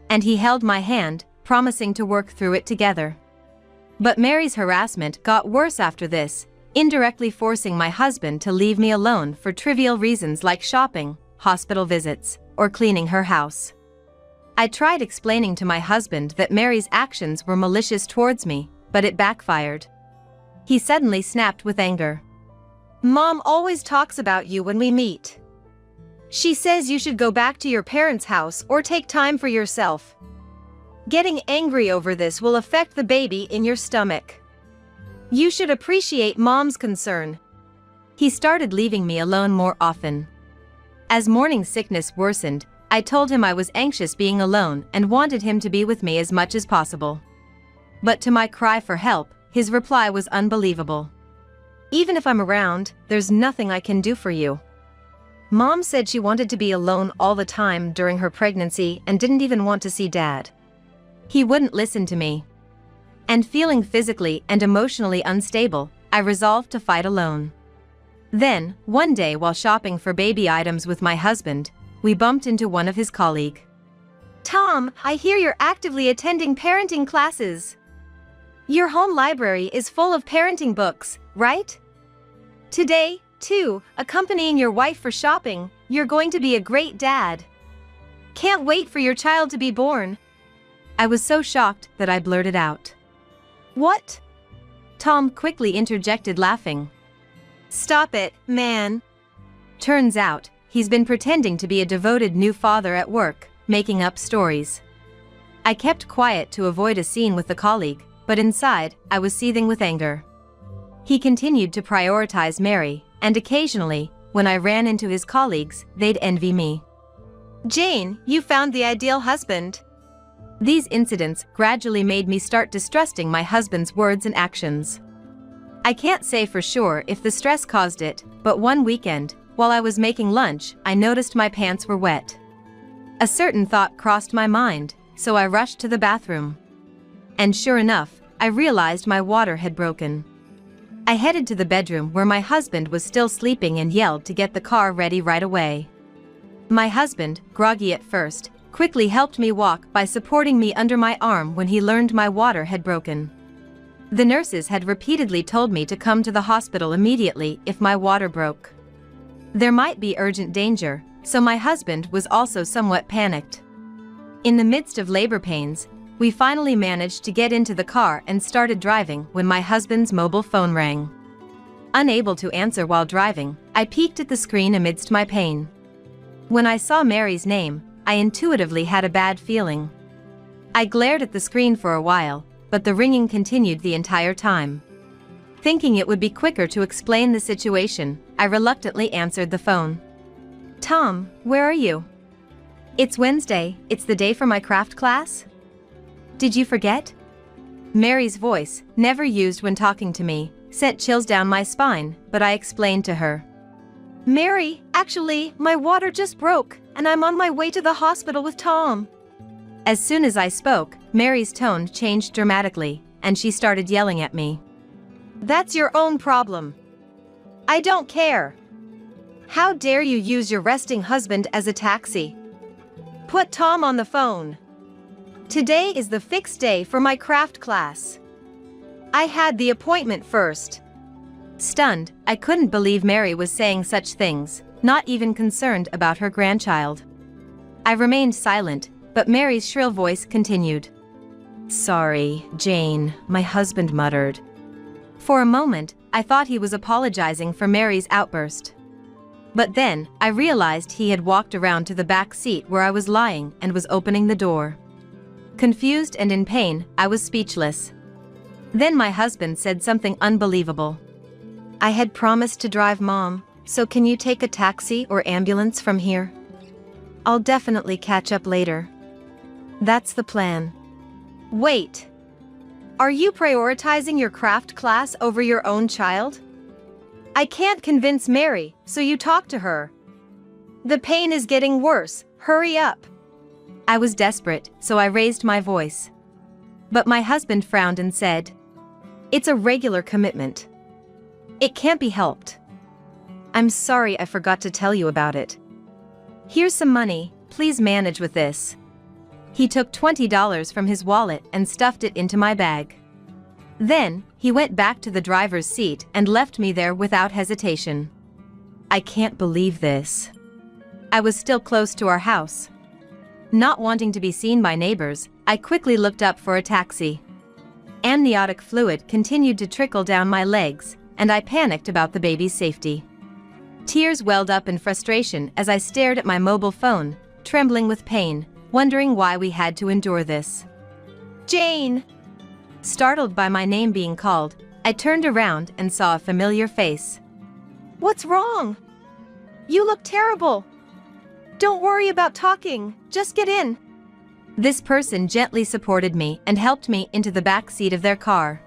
And he held my hand, promising to work through it together. But Mary's harassment got worse after this, indirectly forcing my husband to leave me alone for trivial reasons like shopping, hospital visits, or cleaning her house. I tried explaining to my husband that Mary's actions were malicious towards me, but it backfired. He suddenly snapped with anger. Mom always talks about you when we meet. She says you should go back to your parents' house or take time for yourself. Getting angry over this will affect the baby in your stomach. You should appreciate Mom's concern. He started leaving me alone more often. As morning sickness worsened, I told him I was anxious being alone and wanted him to be with me as much as possible. But to my cry for help, his reply was unbelievable. Even if I'm around, there's nothing I can do for you. Mom said she wanted to be alone all the time during her pregnancy and didn't even want to see Dad. He wouldn't listen to me. And feeling physically and emotionally unstable, I resolved to fight alone. Then, one day while shopping for baby items with my husband, we bumped into one of his colleagues. Tom, I hear you're actively attending parenting classes. Your home library is full of parenting books, right? Today, too, accompanying your wife for shopping, you're going to be a great dad. Can't wait for your child to be born. I was so shocked that I blurted out. What? Tom quickly interjected, laughing. Stop it, man. Turns out, he's been pretending to be a devoted new father at work, making up stories. I kept quiet to avoid a scene with the colleague, but inside, I was seething with anger. He continued to prioritize Mary, and occasionally, when I ran into his colleagues, they'd envy me. Jane, you found the ideal husband. These incidents gradually made me start distrusting my husband's words and actions. I can't say for sure if the stress caused it, but one weekend, while I was making lunch, I noticed my pants were wet. A certain thought crossed my mind, so I rushed to the bathroom. And sure enough, I realized my water had broken. I headed to the bedroom where my husband was still sleeping and yelled to get the car ready right away. My husband, groggy at first, quickly helped me walk by supporting me under my arm when he learned my water had broken. The nurses had repeatedly told me to come to the hospital immediately if my water broke. There might be urgent danger, so my husband was also somewhat panicked. In the midst of labor pains, we finally managed to get into the car and started driving when my husband's mobile phone rang. Unable to answer while driving, I peeked at the screen amidst my pain. When I saw Mary's name, I intuitively had a bad feeling. I glared at the screen for a while, but the ringing continued the entire time. Thinking it would be quicker to explain the situation, I reluctantly answered the phone. Tom, where are you? It's Wednesday, it's the day for my craft class? Did you forget? Mary's voice, never used when talking to me, sent chills down my spine, but I explained to her. Mary, actually, my water just broke, and I'm on my way to the hospital with Tom. As soon as I spoke, Mary's tone changed dramatically, and she started yelling at me. That's your own problem. I don't care. How dare you use your resting husband as a taxi? Put Tom on the phone. Today is the fixed day for my craft class. I had the appointment first. Stunned, I couldn't believe Mary was saying such things, not even concerned about her grandchild. I remained silent, but Mary's shrill voice continued. Sorry, Jane, my husband muttered. For a moment, I thought he was apologizing for Mary's outburst. But then, I realized he had walked around to the back seat where I was lying and was opening the door. Confused and in pain, I was speechless. Then my husband said something unbelievable. I had promised to drive Mom, so can you take a taxi or ambulance from here? I'll definitely catch up later. That's the plan. Wait. Are you prioritizing your craft class over your own child? I can't convince Mary, so you talk to her. The pain is getting worse, hurry up. I was desperate, so I raised my voice. But my husband frowned and said, It's a regular commitment. It can't be helped. I'm sorry I forgot to tell you about it. Here's some money, please manage with this. He took $20 from his wallet and stuffed it into my bag. Then, he went back to the driver's seat and left me there without hesitation. I can't believe this. I was still close to our house. Not wanting to be seen by neighbors, I quickly looked up for a taxi. Amniotic fluid continued to trickle down my legs, and I panicked about the baby's safety. Tears welled up in frustration as I stared at my mobile phone, trembling with pain, wondering why we had to endure this. Jane! Startled by my name being called, I turned around and saw a familiar face. What's wrong? You look terrible. Don't worry about talking, just get in. This person gently supported me and helped me into the back seat of their car.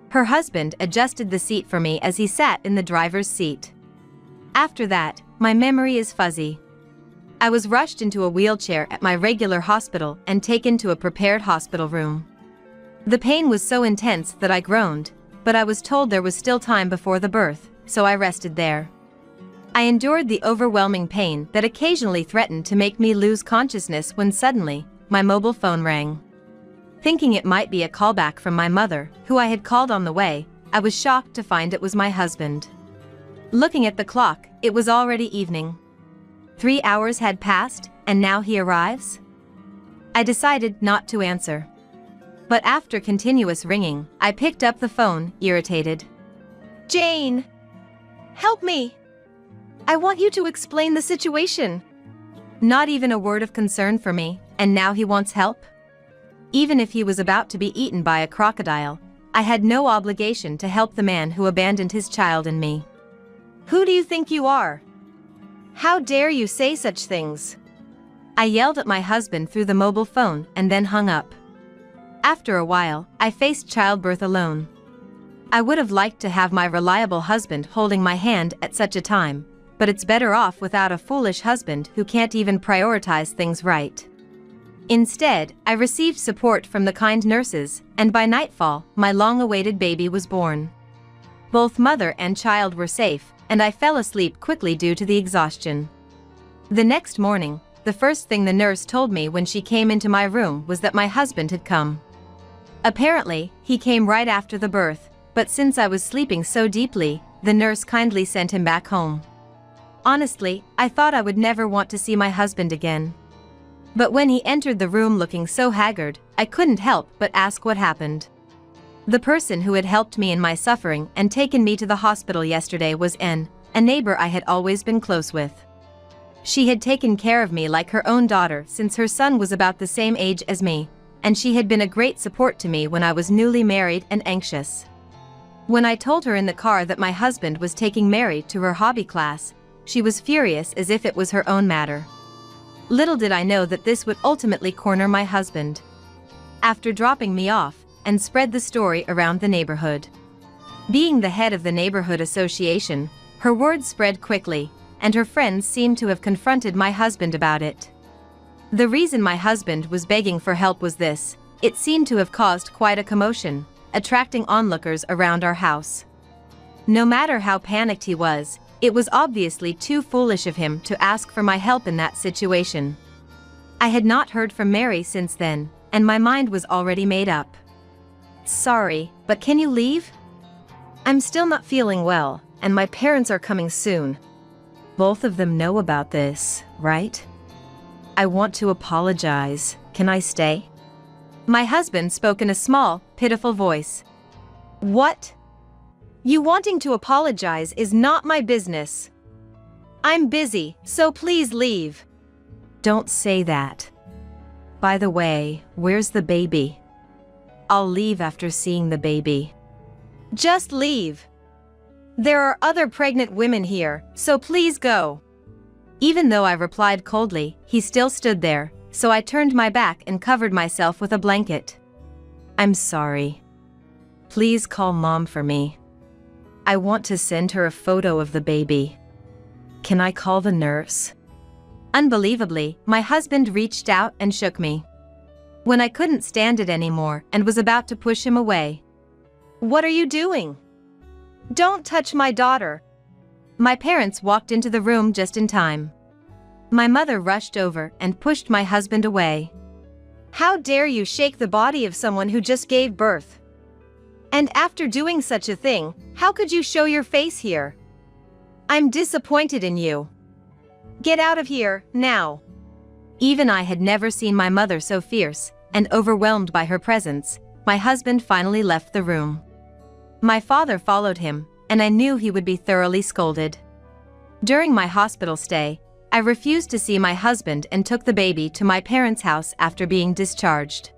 Her husband adjusted the seat for me as he sat in the driver's seat. After that, my memory is fuzzy. I was rushed into a wheelchair at my regular hospital and taken to a prepared hospital room. The pain was so intense that I groaned, but I was told there was still time before the birth, so I rested there. I endured the overwhelming pain that occasionally threatened to make me lose consciousness when suddenly, my mobile phone rang. Thinking it might be a callback from my mother, who I had called on the way, I was shocked to find it was my husband. Looking at the clock, it was already evening. 3 hours had passed, and now he arrives? I decided not to answer. But after continuous ringing, I picked up the phone, irritated. Jane! Help me! I want you to explain the situation. Not even a word of concern for me, and now he wants help? Even if he was about to be eaten by a crocodile, I had no obligation to help the man who abandoned his child and me. Who do you think you are? How dare you say such things? I yelled at my husband through the mobile phone and then hung up. After a while, I faced childbirth alone. I would have liked to have my reliable husband holding my hand at such a time, but it's better off without a foolish husband who can't even prioritize things right. Instead, I received support from the kind nurses, and by nightfall, my long-awaited baby was born. Both mother and child were safe, and I fell asleep quickly due to the exhaustion. The next morning, the first thing the nurse told me when she came into my room was that my husband had come. Apparently, he came right after the birth, but since I was sleeping so deeply, the nurse kindly sent him back home. Honestly, I thought I would never want to see my husband again. But when he entered the room looking so haggard, I couldn't help but ask what happened. The person who had helped me in my suffering and taken me to the hospital yesterday was N, a neighbor I had always been close with. She had taken care of me like her own daughter since her son was about the same age as me, and she had been a great support to me when I was newly married and anxious. When I told her in the car that my husband was taking Mary to her hobby class, she was furious as if it was her own matter. Little did I know that this would ultimately corner my husband. After dropping me off, and spread the story around the neighborhood. Being the head of the neighborhood association, her words spread quickly, and her friends seemed to have confronted my husband about it. The reason my husband was begging for help was this: it seemed to have caused quite a commotion, attracting onlookers around our house. No matter how panicked he was, it was obviously too foolish of him to ask for my help in that situation. I had not heard from Mary since then, and my mind was already made up. Sorry, but can you leave? I'm still not feeling well, and my parents are coming soon. Both of them know about this, right? I want to apologize. Can I stay? My husband spoke in a small, pitiful voice. What? You wanting to apologize is not my business. I'm busy, so please leave. Don't say that. By the way, where's the baby? I'll leave after seeing the baby. Just leave. There are other pregnant women here, so please go. Even though I replied coldly, he still stood there, so I turned my back and covered myself with a blanket. I'm sorry. Please call Mom for me. I want to send her a photo of the baby. Can I call the nurse? Unbelievably, my husband reached out and shook me. When I couldn't stand it anymore and was about to push him away. What are you doing? Don't touch my daughter. My parents walked into the room just in time. My mother rushed over and pushed my husband away. How dare you shake the body of someone who just gave birth? And after doing such a thing, how could you show your face here? I'm disappointed in you. Get out of here, now. Even I had never seen my mother so fierce and overwhelmed by her presence. My husband finally left the room. My father followed him, and I knew he would be thoroughly scolded. During my hospital stay, I refused to see my husband and took the baby to my parents' house after being discharged.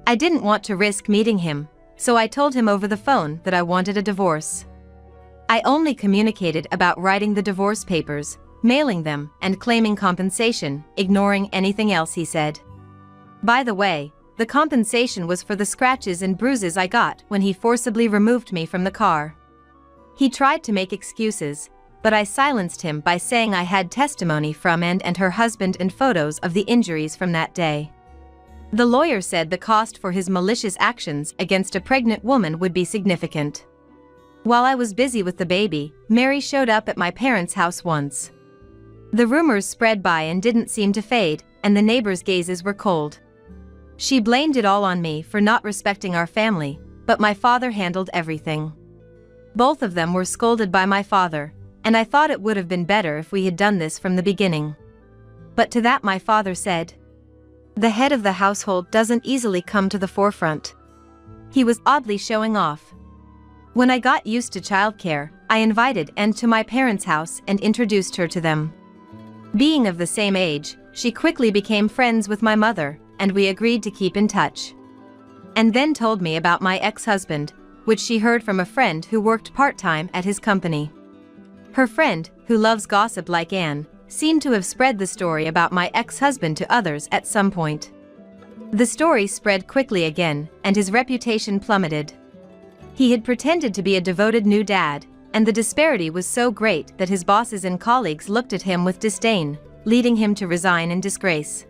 I didn't want to risk meeting him, so I told him over the phone that I wanted a divorce. I only communicated about writing the divorce papers, mailing them, and claiming compensation, ignoring anything else he said. By the way, the compensation was for the scratches and bruises I got when he forcibly removed me from the car. He tried to make excuses, but I silenced him by saying I had testimony from and her husband and photos of the injuries from that day. The lawyer said the cost for his malicious actions against a pregnant woman would be significant. While I was busy with the baby, Mary showed up at my parents' house once. The rumors spread by and didn't seem to fade, and the neighbors' gazes were cold. She blamed it all on me for not respecting our family, but my father handled everything. Both of them were scolded by my father, and I thought it would have been better if we had done this from the beginning. But to that my father said, "The head of the household doesn't easily come to the forefront." He was oddly showing off. When I got used to childcare, I invited Anne to my parents' house and introduced her to them. Being of the same age, she quickly became friends with my mother, and we agreed to keep in touch. And then told me about my ex-husband, which she heard from a friend who worked part-time at his company. Her friend, who loves gossip like Anne, seemed to have spread the story about my ex-husband to others at some point. The story spread quickly again, and his reputation plummeted. He had pretended to be a devoted new dad, and the disparity was so great that his bosses and colleagues looked at him with disdain, leading him to resign in disgrace.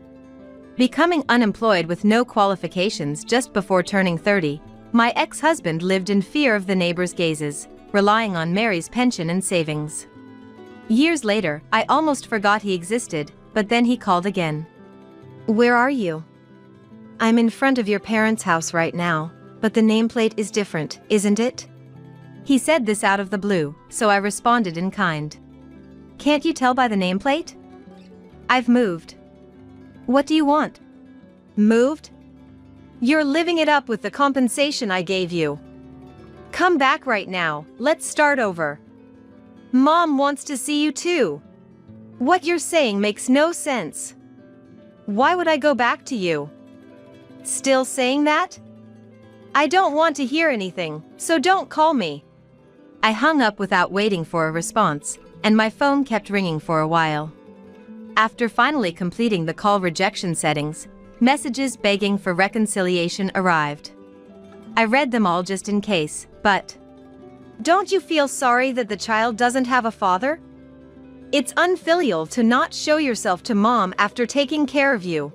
Becoming unemployed with no qualifications just before turning 30, my ex-husband lived in fear of the neighbors' gazes, relying on Mary's pension and savings. Years later, I almost forgot he existed, but then he called again. "Where are you?" "I'm in front of your parents' house right now, but the nameplate is different, isn't it?" He said this out of the blue, so I responded in kind. "Can't you tell by the nameplate?" "I've moved." "What do you want?" "Moved? You're living it up with the compensation I gave you. Come back right now, let's start over. Mom wants to see you too. What you're saying makes no sense. Why would I go back to you?" "Still saying that?" "I don't want to hear anything, so don't call me." I hung up without waiting for a response, and my phone kept ringing for a while. After finally completing the call rejection settings, messages begging for reconciliation arrived. I read them all just in case, but "Don't you feel sorry that the child doesn't have a father? It's unfilial to not show yourself to mom after taking care of you."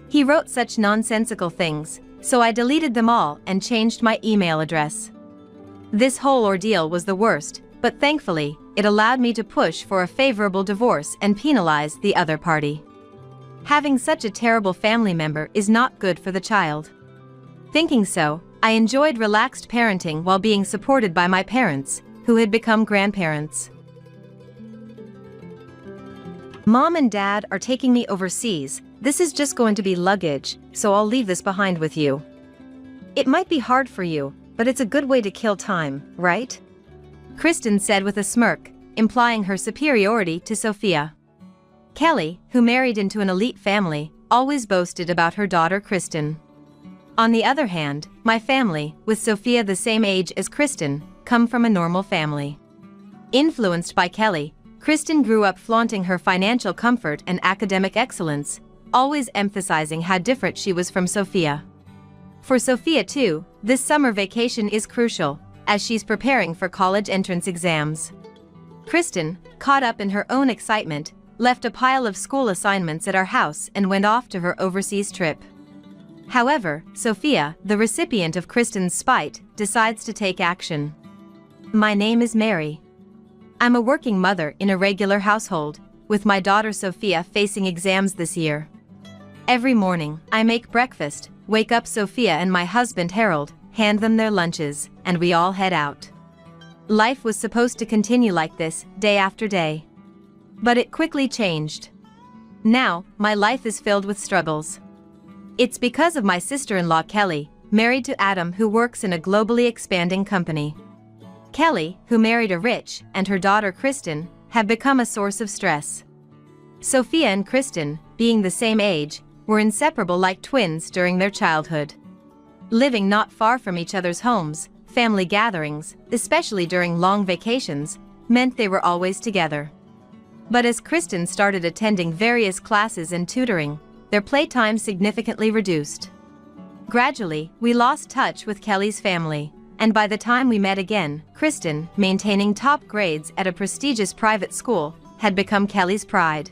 He wrote such nonsensical things, so I deleted them all and changed my email address. This whole ordeal was the worst, but thankfully, it allowed me to push for a favorable divorce and penalize the other party. Having such a terrible family member is not good for the child. Thinking so, I enjoyed relaxed parenting while being supported by my parents, who had become grandparents. "Mom and Dad are taking me overseas. This is just going to be luggage, so I'll leave this behind with you. It might be hard for you, but it's a good way to kill time, right?" Kristen said with a smirk, implying her superiority to Sophia. Kelly, who married into an elite family, always boasted about her daughter Kristen. On the other hand, my family, with Sophia the same age as Kristen, come from a normal family. Influenced by Kelly, Kristen grew up flaunting her financial comfort and academic excellence, always emphasizing how different she was from Sophia. For Sophia too, this summer vacation is crucial, as she's preparing for college entrance exams. Kristen, caught up in her own excitement, left a pile of school assignments at our house and went off to her overseas trip. However, Sophia, the recipient of Kristen's spite, decides to take action. "My name is Mary. I'm a working mother in a regular household, with my daughter Sophia facing exams this year. Every morning, I make breakfast, wake up Sophia and my husband Harold, hand them their lunches, and we all head out. Life was supposed to continue like this, day after day. But it quickly changed. Now, my life is filled with struggles. It's because of my sister-in-law Kelly, married to Adam, who works in a globally expanding company. Kelly, who married a rich, and her daughter Kristen, have become a source of stress. Sophia and Kristen, being the same age, were inseparable like twins during their childhood. Living not far from each other's homes, family gatherings, especially during long vacations, meant they were always together. But as Kristen started attending various classes and tutoring, their playtime significantly reduced. Gradually, we lost touch with Kelly's family, and by the time we met again, Kristen, maintaining top grades at a prestigious private school, had become Kelly's pride.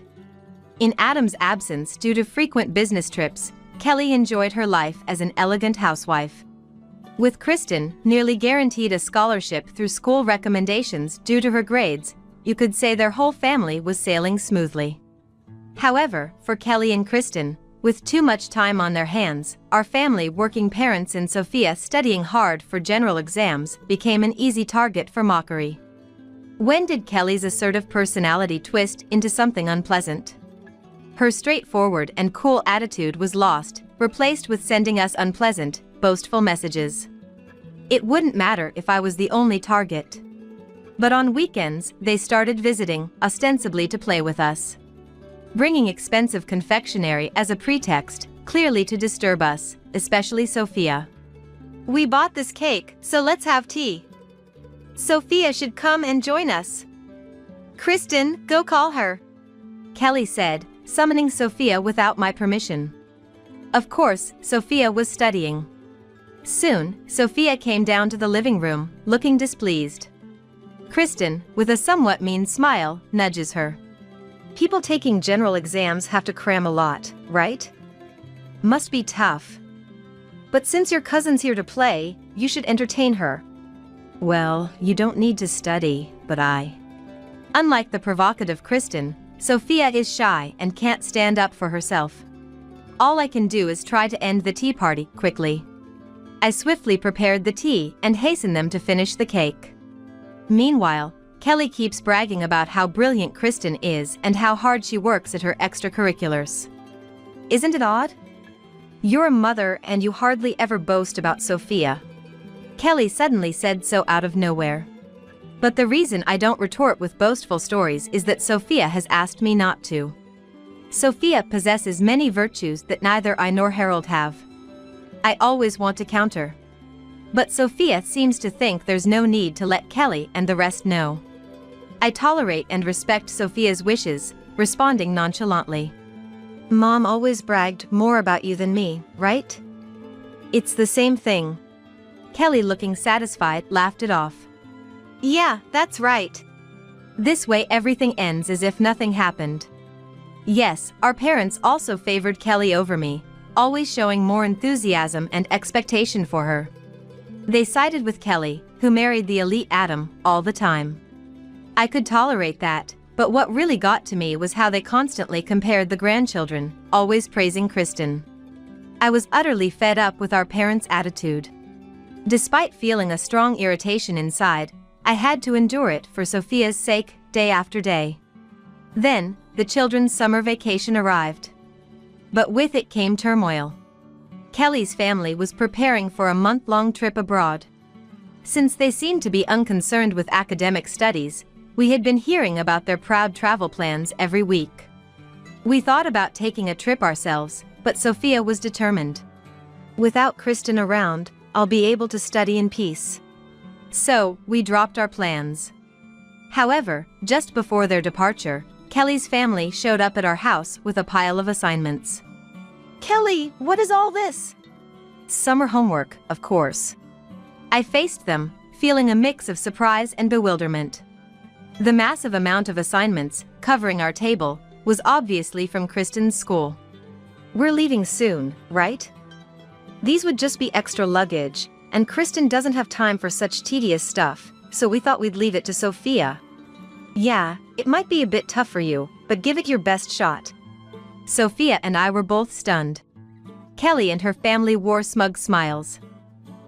In Adam's absence due to frequent business trips, Kelly enjoyed her life as an elegant housewife. With Kristen nearly guaranteed a scholarship through school recommendations due to her grades, you could say their whole family was sailing smoothly. However, for Kelly and Kristen, with too much time on their hands, our family, working parents, and Sophia studying hard for general exams, became an easy target for mockery. When did Kelly's assertive personality twist into something unpleasant? Her straightforward and cool attitude was lost, replaced with sending us unpleasant, boastful messages. It wouldn't matter if I was the only target. But on weekends, they started visiting, ostensibly to play with us. Bringing expensive confectionery as a pretext, clearly to disturb us, especially Sophia. We bought this cake, so let's have tea. Sophia should come and join us. Kristen, go call her, Kelly said, summoning Sophia without my permission. Of course, Sophia was studying. Soon, Sophia came down to the living room, looking displeased. Kristen, with a somewhat mean smile, nudges her. People taking general exams have to cram a lot, right? Must be tough. But since your cousin's here to play, you should entertain her. Well, you don't need to study, but Unlike the provocative Kristen, Sophia is shy and can't stand up for herself. All I can do is try to end the tea party quickly. I swiftly prepared the tea and hastened them to finish the cake. Meanwhile, Kelly keeps bragging about how brilliant Kristen is and how hard she works at her extracurriculars. Isn't it odd? You're a mother and you hardly ever boast about Sophia. Kelly suddenly said so out of nowhere. But the reason I don't retort with boastful stories is that Sophia has asked me not to. Sophia possesses many virtues that neither I nor Harold have. I always want to counter. But Sophia seems to think there's no need to let Kelly and the rest know. I tolerate and respect Sophia's wishes, responding nonchalantly. Mom always bragged more about you than me, right? It's the same thing. Kelly, looking satisfied, laughed it off. Yeah, that's right. This way everything ends as if nothing happened. Yes, our parents also favored Kelly over me, always showing more enthusiasm and expectation for her. They sided with Kelly, who married the elite Adam, all the time. I could tolerate that, but what really got to me was how they constantly compared the grandchildren, always praising Kristen. I was utterly fed up with our parents' attitude. Despite feeling a strong irritation inside, I had to endure it for Sophia's sake, day after day. Then, the children's summer vacation arrived. But with it came turmoil. Kelly's family was preparing for a month-long trip abroad. Since they seemed to be unconcerned with academic studies, we had been hearing about their proud travel plans every week. We thought about taking a trip ourselves, but Sophia was determined. Without Kristen around, I'll be able to study in peace. So, we dropped our plans. However, just before their departure, Kelly's family showed up at our house with a pile of assignments. Kelly, what is all this? Summer homework, of course. I faced them, feeling a mix of surprise and bewilderment. The massive amount of assignments, covering our table, was obviously from Kristen's school. We're leaving soon, right? These would just be extra luggage, and Kristen doesn't have time for such tedious stuff, so we thought we'd leave it to Sophia. Yeah, it might be a bit tough for you, but give it your best shot. Sophia and I were both stunned. Kelly and her family wore smug smiles.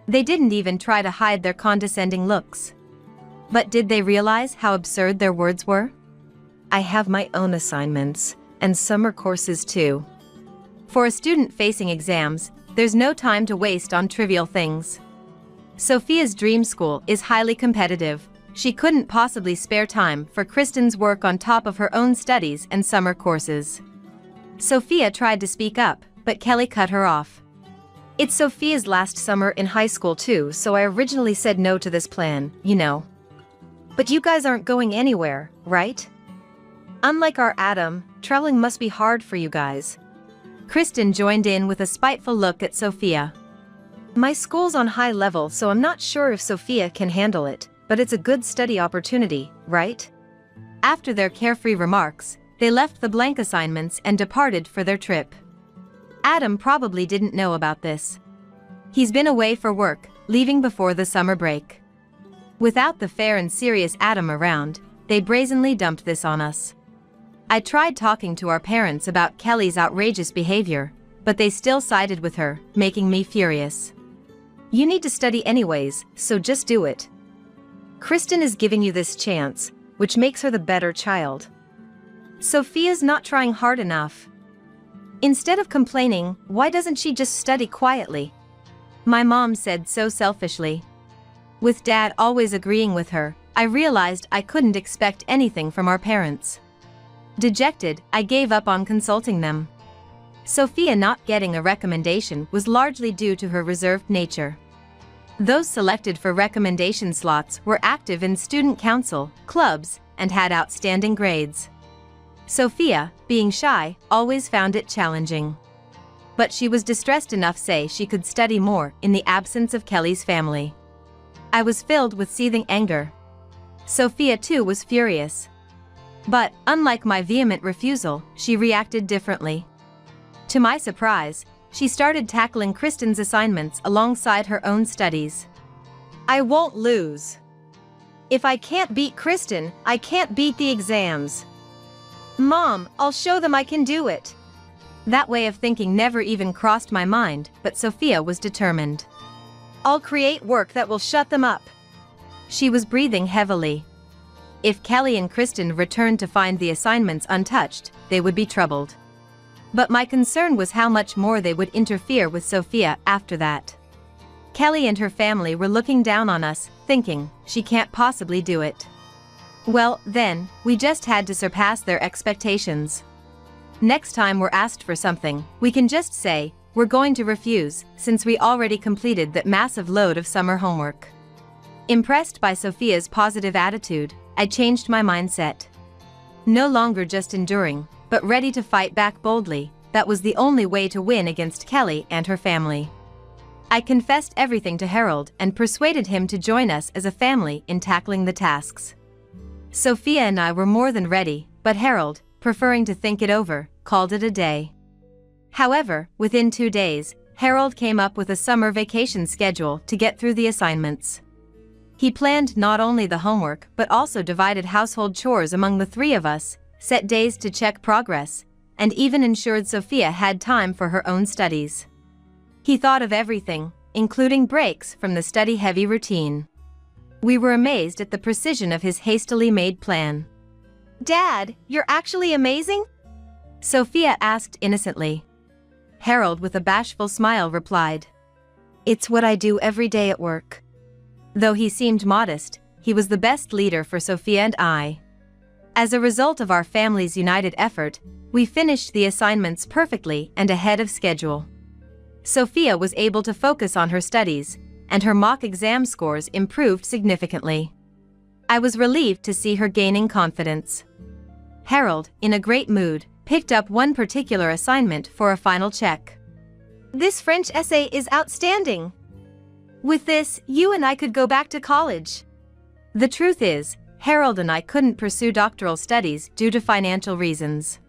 They didn't even try to hide their condescending looks. But did they realize how absurd their words were? I have my own assignments, and summer courses too. For a student facing exams, there's no time to waste on trivial things. Sophia's dream school is highly competitive. She couldn't possibly spare time for Kristen's work on top of her own studies and summer courses. Sophia tried to speak up, but Kelly cut her off. It's Sophia's last summer in high school too, so I originally said no to this plan, you know. But you guys aren't going anywhere, right? Unlike our Adam, traveling must be hard for you guys. Kristen joined in with a spiteful look at Sophia. My school's on high level, so I'm not sure if Sophia can handle it, but it's a good study opportunity, right? After their carefree remarks, they left the blank assignments and departed for their trip. Adam probably didn't know about this. He's been away for work, leaving before the summer break. Without the fair and serious Adam around, they brazenly dumped this on us. I tried talking to our parents about Kelly's outrageous behavior, but they still sided with her, making me furious. You need to study anyways, so just do it. Kristen is giving you this chance, which makes her the better child. Sophia's not trying hard enough. Instead of complaining, why doesn't she just study quietly? My mom said so selfishly. With Dad always agreeing with her, I realized I couldn't expect anything from our parents. Dejected, I gave up on consulting them. Sophia not getting a recommendation was largely due to her reserved nature. Those selected for recommendation slots were active in student council, clubs, and had outstanding grades. Sophia, being shy, always found it challenging. But she was distressed enough to say she could study more in the absence of Kelly's family. I was filled with seething anger. Sophia too was furious. But, unlike my vehement refusal, she reacted differently. To my surprise, she started tackling Kristen's assignments alongside her own studies. I won't lose. If I can't beat Kristen, I can't beat the exams. Mom, I'll show them I can do it. That way of thinking never even crossed my mind, but Sophia was determined. I'll create work that will shut them up. She was breathing heavily. If Kelly and Kristen returned to find the assignments untouched, they would be troubled. But my concern was how much more they would interfere with Sophia after that. Kelly and her family were looking down on us, thinking, she can't possibly do it. Well, then, we just had to surpass their expectations. Next time we're asked for something, we can just say, we're going to refuse, since we already completed that massive load of summer homework. Impressed by Sophia's positive attitude, I changed my mindset. No longer just enduring, but ready to fight back boldly, that was the only way to win against Kelly and her family. I confessed everything to Harold and persuaded him to join us as a family in tackling the tasks. Sophia and I were more than ready, but Harold, preferring to think it over, called it a day. However, within 2 days, Harold came up with a summer vacation schedule to get through the assignments. He planned not only the homework but also divided household chores among the 3 of us, set days to check progress, and even ensured Sophia had time for her own studies. He thought of everything, including breaks from the study-heavy routine. We were amazed at the precision of his hastily made plan. Dad, you're actually amazing? Sophia asked innocently. Harold with a bashful smile replied. It's what I do every day at work. Though he seemed modest, he was the best leader for Sophia and I. As a result of our family's united effort, we finished the assignments perfectly and ahead of schedule. Sophia was able to focus on her studies, and her mock exam scores improved significantly. I was relieved to see her gaining confidence. Harold, in a great mood, picked up one particular assignment for a final check. This French essay is outstanding. With this, you and I could go back to college. The truth is, Harold and I couldn't pursue doctoral studies due to financial reasons.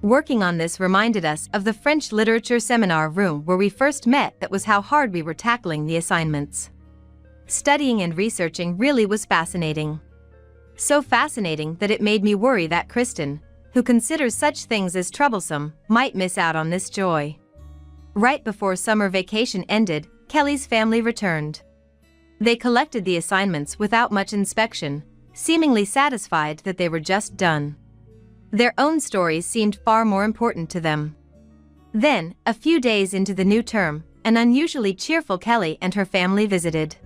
Working on this reminded us of the French literature seminar room where we first met. That was how hard we were tackling the assignments. Studying and researching really was fascinating. So fascinating that it made me worry that Kristen, who considers such things as troublesome, might miss out on this joy. Right before summer vacation ended, Kelly's family returned. They collected the assignments without much inspection, seemingly satisfied that they were just done. Their own stories seemed far more important to them. Then, a few days into the new term, an unusually cheerful Kelly and her family visited.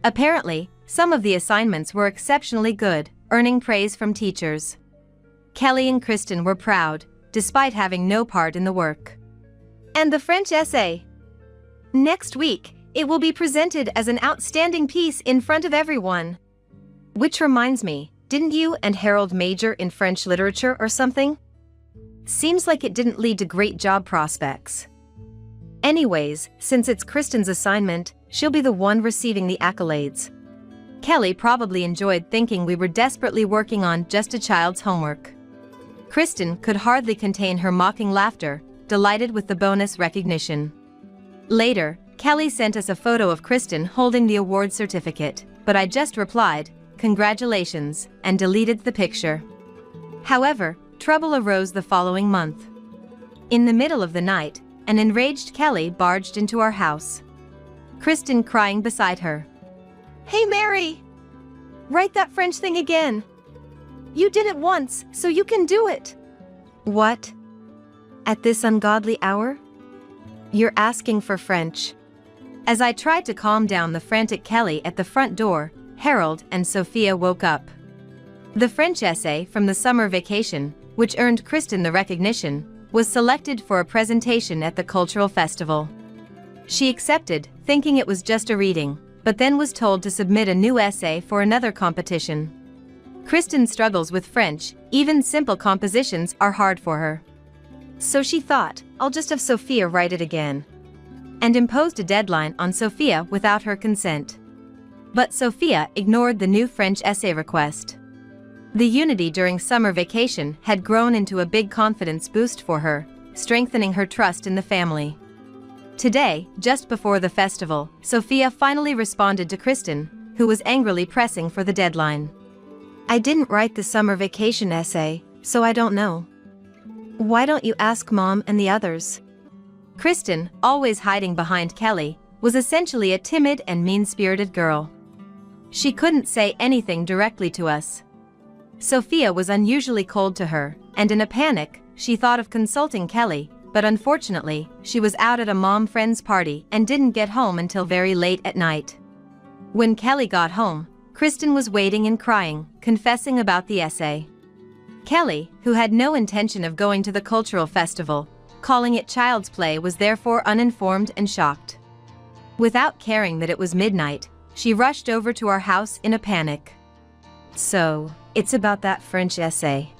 Apparently, some of the assignments were exceptionally good, earning praise from teachers. Kelly and Kristen were proud, despite having no part in the work. And the French essay. Next week, it will be presented as an outstanding piece in front of everyone. Which reminds me, didn't you and Harold major in French literature or something? Seems like it didn't lead to great job prospects. Anyways, since it's Kristen's assignment, she'll be the one receiving the accolades. Kelly probably enjoyed thinking we were desperately working on just a child's homework. Kristen could hardly contain her mocking laughter, delighted with the bonus recognition. Later, Kelly sent us a photo of Kristen holding the award certificate, but I just replied, "Congratulations," and deleted the picture. However, trouble arose the following month. In the middle of the night, an enraged Kelly barged into our house. Kristen crying beside her. Hey Mary! Write that French thing again. You did it once, so you can do it. What? At this ungodly hour? You're asking for French. As I tried to calm down the frantic Kelly at the front door, Harold and Sophia woke up. The French essay from the summer vacation, which earned Kristen the recognition, was selected for a presentation at the cultural festival. She accepted, thinking it was just a reading, but then was told to submit a new essay for another competition. Kristen struggles with French, even simple compositions are hard for her. So she thought, I'll just have Sophia write it again. And imposed a deadline on Sophia without her consent. But Sophia ignored the new French essay request. The unity during summer vacation had grown into a big confidence boost for her, strengthening her trust in the family. Today, just before the festival, Sophia finally responded to Kristen, who was angrily pressing for the deadline. I didn't write the summer vacation essay, so I don't know. Why don't you ask Mom and the others? Kristen, always hiding behind Kelly, was essentially a timid and mean-spirited girl. She couldn't say anything directly to us. Sophia was unusually cold to her, and in a panic, she thought of consulting Kelly, but unfortunately, she was out at a mom friend's party and didn't get home until very late at night. When Kelly got home, Kristen was waiting and crying, confessing about the essay. Kelly, who had no intention of going to the cultural festival, calling it child's play, was therefore uninformed and shocked. Without caring that it was midnight, she rushed over to our house in a panic. So, it's about that French essay.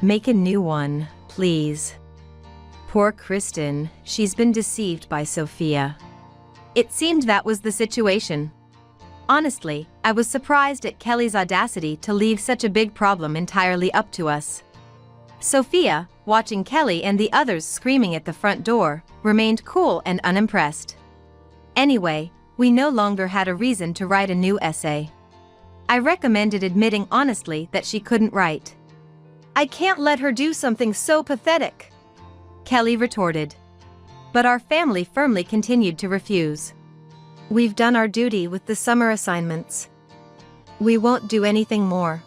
Make a new one, please. Poor Kristen, she's been deceived by Sophia. It seemed that was the situation. Honestly, I was surprised at Kelly's audacity to leave such a big problem entirely up to us. Sophia, watching Kelly and the others screaming at the front door, remained cool and unimpressed. Anyway, we no longer had a reason to write a new essay. I recommended admitting honestly that she couldn't write. I can't let her do something so pathetic, Kelly retorted. But our family firmly continued to refuse. We've done our duty with the summer assignments. We won't do anything more.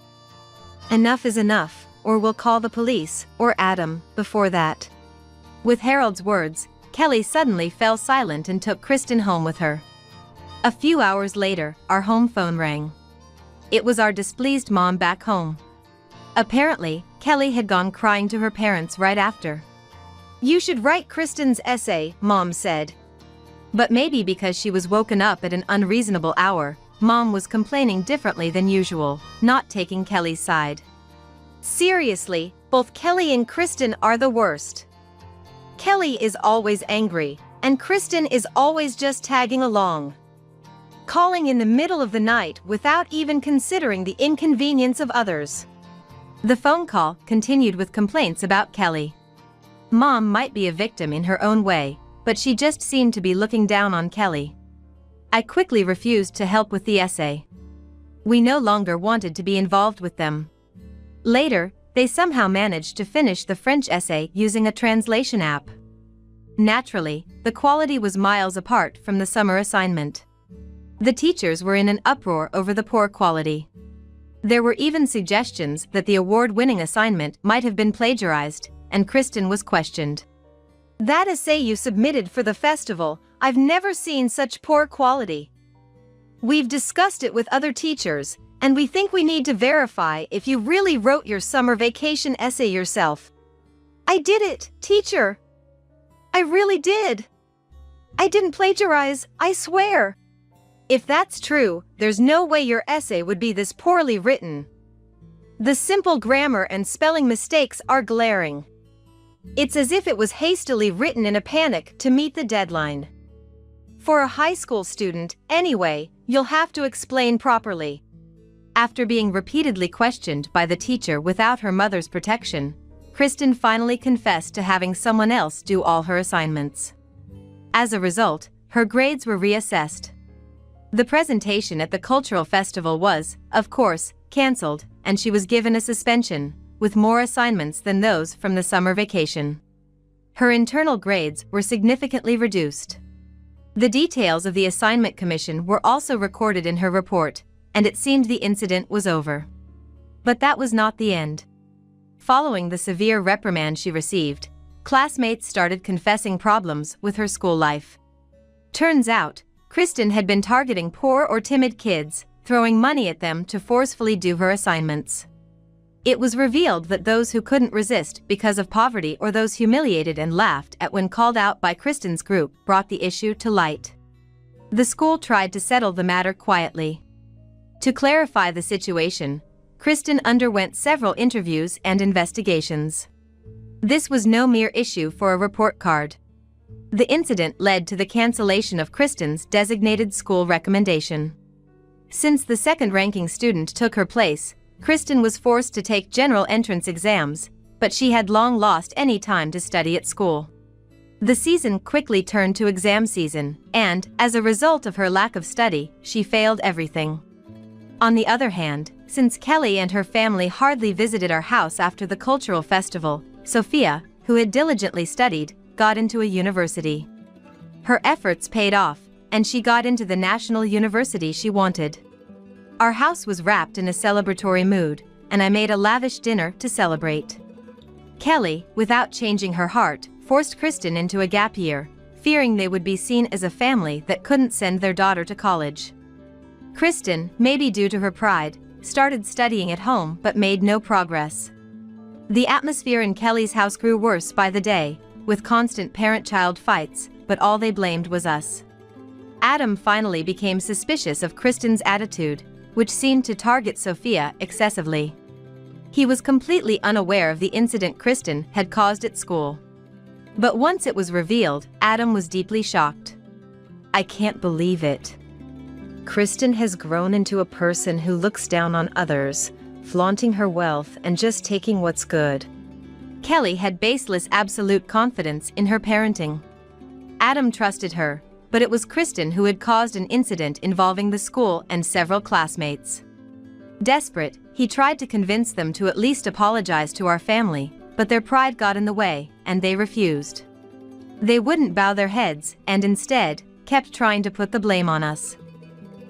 Enough is enough, or we'll call the police, or Adam, before that. With Harold's words, Kelly suddenly fell silent and took Kristen home with her. A few hours later, our home phone rang. It was our displeased mom back home. Apparently, Kelly had gone crying to her parents right after. You should write Kristen's essay, Mom said. But maybe because she was woken up at an unreasonable hour, Mom was complaining differently than usual, not taking Kelly's side. Seriously, both Kelly and Kristen are the worst. Kelly is always angry, and Kristen is always just tagging along. Calling in the middle of the night without even considering the inconvenience of others. The phone call continued with complaints about Kelly. Mom might be a victim in her own way, but she just seemed to be looking down on Kelly. I quickly refused to help with the essay. We no longer wanted to be involved with them. Later, they somehow managed to finish the French essay using a translation app. Naturally, the quality was miles apart from the summer assignment. The teachers were in an uproar over the poor quality. There were even suggestions that the award-winning assignment might have been plagiarized, and Kristen was questioned. That essay you submitted for the festival, I've never seen such poor quality. We've discussed it with other teachers, and we think we need to verify if you really wrote your summer vacation essay yourself. I did it, teacher. I really did. I didn't plagiarize, I swear. If that's true, there's no way your essay would be this poorly written. The simple grammar and spelling mistakes are glaring. It's as if it was hastily written in a panic to meet the deadline. For a high school student, anyway, you'll have to explain properly. After being repeatedly questioned by the teacher without her mother's protection, Kristen finally confessed to having someone else do all her assignments. As a result, her grades were reassessed. The presentation at the cultural festival was, of course, cancelled, and she was given a suspension, with more assignments than those from the summer vacation. Her internal grades were significantly reduced. The details of the assignment commission were also recorded in her report, and it seemed the incident was over. But that was not the end. Following the severe reprimand she received, classmates started confessing problems with her school life. Turns out, Kristen had been targeting poor or timid kids, throwing money at them to forcefully do her assignments. It was revealed that those who couldn't resist because of poverty or those humiliated and laughed at when called out by Kristen's group brought the issue to light. The school tried to settle the matter quietly. To clarify the situation, Kristen underwent several interviews and investigations. This was no mere issue for a report card. The incident led to the cancellation of Kristen's designated school recommendation. Since the second-ranking student took her place, Kristen was forced to take general entrance exams, but she had long lost any time to study at school. The season quickly turned to exam season, and, as a result of her lack of study, she failed everything. On the other hand, since Kelly and her family hardly visited our house after the cultural festival, Sophia, who had diligently studied, got into a university. Her efforts paid off, and she got into the national university she wanted. Our house was wrapped in a celebratory mood, and I made a lavish dinner to celebrate. Kelly, without changing her heart, forced Kristen into a gap year, fearing they would be seen as a family that couldn't send their daughter to college. Kristen, maybe due to her pride, started studying at home but made no progress. The atmosphere in Kelly's house grew worse by the day, with constant parent-child fights, but all they blamed was us. Adam finally became suspicious of Kristen's attitude, which seemed to target Sophia excessively. He was completely unaware of the incident Kristen had caused at school. But once it was revealed, Adam was deeply shocked. "I can't believe it. Kristen has grown into a person who looks down on others, flaunting her wealth and just taking what's good." Kelly had baseless absolute confidence in her parenting. Adam trusted her, but it was Kristen who had caused an incident involving the school and several classmates. Desperate, he tried to convince them to at least apologize to our family, but their pride got in the way, and they refused. They wouldn't bow their heads, and instead, kept trying to put the blame on us.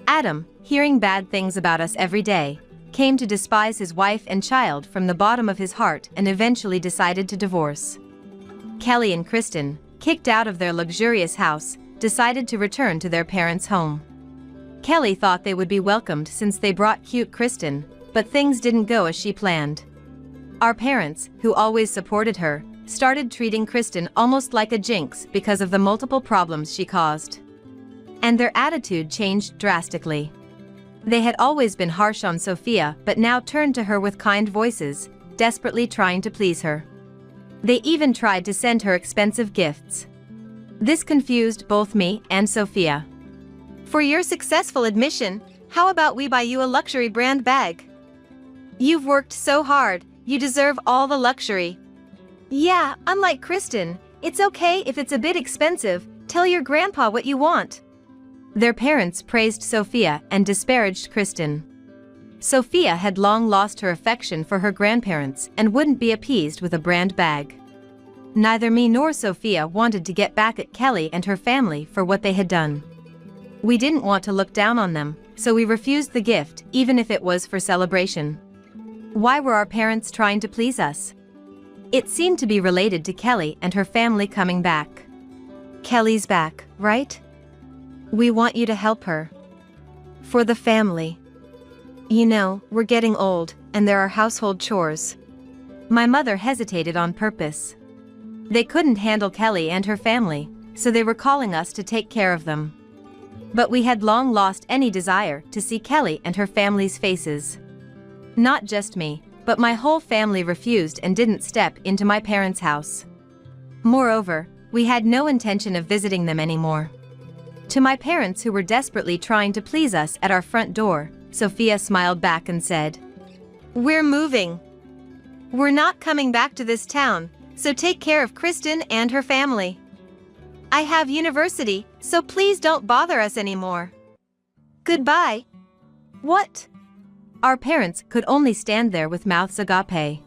Adam, hearing bad things about us every day, came to despise his wife and child from the bottom of his heart and eventually decided to divorce. Kelly and Kristen, kicked out of their luxurious house, decided to return to their parents' home. Kelly thought they would be welcomed since they brought cute Kristen, but things didn't go as she planned. Our parents, who always supported her, started treating Kristen almost like a jinx because of the multiple problems she caused. And their attitude changed drastically. They had always been harsh on Sophia but now turned to her with kind voices, desperately trying to please her. They even tried to send her expensive gifts. This confused both me and Sophia. "For your successful admission, how about we buy you a luxury brand bag? You've worked so hard, you deserve all the luxury." "Yeah, unlike Kristen, it's okay if it's a bit expensive, tell your grandpa what you want." Their parents praised Sophia and disparaged Kristen. Sophia had long lost her affection for her grandparents and wouldn't be appeased with a brand bag. Neither me nor Sophia wanted to get back at Kelly and her family for what they had done. We didn't want to look down on them, so we refused the gift, even if it was for celebration. Why were our parents trying to please us? It seemed to be related to Kelly and her family coming back. Kelly's back, right? We want you to help her. For the family. You know, we're getting old, and there are household chores. My mother hesitated on purpose. They couldn't handle Kelly and her family, so they were calling us to take care of them. But we had long lost any desire to see Kelly and her family's faces. Not just me, but my whole family refused and didn't step into my parents' house. Moreover, we had no intention of visiting them anymore. To my parents, who were desperately trying to please us at our front door, Sophia smiled back and said, "We're moving. We're not coming back to this town, so take care of Kristen and her family. I have university, so please don't bother us anymore. Goodbye." What? Our parents could only stand there with mouths agape.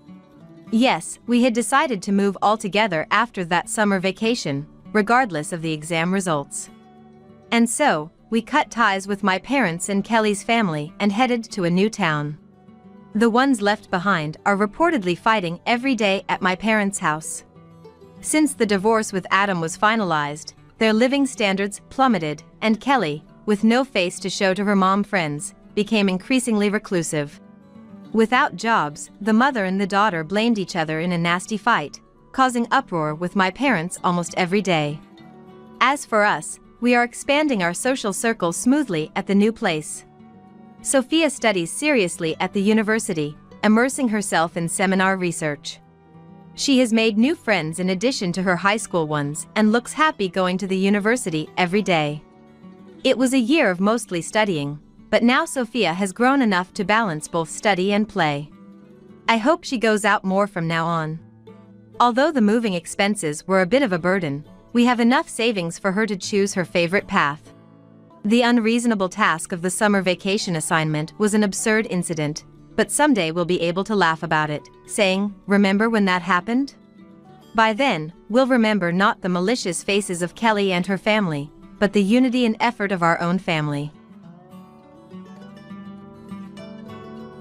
Yes, we had decided to move altogether after that summer vacation, regardless of the exam results. And so, we cut ties with my parents and Kelly's family and headed to a new town. The ones left behind are reportedly fighting every day at my parents' house. Since the divorce with Adam was finalized, their living standards plummeted, and Kelly, with no face to show to her mom friends, became increasingly reclusive. Without jobs, the mother and the daughter blamed each other in a nasty fight, causing uproar with my parents almost every day. As for us, we are expanding our social circle smoothly at the new place. Sophia studies seriously at the university, immersing herself in seminar research. She has made new friends in addition to her high school ones and looks happy going to the university every day. It was a year of mostly studying, but now Sophia has grown enough to balance both study and play. I hope she goes out more from now on. Although the moving expenses were a bit of a burden, we have enough savings for her to choose her favorite path. The unreasonable task of the summer vacation assignment was an absurd incident, but someday we'll be able to laugh about it, saying, "Remember when that happened?" By then, we'll remember not the malicious faces of Kelly and her family, but the unity and effort of our own family.